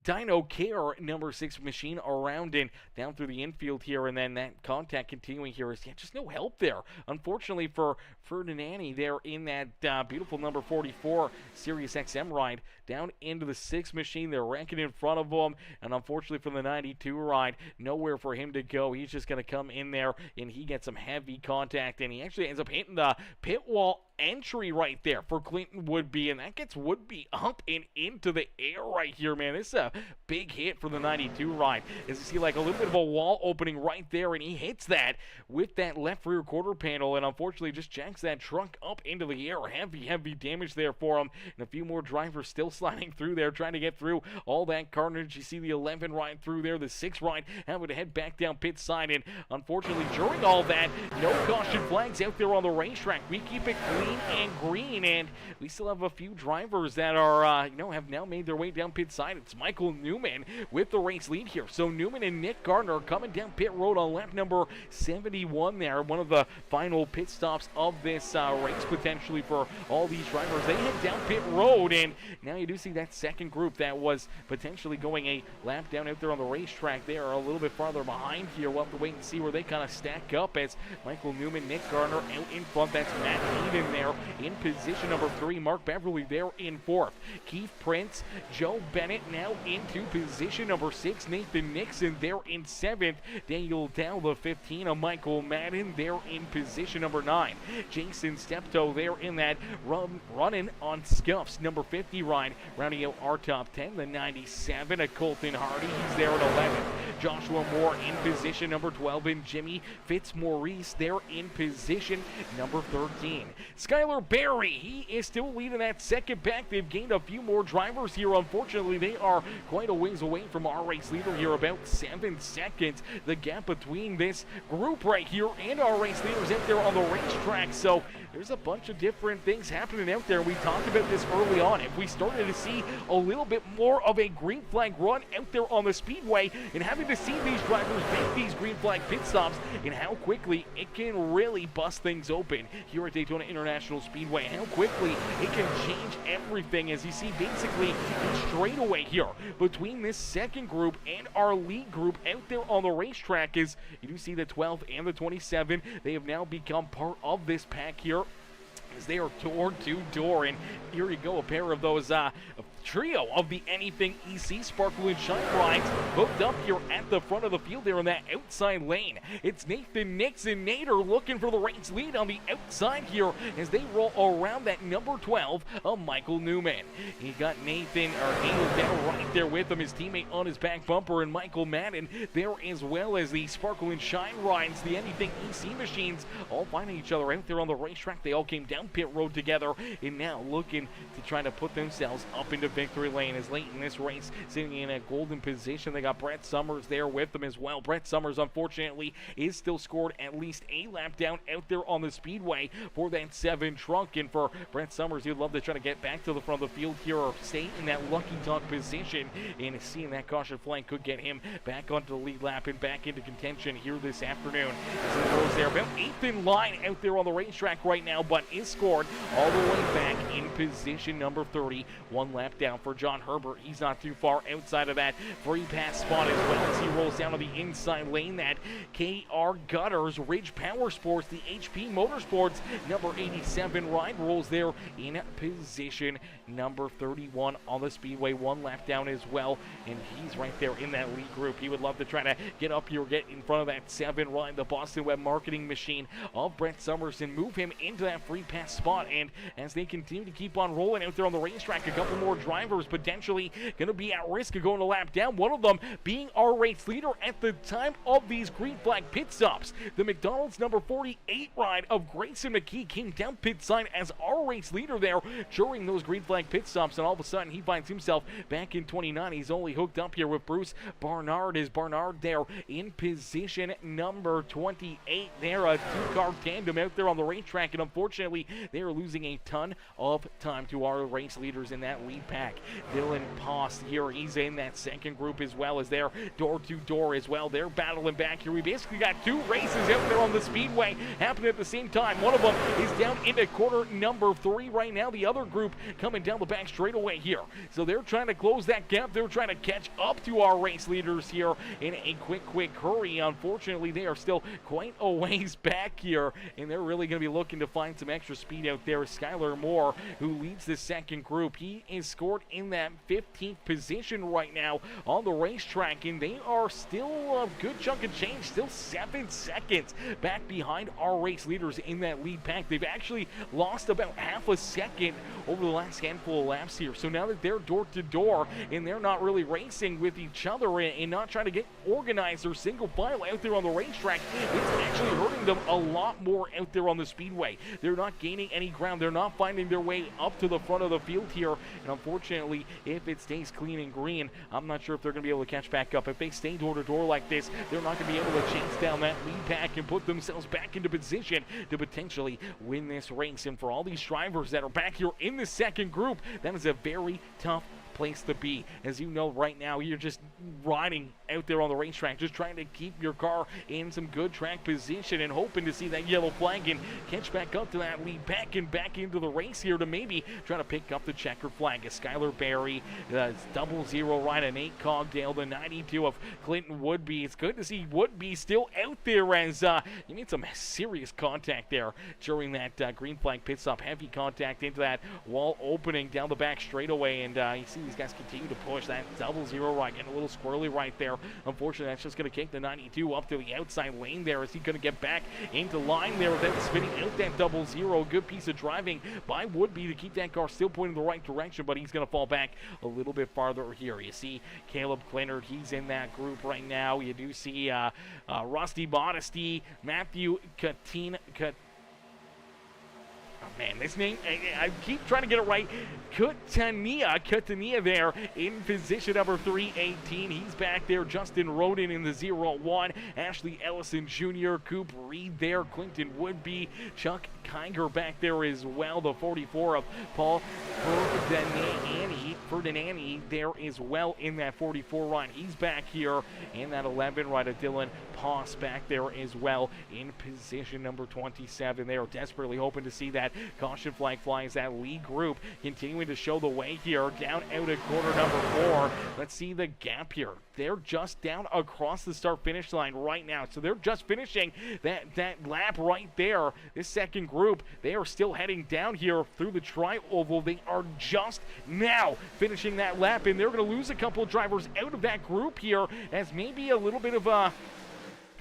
Dino Care, number 6 machine, around and down through the infield here, and then that contact continuing here is just no help there. Unfortunately for Ferdinandi there in that beautiful number 44 Sirius XM ride, down into the 6 machine. They're ranking in front of him, and unfortunately for the 92 ride, nowhere for him to go. He's just going to come in there, and he gets some heavy contact, and he actually ends up hitting the pit wall entry right there for Clinton Woodby, and that gets Woodby up and into the air right here, man. This is a big hit for the 92 ride. As you see, like a little bit of a wall opening right there, and he hits that with that left rear quarter panel, and unfortunately just jacks that truck up into the air. Heavy damage there for him, and a few more drivers still sliding through there, trying to get through all that carnage. You see the 11 ride through there, the 6 ride having to head back down pit side, and unfortunately during all that, no caution flags out there on the racetrack. We keep it clean green and green, and we still have a few drivers that are, have now made their way down pit side. It's Michael Newman with the race lead here. So Newman and Nick Gardner are coming down pit road on lap number 71 there. One of the final pit stops of this race potentially for all these drivers. They head down pit road, and now you do see that second group that was potentially going a lap down out there on the racetrack. They are a little bit farther behind here. We'll have to wait and see where they kind of stack up as Michael Newman, Nick Gardner out in front. That's Matt Eden there in position number 3. Mark Beverly there in 4th. Keith Prince, Joe Bennett now into position number 6. Nathan Nixon there in 7th. Daniel Dow, the 15 of Michael Madden there in position number 9. Jason Steptoe there in that running on scuffs. Number 50 ride, rounding out our top 10. The 97 of Colton Hardy, he's there at 11th. Joshua Moore in position number 12, and Jimmy Fitzmaurice there in position number 13. Skylar Berry, he is still leading that second back. They've gained a few more drivers here. Unfortunately, they are quite a ways away from our race leader here, about 7 seconds. The gap between this group right here and our race leaders out there on the racetrack. So there's a bunch of different things happening out there. We talked about this early on. If we started to see a little bit more of a green flag run out there on the speedway and having to see these drivers make these green flag pit stops and how quickly it can really bust things open here at Daytona International Speedway, how quickly it can change everything. As you see, basically a straightaway here between this second group and our lead group out there on the racetrack is you do see the 12 and the 27. They have now become part of this pack here as they are door to door. And here you go, a pair of those trio of the Anything EC Sparkle and Shine rides hooked up here at the front of the field there in that outside lane. It's Nathan Nixon Nader looking for the race lead on the outside here as they roll around that number 12 of Michael Newman. He got Nathan down right there with him, his teammate on his back bumper, and Michael Madden there as well as the Sparkle and Shine rides, the Anything EC machines, all finding each other out there on the racetrack. They all came down pit road together and now looking to try to put themselves up into victory lane. As late in this race, sitting in a golden position, they got Brett Summers there with them as well. Brett Summers, unfortunately, is still scored at least a lap down out there on the speedway for that 7 trunk. And for Brett Summers, he'd love to try to get back to the front of the field here or stay in that lucky dog position. And seeing that caution flag could get him back onto the lead lap and back into contention here this afternoon. As he goes there, about 8th in line out there on the racetrack right now, but is scored all the way back in position number 30. 1 lap down for John Herbert. He's not too far outside of that free pass spot as well as he rolls down to the inside lane. That KR Gutters, Ridge Power Sports, the HP Motorsports number 87 ride rolls there in position number 31 on the speedway. 1 lap down as well, and he's right there in that lead group. He would love to try to get up here, get in front of that 7 ride, the Boston Web marketing machine of Brett Summers, and move him into that free pass spot. And as they continue to keep on rolling out there on the racetrack, a couple more drivers potentially going to be at risk of going a lap down. One of them being our race leader at the time of these green flag pit stops. The McDonald's number 48 ride of Grayson McKee came down pit side as our race leader there during those green flag pit stops, and all of a sudden he finds himself back in 29. He's only hooked up here with Bruce Barnard. Is Barnard there in position number 28 there, a 2-car tandem out there on the racetrack, and unfortunately they are losing a ton of time to our race leaders in that lead pack. Dylan Post here, he's in that second group as well as they're door to door as well. They're battling back here. We basically got 2 races out there on the speedway happening at the same time. One of them is down into quarter number 3 right now. The other group coming down the back straightaway here. So they're trying to close that gap. They're trying to catch up to our race leaders here in a quick hurry. Unfortunately, they are still quite a ways back here, and they're really going to be looking to find some extra speed out there. Skylar Moore, who leads the second group, he is scored in that 15th position right now on the racetrack, and they are still a good chunk of change, still 7 seconds back behind our race leaders in that lead pack. They've actually lost about half a second over the last handful of laps here. So now that they're door to door and they're not really racing with each other and not trying to get organized or single file out there on the racetrack, it's actually hurting them a lot more out there on the speedway. They're not gaining any ground. They're not finding their way up to the front of the field here, and unfortunately unfortunately, if it stays clean and green, I'm not sure if they're going to be able to catch back up. If they stay door-to-door like this, they're not going to be able to chase down that lead pack and put themselves back into position to potentially win this race. And for all these drivers that are back here in the second group, that is a very tough place to be. As you know, right now you're just riding out there on the racetrack, just trying to keep your car in some good track position and hoping to see that yellow flag and catch back up to that lead back and back into the race here to maybe try to pick up the checkered flag. As Skylar Berry, 00 ride, and Nate Cogdale, the 92 of Clinton Woodby. It's good to see Woodby still out there as he made some serious contact there during that green flag pit stop. Heavy contact into that wall opening down the back straightaway, and you see these guys continue to push. That 00 ride getting a little squirrely right there. Unfortunately, that's just going to kick the 92 up to the outside lane there. Is he going to get back into line there without spinning out that 00? Good piece of driving by Woodby to keep that car still pointing in the right direction, but he's going to fall back a little bit farther here. You see Caleb Clinard, he's in that group right now. You do see Rusty Modesty, Matthew man, this name, I keep trying to get it right. Catania there in position number 318. He's back there. Justin Roden in the 01. Ashley Ellison Jr., Coop Reed there. Clinton Woodby. Chuck Kiger back there as well. The 44 of Paul Ferdinandi there as well in that 44 ride. He's back here in that 11 ride of Dylan Poss back there as well in position number 27. They are desperately hoping to see that caution flag fly as that lead group continuing to show the way here down out at corner number 4. Let's see the gap here. They're just down across the start-finish line right now. So they're just finishing that lap right there. This second group, they are still heading down here through the tri-oval. They are just now finishing that lap, and they're going to lose a couple of drivers out of that group here as maybe a little bit of a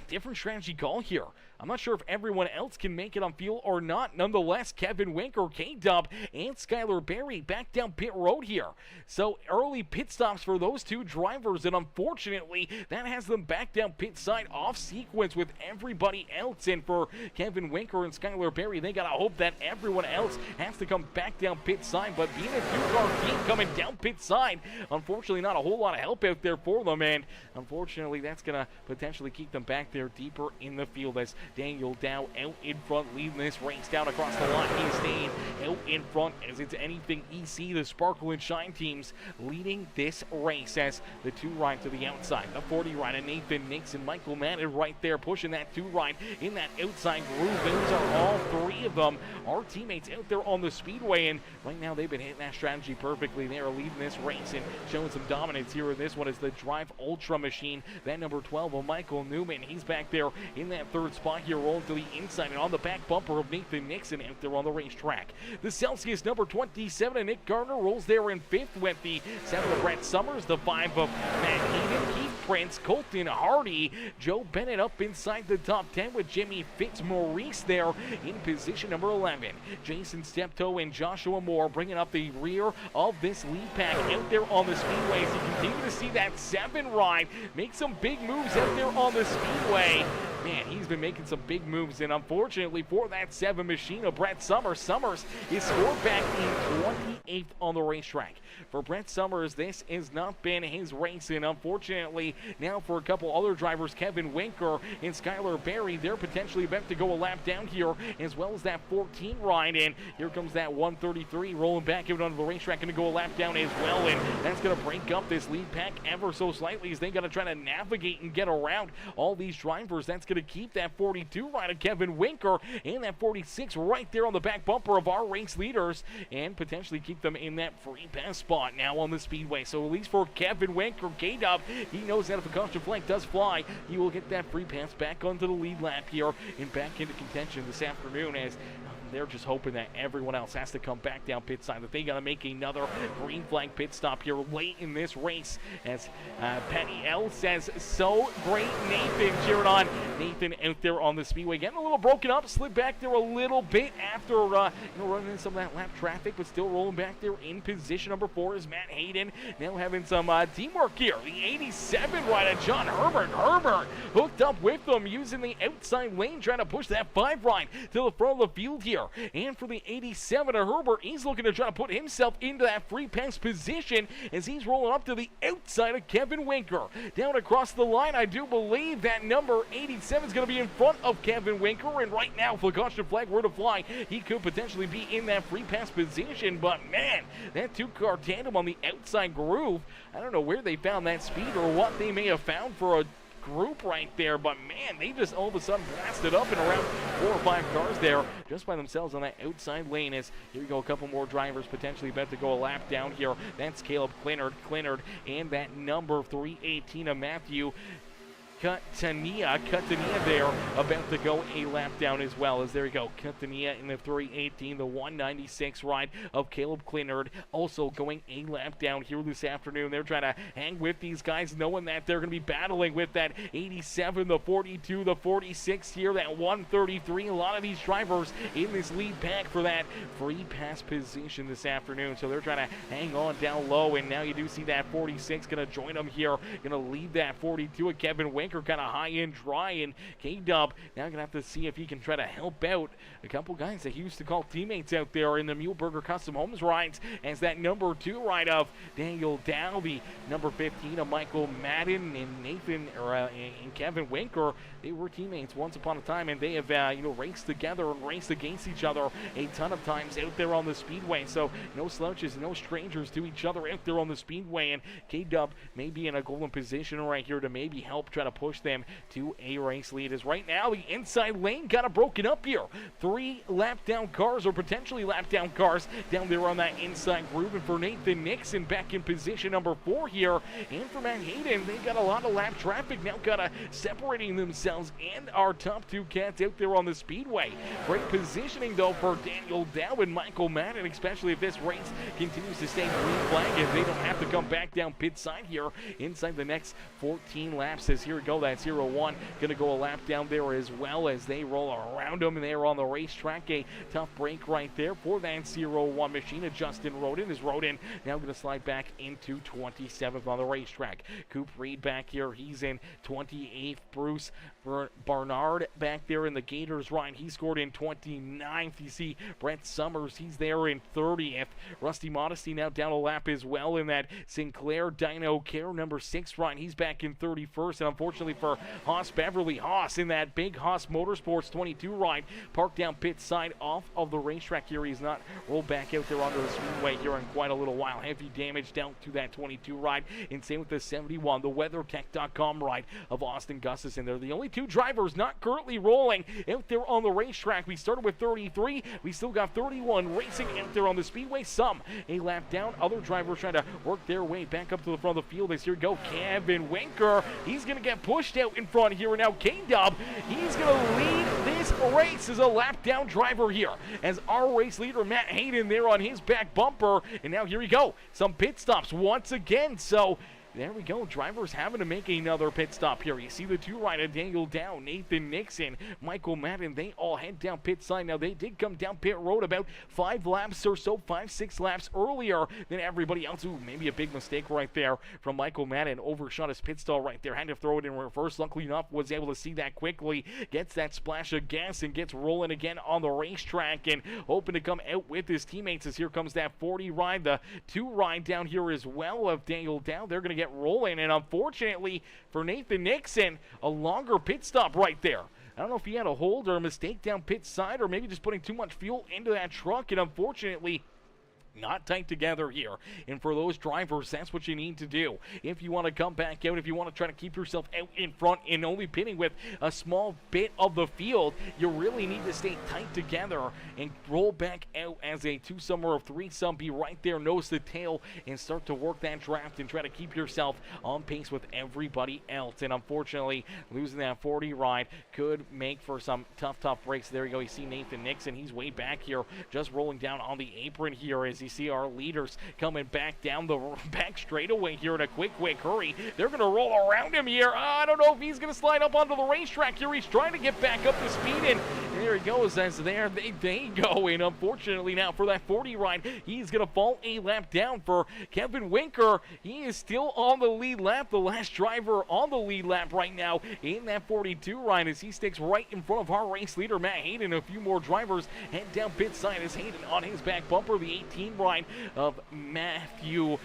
different strategy call here. I'm not sure if everyone else can make it on field or not. Nonetheless, Kevin Winker, K-Dub, and Skylar Berry back down pit road here. So early pit stops for those two drivers, and unfortunately, that has them back down pit side off sequence with everybody else. And for Kevin Winker and Skylar Berry, they gotta hope that everyone else has to come back down pit side. But being a two-car team coming down pit side, unfortunately, not a whole lot of help out there for them. And unfortunately, that's gonna potentially keep them back there deeper in the field as Daniel Dow out in front, leading this race down across the line. He's staying out in front as it's anything EC, the Sparkle and Shine teams leading this race as the 2 ride to the outside. The 40 ride of Nathan Nixon, Michael Madden right there pushing that 2 ride in that outside groove. Those are all 3 of them. Our teammates out there on the speedway, and right now they've been hitting that strategy perfectly. They are leading this race and showing some dominance here in this one as the Drive Ultra machine. That number 12 of Michael Newman, he's back there in that 3rd spot here, rolling to the inside and on the back bumper of Nathan Nixon out there on the racetrack. The Celsius number 27 of Nick Gardner rolls there in 5th with the 7 of Brett Summers, the 5 of Matt Hayden, Keith Prince, Colton Hardy, Joe Bennett up inside the top 10 with Jimmy Fitzmaurice there in position number 11. Jason Steptoe and Joshua Moore bringing up the rear of this lead pack out there on the speedways. You continue to see that 7 ride make some big moves out there on the speedway. Man, he's been making some big moves, and unfortunately for that 7 machine of Brett Summers, Summers is scored back in 28th on the racetrack. For Brett Summers, this has not been his race, and unfortunately now for a couple other drivers, Kevin Winker and Skylar Berry, they're potentially about to go a lap down here, as well as that 14 ride, and here comes that 133 rolling back out onto the racetrack, going to go a lap down as well, and that's going to break up this lead pack ever so slightly as they got to try to navigate and get around all these drivers. That's going to keep that 42 ride of Kevin Winker and that 46 right there on the back bumper of our race leaders, and potentially keep them in that free pass spot now on the speedway. So at least for Kevin Winker, K-Dub, he knows that if a caution flag does fly, he will get that free pass back onto the lead lap here and back into contention this afternoon, as they're just hoping that everyone else has to come back down pit side, that they got to make another green flag pit stop here late in this race, as Penny L says, so great. Nathan cheering on Nathan out there on the speedway, getting a little broken up, slid back there a little bit after running in some of that lap traffic, but still rolling back there in position number 4 is Matt Hayden, now having some teamwork here. The 87 ride of John Herbert hooked up with them using the outside lane, trying to push that 5 ride to the front of the field here. here. And for the 87 of Herbert, he's looking to try to put himself into that free pass position as he's rolling up to the outside of Kevin Winker. Down across the line, I do believe that number 87 is going to be in front of Kevin Winker, and right now, if the caution flag were to fly, he could potentially be in that free pass position, but man, that two-car tandem on the outside groove, I don't know where they found that speed or what they may have found for a group right there, but man, they just all of a sudden blasted up and around 4 or 5 cars there just by themselves on that outside lane. As here we go, a couple more drivers potentially about to go a lap down here. That's Caleb Clinard, and that number 318 of Matthew Catania there about to go a lap down as well. As there you go, Catania in the 318, the 196 ride of Caleb Clinard also going a lap down here this afternoon. They're trying to hang with these guys, knowing that they're going to be battling with that 87, the 42, the 46 here, that 133. A lot of these drivers in this lead pack for that free pass position this afternoon, so they're trying to hang on down low, and now you do see that 46 going to join them here, going to lead that 42 at Kevin Winker kind of high and dry, and K-Dub now going to have to see if he can try to help out a couple guys that he used to call teammates out there in the Muleburger Custom Homes rides, as that number 2 ride of Daniel Dow, the number 15 of Michael Madden, and Nathan and Kevin Winker. They were teammates once upon a time, and they have raced together and raced against each other a ton of times out there on the speedway, so no slouches, no strangers to each other out there on the speedway, and K-Dub may be in a golden position right here to maybe help try to push them to a race lead. As right now the inside lane kind of broken up here. 3 lap down cars, or potentially lap down cars, down there on that inside groove, and for Nathan Nixon back in position number 4 here, and for Matt Hayden, they got a lot of lap traffic now kind of separating themselves and our top 2 cats out there on the speedway. Great positioning though for Daniel Dow and Michael Madden, especially if this race continues to stay green flag and they don't have to come back down pit side here inside the next 14 laps. As here we go, that's 0-1 going to go a lap down there as well as they roll around them, and they're on the racetrack. A tough break right there for that 0-1 machine. Justin Roden now going to slide back into 27th on the racetrack. Coop Reed back here, he's in 28th. Bruce Barnard back there in the Gators ride, he scored in 29th. You see Brett Summers, he's there in 30th. Rusty Modesty now down a lap as well in that Sinclair Dino Care number 6 ride, he's back in 31st. And unfortunately for Haas Beverly, Haas in that big Haas Motorsports 22 ride, parked down pit side off of the racetrack here. He's not rolled back out there onto the speedway here in quite a little while. Heavy damage down to that 22 ride, and same with the 71, the WeatherTech.com ride of Austin Gustafson. They're the only 2 drivers not currently rolling out there on the racetrack. We started with 33, we still got 31 racing out there on the speedway, some a lap down, other drivers trying to work their way back up to the front of the field. As here we go, Kevin Winker, he's going to get pushed out in front here, and now K-Dub, he's going to lead this race as a lap down driver here, as our race leader Matt Hayden there on his back bumper. And now here we go, some pit stops once again, so there we go, drivers having to make another pit stop here. You see the 2 rider Daniel Dow, Nathan Nixon, Michael Madden, they all head down pit side. Now they did come down pit road about 5 laps or so, 5-6 laps earlier than everybody else. Ooh, maybe a big mistake right there from Michael Madden, overshot his pit stall right there, had to throw it in reverse. Luckily enough, was able to see that quickly, gets that splash of gas and gets rolling again on the racetrack and hoping to come out with his teammates. As here comes that 40 ride, the 2 ride down here as well of Daniel Dow. They're going to get rolling, and unfortunately for Nathan Nixon, a longer pit stop right there. I don't know if he had a hold or a mistake down pit side, or maybe just putting too much fuel into that truck, and unfortunately not tight together here. And for those drivers, that's what you need to do if you want to come back out, if you want to try to keep yourself out in front and only pitting with a small bit of the field. You really need to stay tight together and roll back out as a 2-some or a 3-some, be right there nose to tail, and start to work that draft and try to keep yourself on pace with everybody else. And unfortunately, losing that 40 ride could make for some tough breaks. There you go, you see Nathan Nixon, he's way back here, just rolling down on the apron here as you see our leaders coming back down the back straightaway here in a quick hurry. They're going to roll around him here. I don't know if he's going to slide up onto the racetrack here. He's trying to get back up to speed, and there he goes, as there they go. And unfortunately now for that 40 ride, he's going to fall a lap down for Kevin Winker. He is still on the lead lap, the last driver on the lead lap right now in that 42 ride, as he sticks right in front of our race leader, Matt Hayden. A few more drivers head down pit side as Hayden on his back bumper, the 18 ride of Matthew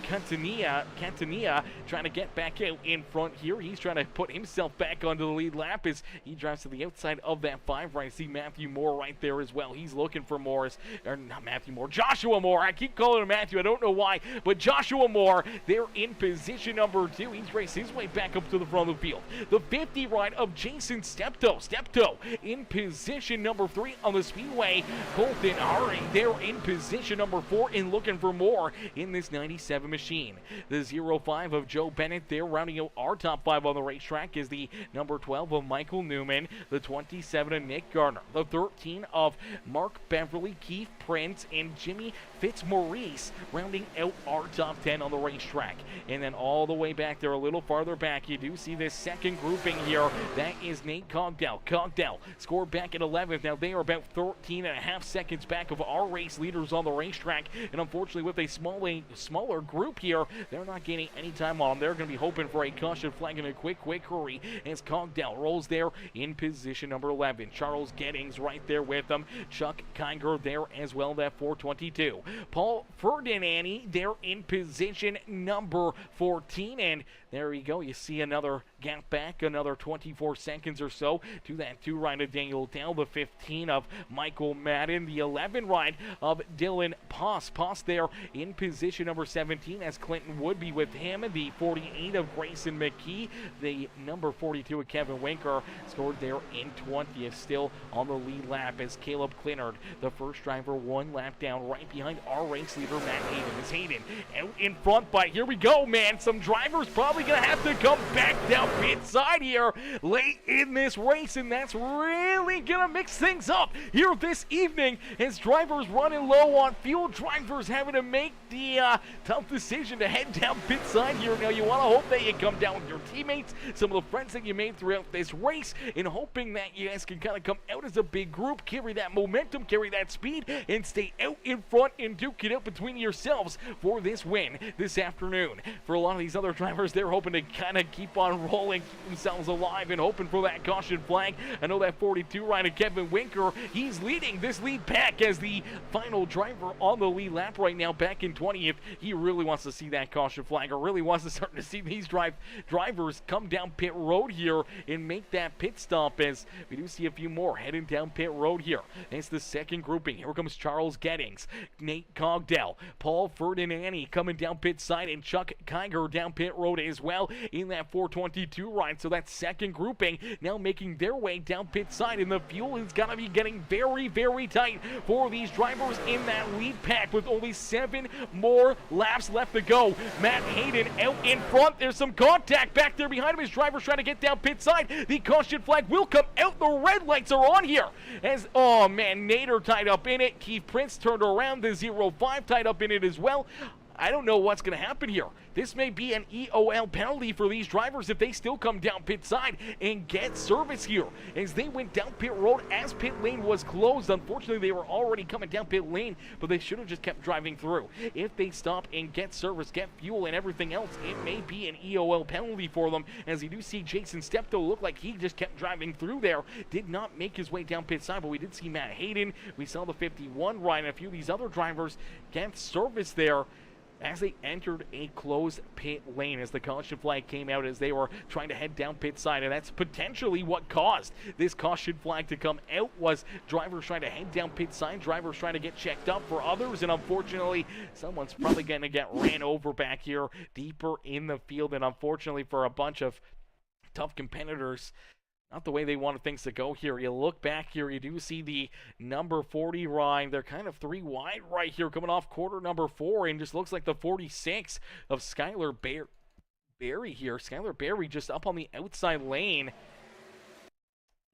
Catania trying to get back out in front here. He's trying to put himself back onto the lead lap as he drives to the outside of that 5 right. I see Matthew Moore right there as well. He's looking for Morris, or not Matthew Moore, Joshua Moore. I keep calling him Matthew. I don't know why, but Joshua Moore, they're in position number 2. He's raced his way back up to the front of the field. The 50 ride of Jason Steptoe in position number 3 on the Speedway. Colton Harding, they're in position number 4 and looking for more in this 97 machine. The 05 of Joe Bennett, they're rounding out our top 5 on the racetrack, is the number 12 of Michael Newman, the 27 of Nick Garner, the 13 of Mark Beverly, Keith Prince, and Jimmy Fitzmaurice, rounding out our top 10 on the racetrack. And then all the way back there, a little farther back, you do see this second grouping here. That is Nate Cogdell. Cogdell scored back at 11th. Now they are about 13.5 seconds back of our race leaders on the racetrack, and unfortunately with a smaller group here, they're not gaining any time on them. They're going to be hoping for a caution flag in a quick hurry as Cogdell rolls there in position number 11. Charles Gettings right there with them. Chuck Kinger there as well, that 422. Paul Ferdinandi there in position number 14, and there you go. You see another gap back, another 24 seconds or so to that 2 ride of Daniel Dell, the 15 of Michael Madden, the 11 ride of Dylan Poss. Poss there in position number 17 as Clinton would be with him, the 48 of Grayson McKee, the number 42 of Kevin Winker, scored there in 20th, still on the lead lap as Caleb Clinard, the first driver, 1 lap down right behind our race leader, Matt Hayden. Is Hayden out in front, but here we go, man. Some drivers probably going to have to come back down pit side here late in this race, and that's really going to mix things up here this evening as drivers running low on fuel, drivers having to make the tough decision to head down pit side here. Now you want to hope that you come down with your teammates, some of the friends that you made throughout this race, and hoping that you guys can kind of come out as a big group, carry that momentum, carry that speed, and stay out in front and duke it out between yourselves for this win this afternoon. For a lot of these other drivers, they're hoping to kind of keep on rolling, keep themselves alive, and hoping for that caution flag. I know that 42 rider Kevin Winker, he's leading this lead pack as the final driver on the lead lap right now, back in 20th. He really wants to see that caution flag, or really wants to start to see these drivers come down pit road here and make that pit stop, as we do see a few more heading down pit road here. It's the second grouping. Here comes Charles Gettings, Nate Cogdell, Paul Ferdinandi coming down pit side, and Chuck Kiger down pit road as well in that 422 ride. So that second grouping now making their way down pit side, and the fuel is going to be getting very tight for these drivers in that lead pack with only 7 more laps left to go. Matt Hayden out in front. There's some contact back there behind him. His driver's trying to get down pit side. The caution flag will come out. The red lights are on here as, oh man, Nader tied up in it. Keith Prince turned around. The 05 tied up in it as well. I don't know what's going to happen here. This may be an EOL penalty for these drivers if they still come down pit side and get service here, as they went down pit road as pit lane was closed. Unfortunately, they were already coming down pit lane, but they should have just kept driving through. If they stop and get service, get fuel and everything else, it may be an EOL penalty for them, as you do see Jason Steptoe look like he just kept driving through there, did not make his way down pit side, but we did see Matt Hayden. We saw the 51 ride, and a few of these other drivers get service there as they entered a closed pit lane, as the caution flag came out as they were trying to head down pit side. And that's potentially what caused this caution flag to come out, was drivers trying to head down pit side, drivers trying to get checked up for others, and unfortunately someone's probably going to get ran over back here deeper in the field. And unfortunately for a bunch of tough competitors, not the way they wanted things to go here. You look back here, you do see the number 40 ride. They're kind of 3 wide right here, coming off quarter number 4, and just looks like the 46 of Skylar Berry here. Skylar Berry just up on the outside lane.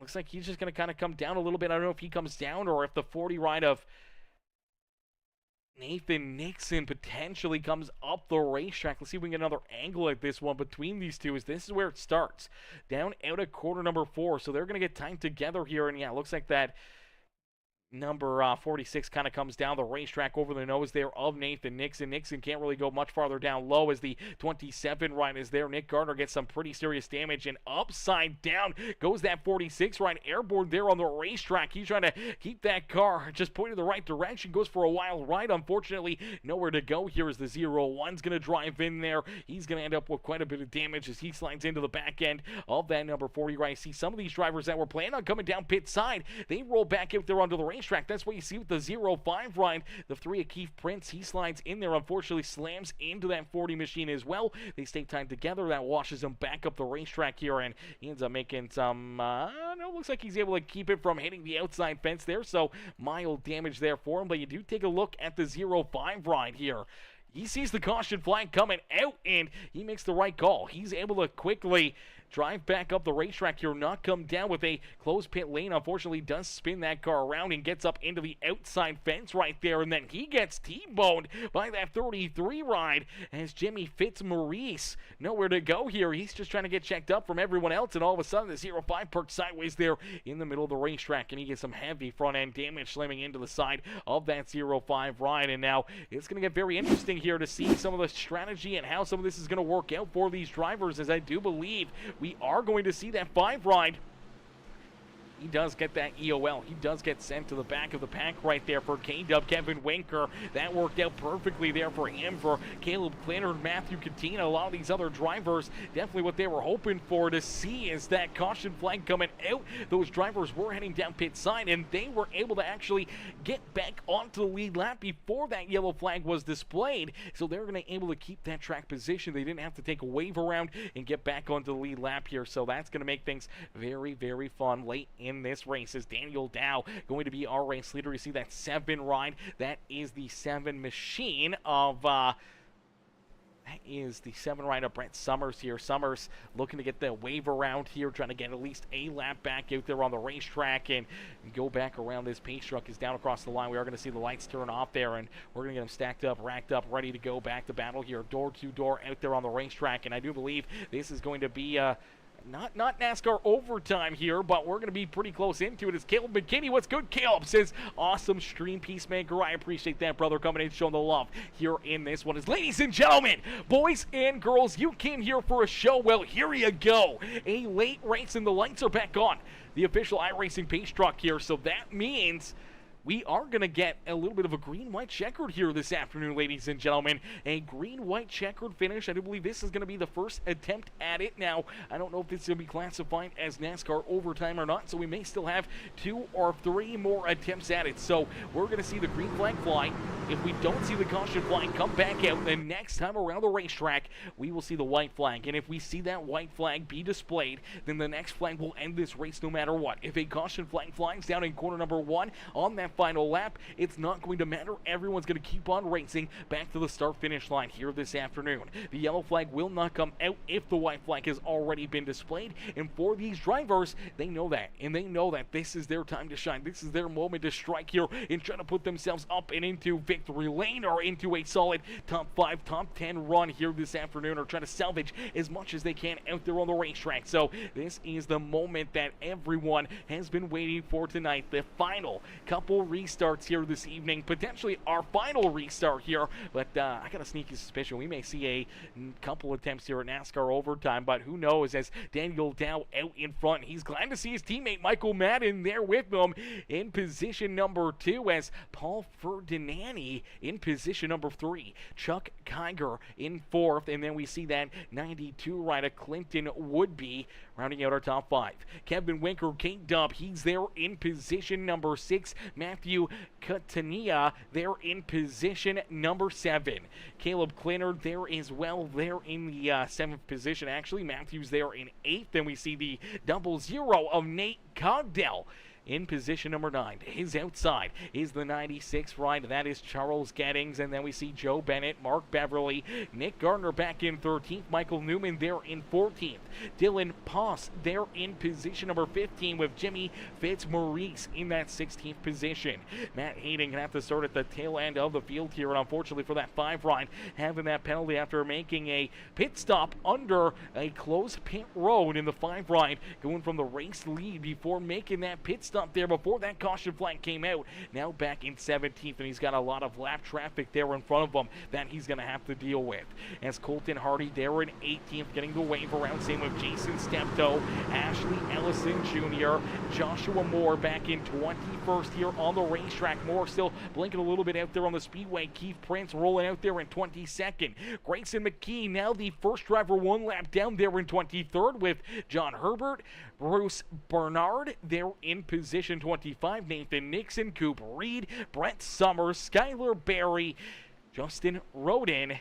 Looks like he's just going to kind of come down a little bit. I don't know if he comes down or if the 40 ride of Nathan Nixon potentially comes up the racetrack. Let's see if we can get another angle at this one between these two, as this is where it starts. Down out at corner number 4, so they're going to get timed together here, and yeah, it looks like that number 46 kind of comes down the racetrack over the nose there of Nathan Nixon. Nixon can't really go much farther down low as the 27 ride is there. Nick Gardner gets some pretty serious damage, and upside down goes that 46 ride, airborne there on the racetrack. He's trying to keep that car just pointed the right direction, goes for a wild ride. Unfortunately, nowhere to go here as the 01's going to drive in there. He's going to end up with quite a bit of damage as he slides into the back end of that number 40 ride. I see some of these drivers that were planning on coming down pit side, they roll back out there onto the racetrack. That's what you see with the 05 ride. The 3 of Keith Prince, he slides in there, unfortunately slams into that 40 machine as well. They stay tied together. That washes him back up the racetrack here, and he ends up making some, no, looks like he's able to keep it from hitting the outside fence there, so mild damage there for him. But you do take a look at the 05 ride here. He sees the caution flag coming out, and he makes the right call. He's able to quickly drive back up the racetrack here, not come down with a closed pit lane. Unfortunately, does spin that car around and gets up into the outside fence right there, and then he gets T-boned by that 33 ride as Jimmy Fitzmaurice, nowhere to go here. He's just trying to get checked up from everyone else, and all of a sudden the 05 perks sideways there in the middle of the racetrack, and he gets some heavy front-end damage slamming into the side of that 05 ride. And now it's going to get very interesting here to see some of the strategy and how some of this is going to work out for these drivers, as I do believe we are going to see that 5 ride. He does get that EOL. He does get sent to the back of the pack right there for K-Dub Kevin Winker. That worked out perfectly there for him, for Caleb Clanard, Matthew Katina, a lot of these other drivers. Definitely what they were hoping for to see is that caution flag coming out. Those drivers were heading down pit side, and they were able to actually get back onto the lead lap before that yellow flag was displayed. So they're going to be able to keep that track position. They didn't have to take a wave around and get back onto the lead lap here. So that's going to make things very, very fun late in this race. Is Daniel Dow going to be our race leader? You see that 7 ride. That is the 7 machine of that is the 7 ride of Brett Summers here. Summers looking to get the wave around here, trying to get at least a lap back out there on the racetrack and go back around. This pace truck is down across the line. We are going to see the lights turn off there, and we're going to get them stacked up, racked up, ready to go back to battle here, door to door out there on the racetrack. And I do believe this is going to be not NASCAR overtime here, but we're going to be pretty close into it. It's Caleb McKinney. What's good, Caleb? Says, awesome stream, Peacemaker. I appreciate that, brother, coming in, showing the love here in this one. Ladies and gentlemen, boys and girls, you came here for a show. Well, here you go. A late race, and the lights are back on the official iRacing pace truck here, so that means we are going to get a little bit of a green-white checkered here this afternoon, ladies and gentlemen. A green-white checkered finish. I do believe this is going to be the first attempt at it. Now, I don't know if this is going to be classified as NASCAR overtime or not, so we may still have 2 or 3 more attempts at it. So we're going to see the green flag fly. If we don't see the caution flag come back out, then next time around the racetrack, we will see the white flag. And if we see that white flag be displayed, then the next flag will end this race no matter what. If a caution flag flies down in corner number 1 on that final lap, it's not going to matter. Everyone's going to keep on racing back to the start-finish line here this afternoon. The yellow flag will not come out if the white flag has already been displayed, and for these drivers, they know that, and they know that this is their time to shine. This is their moment to strike here and try to put themselves up and into victory lane or into a solid top 5, top 10 run here this afternoon, or try to salvage as much as they can out there on the racetrack. So this is the moment that everyone has been waiting for tonight. The final couple restarts here this evening, potentially our final restart here, but I got a sneaky suspicion we may see a couple attempts here at NASCAR overtime, but who knows, as Daniel Dow out in front. He's glad to see his teammate Michael Madden there with him in position number 2, as Paul Ferdinandi in position number 3, Chuck Kiger in 4th, and then we see that 92 rider Clinton Woodby rounding out our top 5. Kevin Winker, K-Dub, he's there in position number 6. Matthew Catania there in position number 7. Caleb Clinard there as well, there in the 7th position. Actually, Matthew's there in 8th. Then we see the 00 of Nate Cogdell in position number 9. His outside is the 96 ride. That is Charles Gettings. And then we see Joe Bennett, Mark Beverly, Nick Gardner back in 13th. Michael Newman there in 14th. Dylan Poss there in position number 15 with Jimmy Fitzmaurice in that 16th position. Matt Hayden gonna have to start at the tail end of the field here, and unfortunately for that 5 ride, having that penalty after making a pit stop under a closed pit road in the 5 ride, going from the race lead before making that pit stop there before that caution flag came out. Now back in 17th, and he's got a lot of lap traffic there in front of him that he's gonna have to deal with. As Colton Hardy there in 18th, getting the wave around, same with Jason Steptoe, Ashley Ellison Jr., Joshua Moore back in 21st here on the racetrack. Moore still blinking a little bit out there on the speedway. Keith Prince rolling out there in 22nd. Grayson McKee now the first driver 1 lap down there in 23rd with John Herbert. Bruce Bernard there in position 25. Nathan Nixon, Coop Reed, Brett Summers, Skylar Berry, Justin Roden,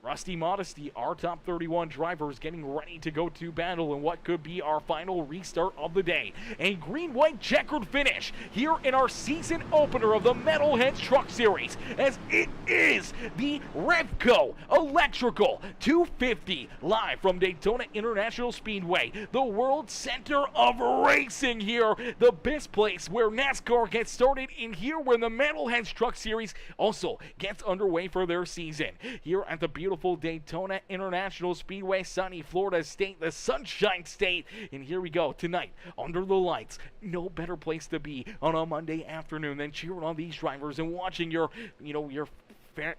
Rusty Modesty, our top 31 drivers getting ready to go to battle in what could be our final restart of the day. A green-white checkered finish here in our season opener of the Metalheads Truck Series, as it is the REVCO Electrical 250 live from Daytona International Speedway, the world center of racing here, the best place where NASCAR gets started, in here where the Metalheads Truck Series also gets underway for their season. Here at the beautiful Daytona International Speedway, sunny Florida State, the Sunshine State. And here we go tonight under the lights. No better place to be on a Monday afternoon than cheering on these drivers and watching your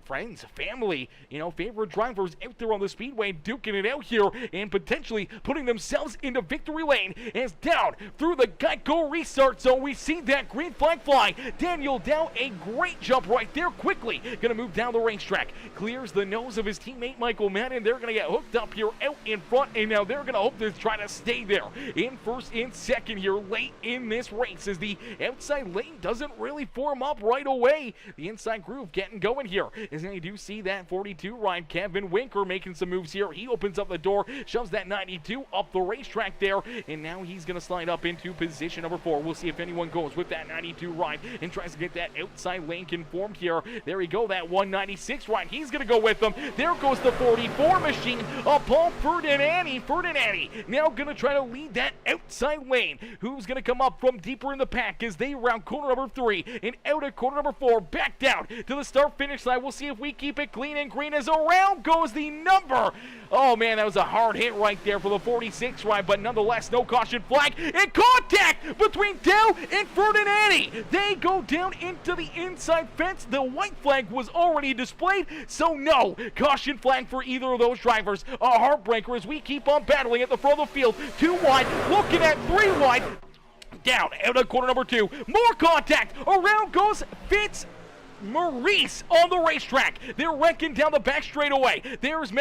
friends, family, favorite drivers out there on the speedway duking it out here and potentially putting themselves into victory lane. As down through the Geico restart zone, we see that green flag fly. Daniel Dow, a great jump right there, quickly gonna move down the racetrack, clears the nose of his teammate Michael Madden. They're gonna get hooked up here out in front, and now they're gonna hope to try to stay there in first and second here late in this race, as the outside lane doesn't really form up right away. The inside groove getting going here, as you do see that 42 ride Kevin Winker making some moves here. He opens up the door, shoves that 92 up the racetrack there, and now he's going to slide up into position number 4. We'll see if anyone goes with that 92 ride and tries to get that outside lane conformed here. There we go, that 196 ride. He's going to go with them. There goes the 44 machine of Paul Ferdinandi. Now going to try to lead that outside lane. Who's going to come up from deeper in the pack as they round corner number 3 and out of corner number 4, back down to the start-finish line. We'll see if we keep it clean and green as around goes the number. Oh man, that was a hard hit right there for the 46 ride, but nonetheless, no caution flag and contact between Dow and Ferdinandi. They go down into the inside fence. The white flag was already displayed, so no caution flag for either of those drivers. A heartbreaker as we keep on battling at the front of the field. 2 wide, looking at 3 wide. Down out of corner number 2. More contact. Around goes Fitzmaurice on the racetrack. They're wrecking down the back straightaway. There's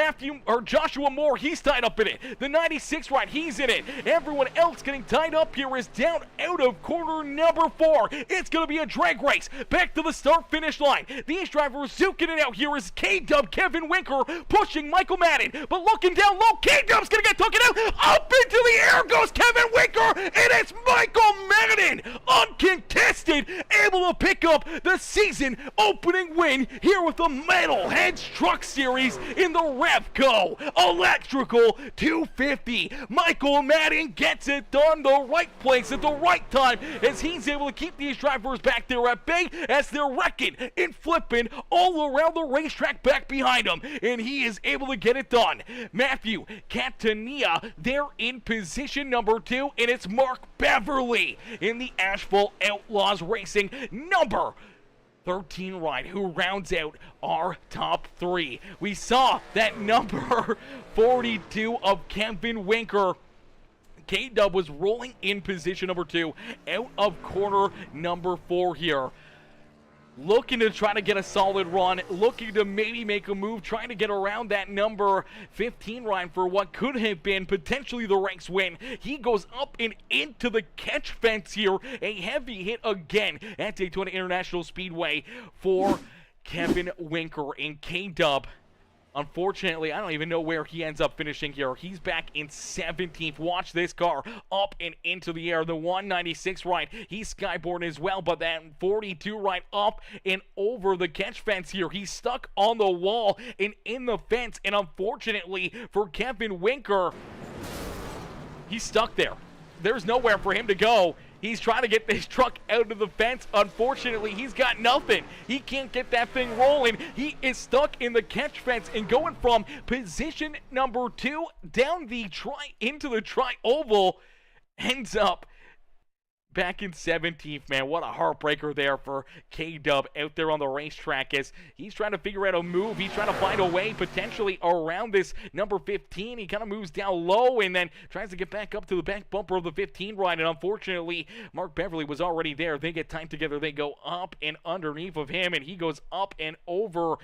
Joshua Moore. He's tied up in it. The 96 ride, he's in it. Everyone else getting tied up here is down out of corner number 4. It's going to be a drag race back to the start-finish line. These drivers zuking it out here is K-Dub Kevin Winker pushing Michael Madden, but looking down low, K-Dub's going to get taken out. Up into the air goes Kevin Winker, and it's Michael Madden, uncontested, able to pick up the season opening win here with the Metalheads Truck Series in the REVCO Electrical 250. Michael Madden gets it done, the right place at the right time, as he's able to keep these drivers back there at bay as they're wrecking and flipping all around the racetrack back behind him, and he is able to get it done. Matthew Catania there in position number 2, and it's Mark Beverly in the Asphalt Outlaws Racing number 13 ride, who rounds out our top 3. We saw that number 42 of Kevin Winker. K-Dub was rolling in position number 2 out of corner number 4 here. Looking to try to get a solid run, looking to maybe make a move, trying to get around that number 15 ride for what could have been potentially the race win. He goes up and into the catch fence here. A heavy hit again at Daytona International Speedway for Kevin Winker, and K-Dub Unfortunately, I don't even know where he ends up finishing here. He's back in 17th. Watch this car up and into the air. The 196 right, he's skyborne as well, but that 42 right up and over the catch fence here. He's stuck on the wall and in the fence, and unfortunately for Kevin Winker, he's stuck there. There's nowhere for him to go. He's trying to get this truck out of the fence. Unfortunately, he's got nothing. He can't get that thing rolling. He is stuck in the catch fence and going from position number 2 down the into the tri-oval, ends up back in 17th, man. What a heartbreaker there for K-Dub out there on the racetrack as he's trying to figure out a move. He's trying to find a way potentially around this number 15. He kind of moves down low and then tries to get back up to the back bumper of the 15 ride, and unfortunately, Mark Beverly was already there. They get tied together. They go up and underneath of him, and he goes up and over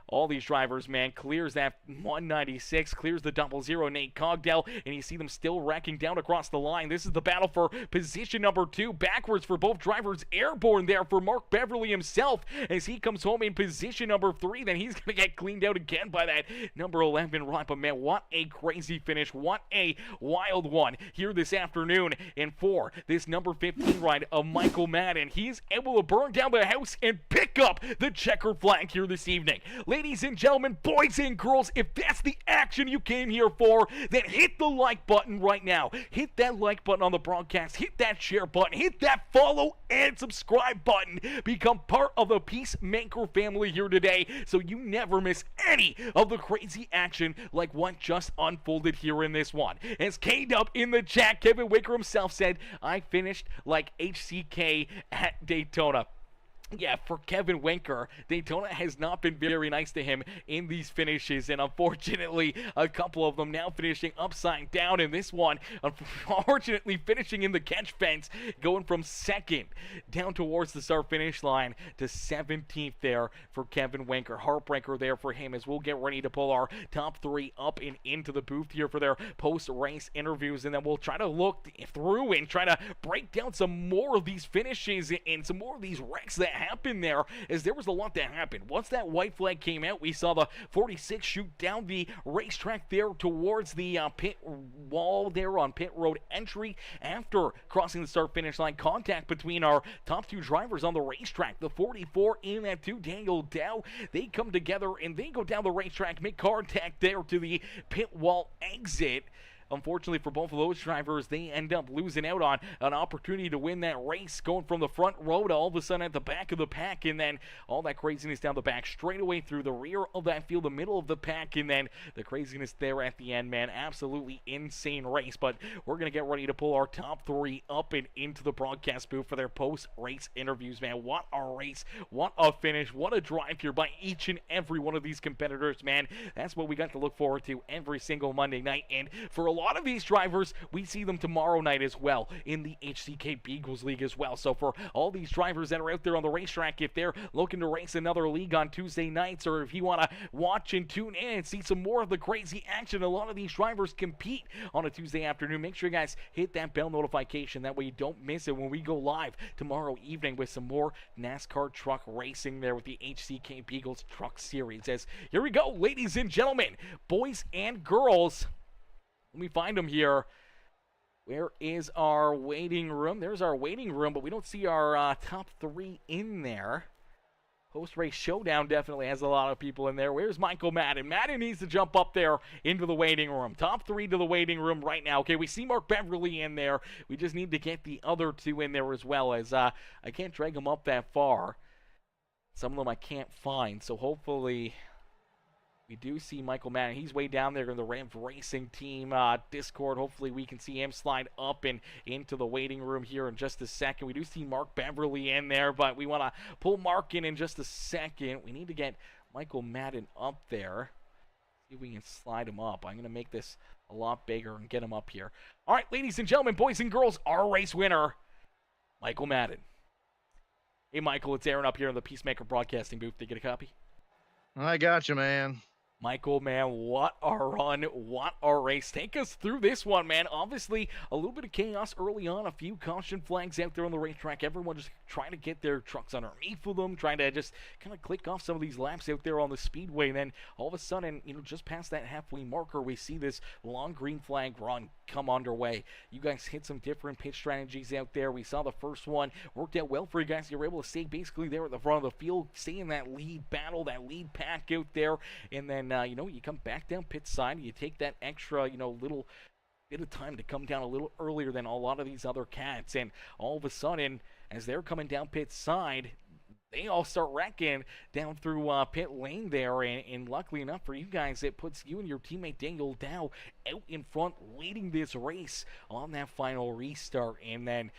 all these drivers, man. Clears that 196, clears the 00 Nate Cogdell, and you see them still racking down across the line. This is the battle for position number 2. Backwards for both drivers. Airborne there for Mark Beverly himself as he comes home in position number 3. Then he's going to get cleaned out again by that number 11 ride. But, man, what a crazy finish. What a wild one here this afternoon. And for this number 15 ride of Michael Madden, he's able to burn down the house and pick up the checkered flag here this evening. Ladies and gentlemen, boys and girls, if that's the action you came here for, then hit the like button right now. Hit that like button on the broadcast. Hit that share button. Hit that follow and subscribe button. Become part of the Peacemaker family here today so you never miss any of the crazy action like what just unfolded here in this one. As K-Dub in the chat, Kevin Winker himself said, I finished like HCK at Daytona. Yeah, for Kevin Winker, Daytona has not been very nice to him in these finishes, and unfortunately, a couple of them now finishing upside down in this one. Unfortunately, finishing in the catch fence, going from 2nd down towards the start-finish line to 17th there for Kevin Winker. Heartbreaker there for him as we'll get ready to pull our top 3 up and into the booth here for their post-race interviews, and then we'll try to look through and try to break down some more of these finishes and some more of these wrecks that happened there, as there was a lot that happened. Once that white flag came out, we saw the 46 shoot down the racetrack there towards the pit wall there on pit road entry after crossing the start finish line. Contact between our top 2 drivers on the racetrack, the 44 and that 2 Daniel Dow. They come together and they go down the racetrack, make contact there to the pit wall exit. Unfortunately for both of those drivers, they end up losing out on an opportunity to win that race, going from the front row to all of a sudden at the back of the pack, and then all that craziness down the back, straight away through the rear of that field, the middle of the pack, and then the craziness there at the end, man. Absolutely insane race, but we're going to get ready to pull our top 3 up and into the broadcast booth for their post-race interviews, man. What a race, what a finish, what a drive here by each and every one of these competitors, man. That's what we got to look forward to every single Monday night, and for a lot of these drivers, we see them tomorrow night as well in the HCK Beagles League as well. So for all these drivers that are out there on the racetrack, if they're looking to race another league on Tuesday nights, or if you want to watch and tune in and see some more of the crazy action, a lot of these drivers compete on a Tuesday afternoon. Make sure you guys hit that bell notification. That way you don't miss it when we go live tomorrow evening with some more NASCAR truck racing there with the HCK Beagles Truck Series. As here we go, ladies and gentlemen, boys and girls. Let me find them here. Where is our waiting room? There's our waiting room, but we don't see our top 3 in there. Post-race showdown definitely has a lot of people in there. Where's Michael Madden? Madden needs to jump up there into the waiting room. Top 3 to the waiting room right now. Okay, we see Mark Beverly in there. We just need to get the other 2 in there as well, as I can't drag them up that far. Some of them I can't find, so hopefully we do see Michael Madden. He's way down there in the Rev Racing Team Discord. Hopefully we can see him slide up and into the waiting room here in just a second. We do see Mark Beverly in there, but we want to pull Mark in just a second. We need to get Michael Madden up there. See if we can slide him up. I'm going to make this a lot bigger and get him up here. All right, ladies and gentlemen, boys and girls, our race winner, Michael Madden. Hey, Michael, it's Aaron up here in the Peacemaker Broadcasting booth. Did you get a copy? I got you, man. Michael, man, what a run, what a race. Take us through this one, man. Obviously, a little bit of chaos early on, a few caution flags out there on the racetrack. Everyone just trying to get their trucks underneath of them, trying to just kind of click off some of these laps out there on the speedway. And then all of a sudden, just past that halfway marker, we see this long green flag run come underway. You guys hit some different pitch strategies out there. We saw the first one worked out well for you guys. You were able to stay basically there at the front of the field, stay in that lead battle, that lead pack out there, and then you come back down pit side. You take that extra little bit of time to come down a little earlier than a lot of these other cats, and all of a sudden, as they're coming down pit side, they all start wrecking down through pit lane there, and luckily enough for you guys, it puts you and your teammate Daniel Dow out in front, leading this race on that final restart. And then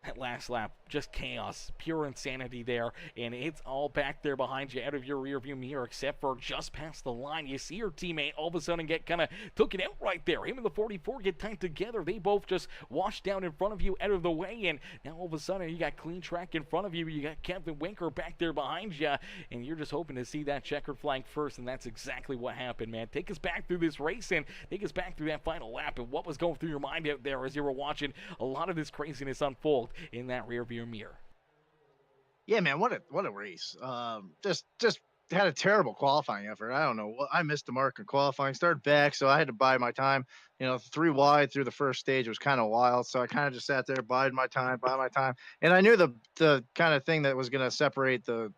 that last lap, just chaos, pure insanity there, and it's all back there behind you, out of your rearview mirror, except for just past the line. You see your teammate all of a sudden get kind of took it out right there. Him and the 44 get tied together. They both just washed down in front of you, out of the way, and now all of a sudden you got clean track in front of you. You got Kevin Winker back there behind you, and you're just hoping to see that checkered flag first, and that's exactly what happened, man. Take us back through this race and take us back through that final lap, and what was going through your mind out there as you were watching a lot of this craziness unfold in that rearview mirror. Yeah, man, what a race. Just had a terrible qualifying effort. I don't know what I missed the mark in qualifying. Started back, so I had to bide my time. 3 wide through the first stage was kind of wild, so I kind of just sat there, bide my time, and I knew the kind of thing that was going to separate the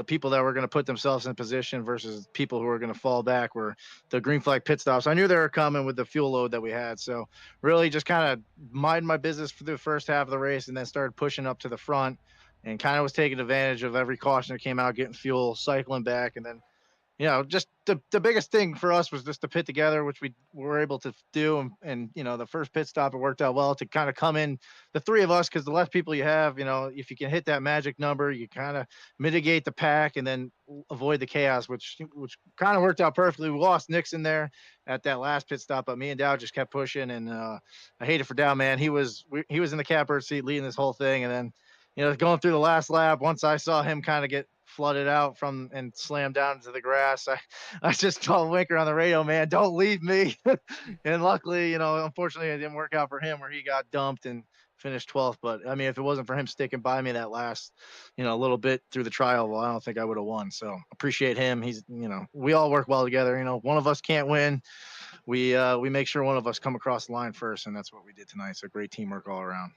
people that were going to put themselves in position versus people who were going to fall back were the green flag pit stops. I knew they were coming with the fuel load that we had. So really just kind of mind my business for the first half of the race and then started pushing up to the front and kind of was taking advantage of every caution that came out, getting fuel, cycling back. And then just the biggest thing for us was just to pit together, which we were able to do. And the first pit stop, it worked out well to kind of come in, the three of us, because the less people you have, if you can hit that magic number, you kind of mitigate the pack and then avoid the chaos, which kind of worked out perfectly. We lost Nixon there at that last pit stop, but me and Dow just kept pushing. And I hate it for Dow, man. He was in the catbird seat leading this whole thing. And then going through the last lap, once I saw him kind of get flooded out from and slammed down into the grass, I just told Winker on the radio, man, don't leave me. And luckily, unfortunately, it didn't work out for him where he got dumped and finished 12th. But I mean, if it wasn't for him sticking by me that last, little bit through the trial, well, I don't think I would have won. So appreciate him. He's, we all work well together. One of us can't win. We make sure one of us come across the line first, and that's what we did tonight. So great teamwork all around.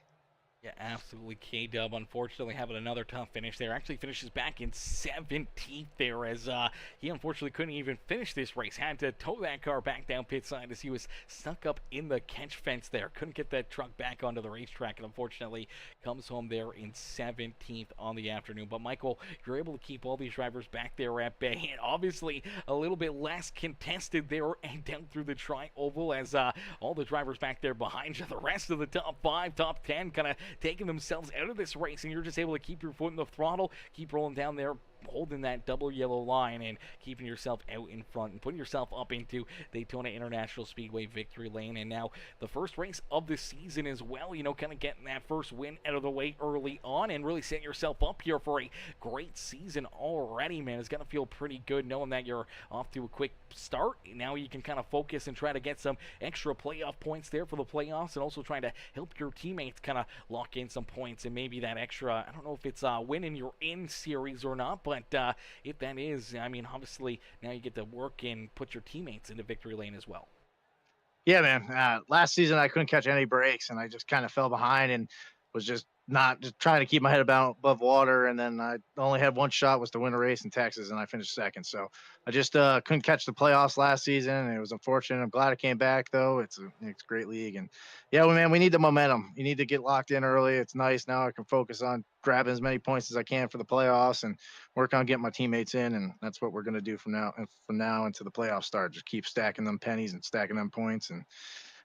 Yeah, absolutely. K-Dub, unfortunately, having another tough finish there. Actually finishes back in 17th there as he unfortunately couldn't even finish this race. Had to tow that car back down pit side as he was stuck up in the catch fence there. Couldn't get that truck back onto the racetrack, and unfortunately comes home there in 17th on the afternoon. But, Michael, you're able to keep all these drivers back there at bay, and obviously a little bit less contested there and down through the tri-oval as all the drivers back there behind you. The rest of the top 5, top 10 kind of taking themselves out of this race, and you're just able to keep your foot in the throttle, keep rolling down there, holding that double yellow line and keeping yourself out in front and putting yourself up into Daytona International Speedway victory lane. And now the first race of the season as well, kind of getting that first win out of the way early on and really setting yourself up here for a great season already, man. It's going to feel pretty good knowing that you're off to a quick start. Now you can kind of focus and try to get some extra playoff points there for the playoffs, and also trying to help your teammates kind of lock in some points and maybe that extra, I don't know if it's winning your in series or not, but if that is, I mean, obviously now you get to work and put your teammates into victory lane as well. Yeah, man. Last season I couldn't catch any breaks, and I just kind of fell behind and was just trying to keep my head above water. And then I only had one shot, was to win a race in Texas, and I finished second. So I just couldn't catch the playoffs last season, and it was unfortunate. I'm glad I came back though. It's a great league, and yeah, well, man, we need the momentum. You need to get locked in early. It's nice now. I can focus on grabbing as many points as I can for the playoffs and work on getting my teammates in, and that's what we're going to do from now into the playoff start. Just keep stacking them pennies and stacking them points, and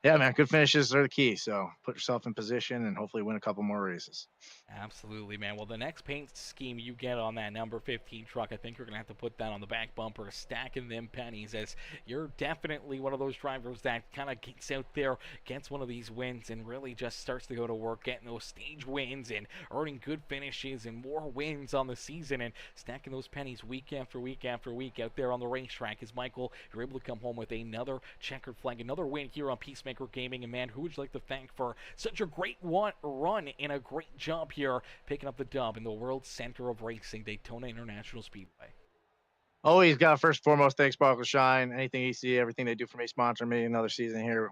yeah, man, good finishes are the key. So put yourself in position and hopefully win a couple more races. Absolutely, man. Well, the next paint scheme you get on that number 15 truck, I think you're going to have to put that on the back bumper, stacking them pennies, as you're definitely one of those drivers that kind of gets out there, gets one of these wins, and really just starts to go to work, getting those stage wins and earning good finishes and more wins on the season and stacking those pennies week after week after week out there on the racetrack. As Michael, you're able to come home with another checkered flag, another win here on Peacemaker Gaming. And man, who would you like to thank for such a great run and a great job here picking up the dub in the world center of racing, Daytona International Speedway? Always got first and foremost, thanks Sparkle Shine. Anything EC, everything they do for me, sponsor me another season here.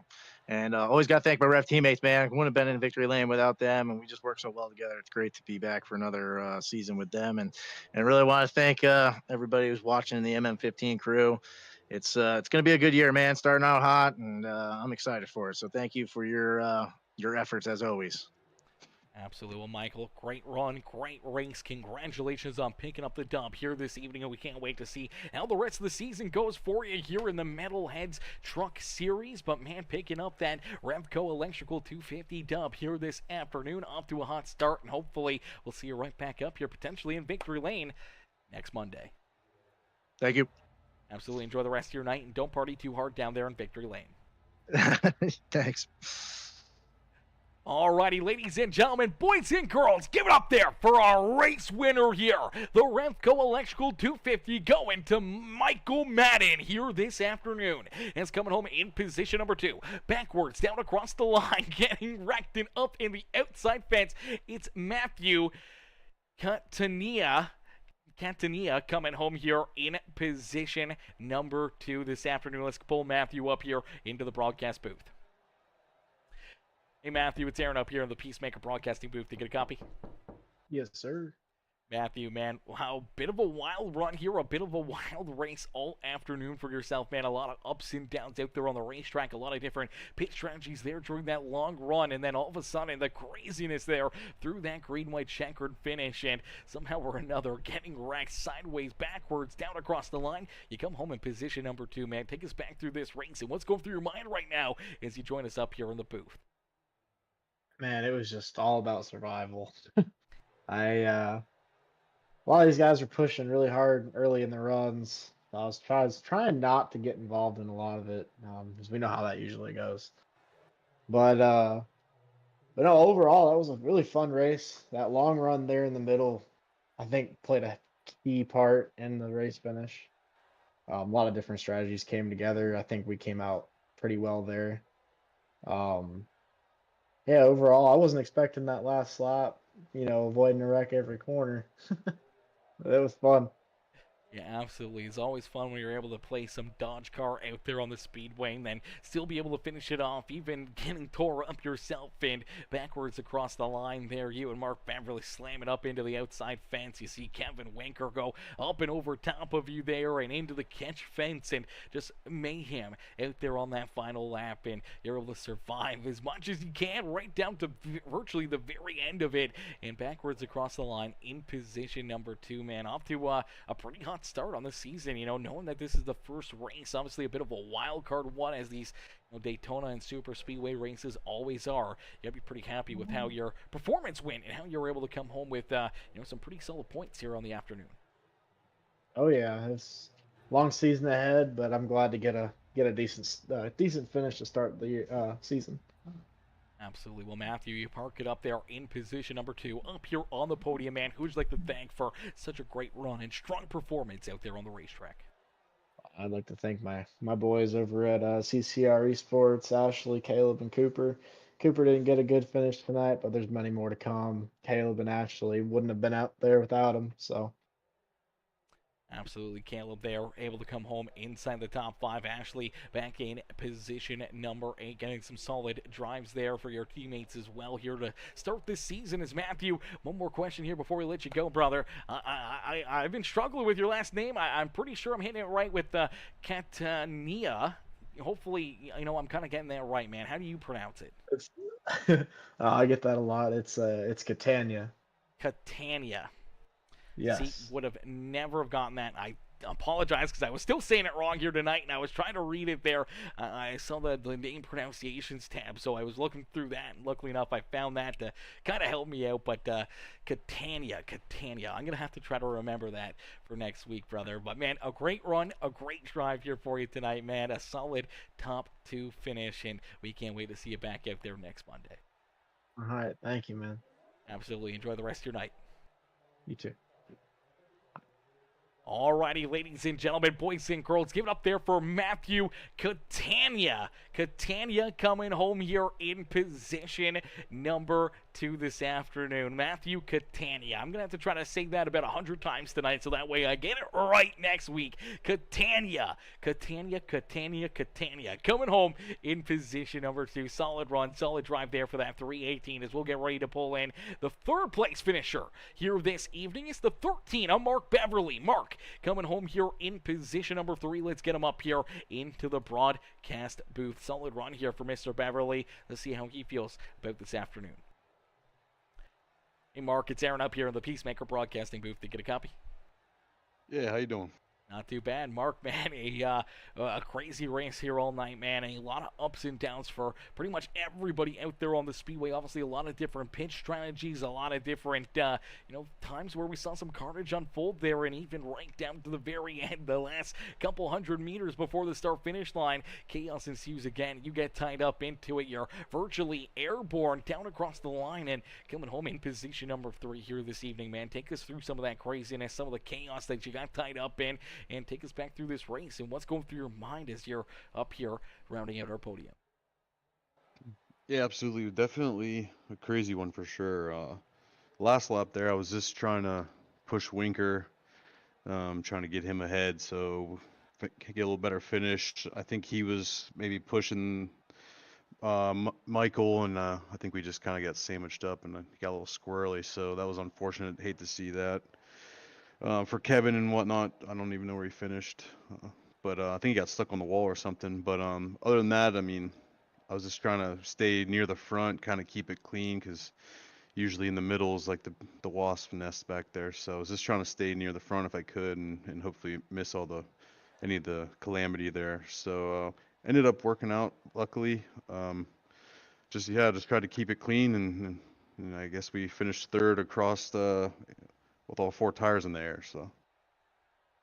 And always got to thank my ref teammates, man. Wouldn't have been in victory lane without them, and we just work so well together. It's great to be back for another season with them, and really want to thank everybody who's watching the MM15 crew. It's going to be a good year, man. Starting out hot, and I'm excited for it. So thank you for your efforts as always. Absolutely. Well, Michael, great run, great race. Congratulations on picking up the dub here this evening, and we can't wait to see how the rest of the season goes for you here in the Metalheads Truck Series. But, man, picking up that REVCO Electrical 250 dub here this afternoon, off to a hot start, and hopefully we'll see you right back up here, potentially in victory lane next Monday. Thank you. Absolutely. Enjoy the rest of your night, and don't party too hard down there in victory lane. Thanks. Alrighty, ladies and gentlemen, boys and girls, give it up there for our race winner here. The REVCO Electrical 250 going to Michael Madden here this afternoon. And it's coming home in position number 2. Backwards, down across the line, getting wrecked and up in the outside fence. It's Matthew Catania coming home here in position number 2 this afternoon. Let's pull Matthew up here into the broadcast booth. Hey, Matthew, it's Aaron up here in the Peacemaker Broadcasting booth. You get a copy? Yes, sir. Matthew, man, wow, bit of a wild run here, a bit of a wild race all afternoon for yourself, man. A lot of ups and downs out there on the racetrack, a lot of different pit strategies there during that long run, and then all of a sudden, the craziness there through that green-white checkered finish, and somehow or another, getting wrecked sideways, backwards, down across the line. You come home in position number 2, man. Take us back through this race, and what's going through your mind right now as you join us up here in the booth? Man, it was just all about survival. A lot of these guys were pushing really hard early in the runs. I was trying not to get involved in a lot of it, because we know how that usually goes. But no, overall, that was a really fun race. That long run there in the middle, I think, played a key part in the race finish. A lot of different strategies came together. I think we came out pretty well there. Yeah, overall, I wasn't expecting that last lap, avoiding a wreck every corner. But it was fun. Yeah, absolutely. It's always fun when you're able to play some Dodge car out there on the speedway and then still be able to finish it off, even getting tore up yourself and backwards across the line there. You and Mark Beverly slam it up into the outside fence. You see Kevin Winker go up and over top of you there and into the catch fence, and just mayhem out there on that final lap, and you're able to survive as much as you can right down to virtually the very end of it, and backwards across the line in position number 2, man. Off to a pretty hot start on the season, knowing that this is the first race, obviously a bit of a wild card one, as these Daytona and Super Speedway races always are. You gotta be pretty happy with how your performance went and how you were able to come home with some pretty solid points here on the afternoon. Oh yeah, it's a long season ahead, but I'm glad to get a decent finish to start the season. Absolutely. Well, Matthew, you park it up there in position number 2, up here on the podium, man. Who would you like to thank for such a great run and strong performance out there on the racetrack? I'd like to thank my boys over at CCR Esports, Ashley, Caleb, and Cooper. Cooper didn't get a good finish tonight, but there's many more to come. Caleb and Ashley wouldn't have been out there without him, so. Absolutely, Caleb there, able to come home inside the top 5. Ashley back in position number 8, getting some solid drives there for your teammates as well here to start this season. As Matthew, one more question here before we let you go, brother. I've been struggling with your last name. I'm pretty sure I'm hitting it right with Catania. Hopefully, I'm kind of getting that right, man. How do you pronounce it? I get that a lot. It's Catania. Catania. Yes. See, would have never have gotten that. I apologize because I was still saying it wrong here tonight, and I was trying to read it there. I saw the name pronunciations tab, so I was looking through that, and luckily enough, I found that to kind of help me out. But Catania. I'm gonna have to try to remember that for next week, brother. But man, a great run, a great drive here for you tonight, man. A solid top 2 finish, and we can't wait to see you back out there next Monday. All right, thank you, man. Absolutely. Enjoy the rest of your night. You too. Alrighty, ladies and gentlemen, boys and girls, give it up there for Matthew Catania. Catania coming home here in position number 2 this afternoon. Matthew Catania. I'm going to have to try to say that about 100 times tonight so that way I get it right next week. Catania. Coming home in position number 2. Solid run, solid drive there for that 318 as we'll get ready to pull in the 3rd place finisher here this evening. It's the 13 of Mark Beverly. Mark coming home here in position number 3. Let's get him up here into the broadcast booth. Solid run here for Mr. Beverly. Let's see how he feels about this afternoon. Hey, Mark, it's Aaron up here in the Peacemaker Broadcasting booth. Did you get a copy? Yeah, how you doing? Not too bad, Mark, man. A crazy race here all night, man. A lot of ups and downs for pretty much everybody out there on the speedway. Obviously, a lot of different pitch strategies, a lot of different, times where we saw some carnage unfold there, and even right down to the very end, the last couple hundred meters before the start-finish line, chaos ensues again. You get tied up into it. You're virtually airborne down across the line, and coming home in position number 3 here this evening, man. Take us through some of that craziness, some of the chaos that you got tied up in, and take us back through this race and what's going through your mind as you're up here rounding out our podium. Yeah, absolutely. Definitely a crazy one for sure. Last lap there, I was just trying to push Winker, trying to get him ahead so get a little better finish. I think he was maybe pushing Michael, and I think we just kind of got sandwiched up and got a little squirrely, so that was unfortunate. Hate to see that. For Kevin and whatnot, I don't even know where he finished, but I think he got stuck on the wall or something. But other than that, I mean, I was just trying to stay near the front, kind of keep it clean, because usually in the middle is like the wasp nest back there. So I was just trying to stay near the front if I could, and hopefully miss any of the calamity there. So ended up working out, luckily. Just tried to keep it clean, and I guess we finished 3rd across with all 4 tires in the air, so.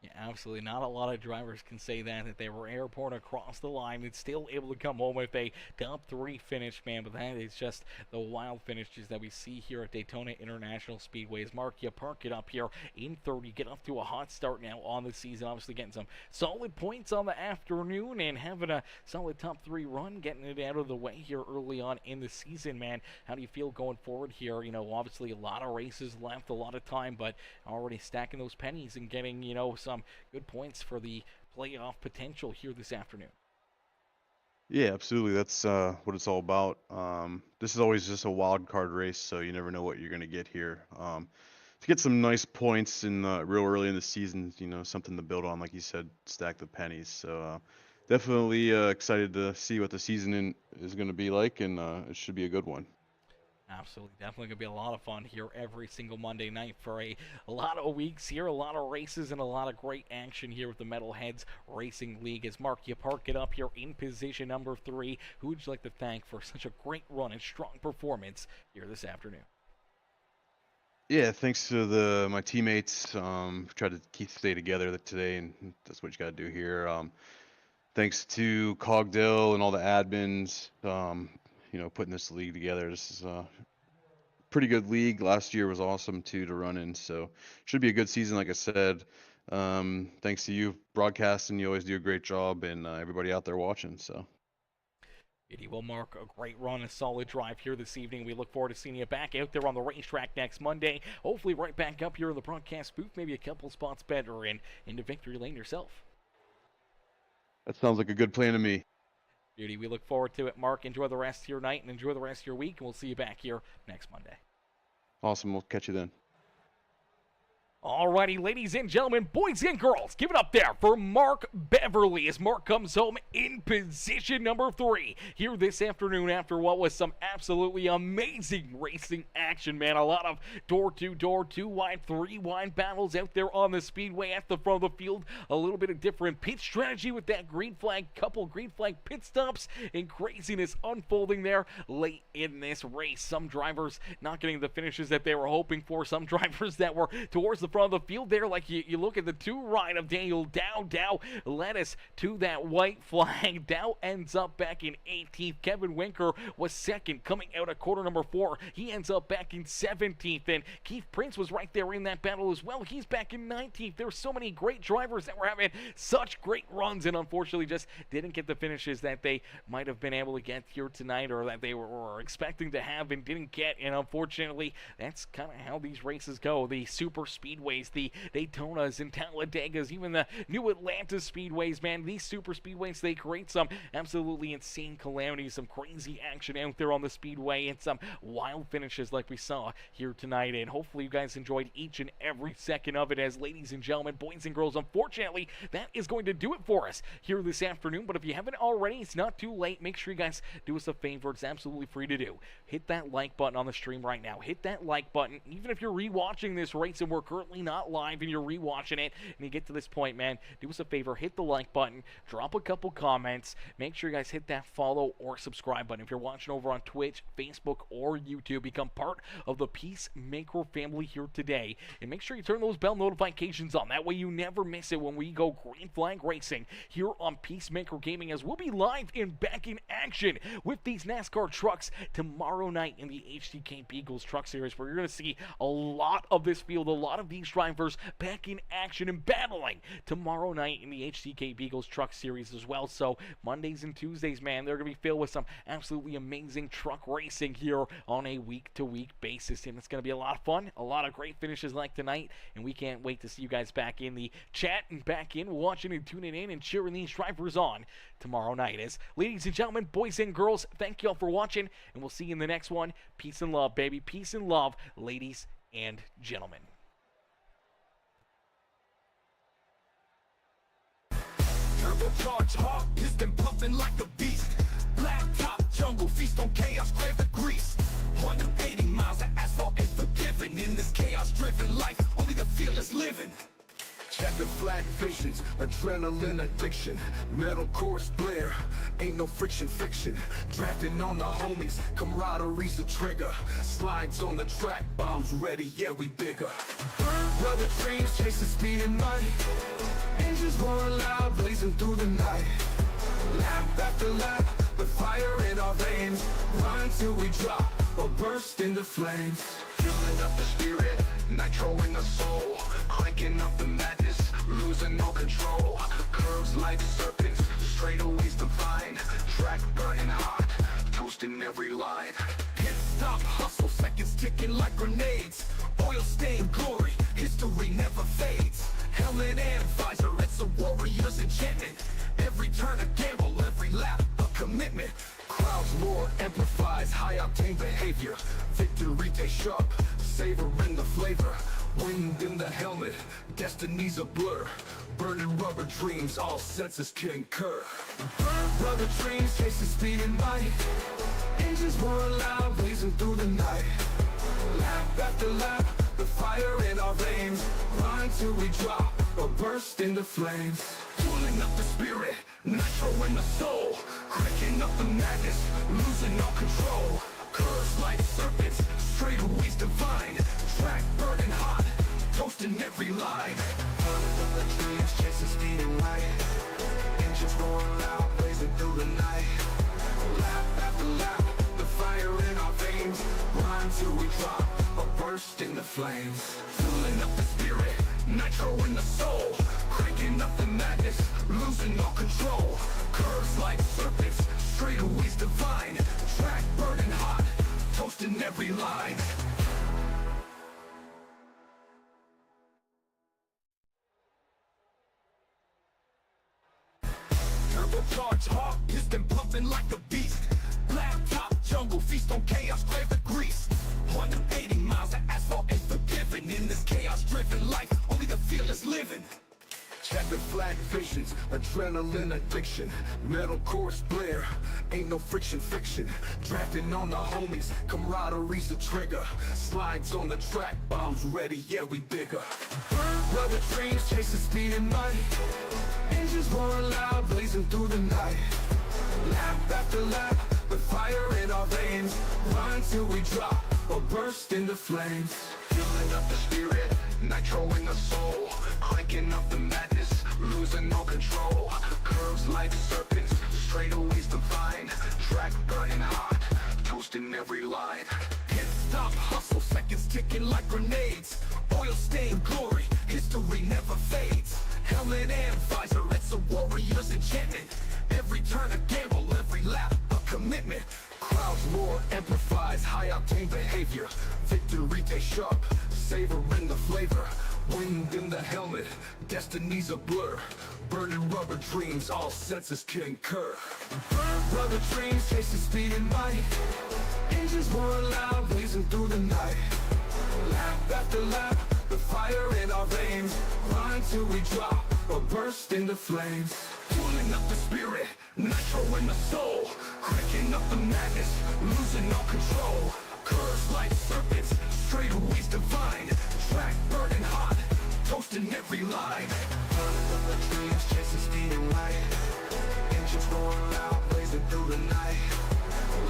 Yeah, absolutely. Not a lot of drivers can say that they were airborne across the line and still able to come home with a top 3 finish, man. But that is just the wild finishes that we see here at Daytona International Speedway. As Mark, you park it up here in 3rd. You get off to a hot start now on the season. Obviously getting some solid points on the afternoon and having a solid top 3 run, getting it out of the way here early on in the season, man. How do you feel going forward here? Obviously a lot of races left, a lot of time, but already stacking those pennies and getting, some good points for the playoff potential here this afternoon. Yeah, absolutely. That's what it's all about. This is always just a wild card race, so you never know what you're going to get here. To get some nice points in real early in the season, something to build on, like you said, stack the pennies. So definitely excited to see what the season is going to be like, and it should be a good one. Absolutely. Definitely going to be a lot of fun here every single Monday night for a lot of weeks here, a lot of races, and a lot of great action here with the Metalheads Racing League. As Mark, you park it up here in position number 3. Who would you like to thank for such a great run and strong performance here this afternoon? Yeah, thanks to my teammates. Tried to stay together today, and that's what you got to do here. Thanks to Cogdell and all the admins, putting this league together. This is a pretty good league. Last year was awesome too to run in, so should be a good season, like I said. Thanks to you broadcasting, you always do a great job, and everybody out there watching. So. It will mark a great run, a solid drive here this evening. We look forward to seeing you back out there on the racetrack next Monday. Hopefully right back up here in the broadcast booth, maybe a couple spots better and into victory lane yourself. That sounds like a good plan to me. Beauty. We look forward to it, Mark. Enjoy the rest of your night and enjoy the rest of your week, and we'll see you back here next Monday. Awesome. We'll catch you then. Alrighty, ladies and gentlemen, boys and girls, give it up there for Mark Beverly as Mark comes home in position number 3 here this afternoon after what was some absolutely amazing racing action, man. A lot of door-to-door, 2-wide, 3-wide battles out there on the speedway at the front of the field. A little bit of different pit strategy with that green flag, couple green flag pit stops, and craziness unfolding there late in this race. Some drivers not getting the finishes that they were hoping for, some drivers that were towards the front of the field there, like you look at the 2 ride of Daniel Dow. Dow led us to that white flag. Dow ends up back in 18th. Kevin Winker was second, coming out of quarter number 4. He ends up back in 17th, and Keith Prince was right there in that battle as well. He's back in 19th. There were so many great drivers that were having such great runs, and unfortunately just didn't get the finishes that they might have been able to get here tonight, or that they were expecting to have and didn't get. And unfortunately, that's kind of how these races go. The super speedways, the Daytonas and Talladegas, even the new Atlanta speedways, man, these super speedways, they create some absolutely insane calamities, some crazy action out there on the speedway, and some wild finishes like we saw here tonight. And hopefully you guys enjoyed each and every second of it, as ladies and gentlemen, boys and girls, unfortunately that is going to do it for us here this afternoon. But if you haven't already, it's not too late. Make sure you guys do us a favor. It's absolutely free to do. Hit that like button on the stream right now. Hit that like button. Even if you're rewatching this race and we're currently not live and you're rewatching it and you get to this point, man, do us a favor. Hit the like button. Drop a couple comments. Make sure you guys hit that follow or subscribe button. If you're watching over on Twitch, Facebook, or YouTube, become part of the Peacemaker family here today. And make sure you turn those bell notifications on. That way you never miss it when we go green flag racing here on Peacemaker Gaming, as we'll be live and back in action with these NASCAR trucks tomorrow night in the HDK Beagles Truck Series, where you're going to see a lot of this field, a lot of these drivers back in action and battling tomorrow night in the HDK Beagles Truck Series as well. So Mondays and Tuesdays, man, they're going to be filled with some absolutely amazing truck racing here on a week-to-week basis, and it's going to be a lot of fun, a lot of great finishes like tonight, and we can't wait to see you guys back in the chat and back in watching and tuning in and cheering these drivers on tomorrow night. As ladies and gentlemen, boys and girls, thank you all for watching, and we'll see you in the next one. Peace and love, baby. Peace and love, ladies and gentlemen. Turbocharged hard, piston pumping like a beast. Black top, jungle feast on chaos, crave the grease. 180 miles of asphalt ain't forgiven. In this chaos-driven life, only the fearless living. Checkered flag visions, adrenaline addiction. Metal chorus blare, ain't no friction fiction. Drafting on the homies, camaraderie's the trigger. Slides on the track, bombs ready, yeah we bigger. Brother dreams chasing speed and money. Engines roaring loud, blazing through the night. Lap after lap, with fire in our veins. Run till we drop, or burst into flames. Fueling up the spirit, nitro in the soul. Cranking up the madness, losing all control. Curves like serpents, straightaways divine. Track burning hot, toasting every line. Pit stop hustle, seconds ticking like grenades. Oil stained glory, history never fades. Helmet and visor, it's a warrior's enchantment. Every turn a gamble, every lap a commitment. Crowds roar, amplifies high octane behavior. Victory tastes sharp, savoring the flavor. Wind in the helmet, destiny's a blur. Burning rubber dreams, all senses concur. Rubber dreams, chasing speed and might. Engines roar loud, blazing through the night. Lap after lap, the fire in our veins. Run till we drop, or burst into flames. Pulling up the spirit, nitro in the soul. Cranking up the madness, losing all control. Curves like serpents, straightaways divine. Track burning hot, toasting every line. Running from the dreams, chasing speed and light. Engines roaring loud, blazing through the night. Lap after lap, the fire in our veins. Run till we drop, or burst into flames. Filling up the spirit, nitro in the soul. Cranking up the madness, losing all control. Curves like serpents, straightaways divine. Track burning hot, toasting every line. Turbocharged hard, piston pumping like a beast. Black top, jungle feast on chaos, crave the grease. 180 miles of asphalt ain't forgiven. In this chaos-driven life, adrenaline addiction, metal chorus blare, ain't no friction fiction. Drafting on the homies, camaraderie's the trigger. Slides on the track, bombs ready, yeah we bigger. Brother dreams chasing speed and might. Engines roaring loud, blazing through the night. Lap after lap, with fire in our veins. Run till we drop, or burst into flames. Fueling up the spirit, nitro in the soul. Cranking up the madness, losing all control. Curves like serpents, straightaways divine. Track burning hot, toasting every line. Can't stop hustle, seconds ticking like grenades. Oil stained glory, history never fades. Helmet and visor, it's a warrior's enchantment. Every turn a gamble, every lap a commitment. Crowds roar, amplifies high octane behavior. Victory day sharp, savoring the flavor. Wind in the helmet, destiny's a blur. Burning rubber dreams, all senses concur. Rubber dreams, chasing speed and might. Engines roar loud, blazing through the night. Lap after lap, the fire in our veins. Run till we drop, or burst into flames. Pulling up the spirit, nitro in the soul. Cranking up the madness, losing all control. Curves like serpents, straightaways divine. Track burning hot, toasting every line. Running up the dreams, chasing speed and light. Engines roaring loud, blazing through the night.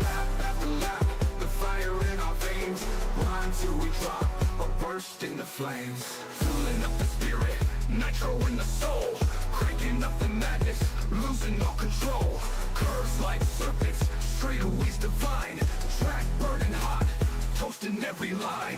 Lap after lap, the fire in our veins. Run till we drop, or burst into flames. Filling up the spirit, nitro in the soul. Cranking up the madness, losing all control. Curves like serpents, straightaways divine. Track burning hot, toasting every line.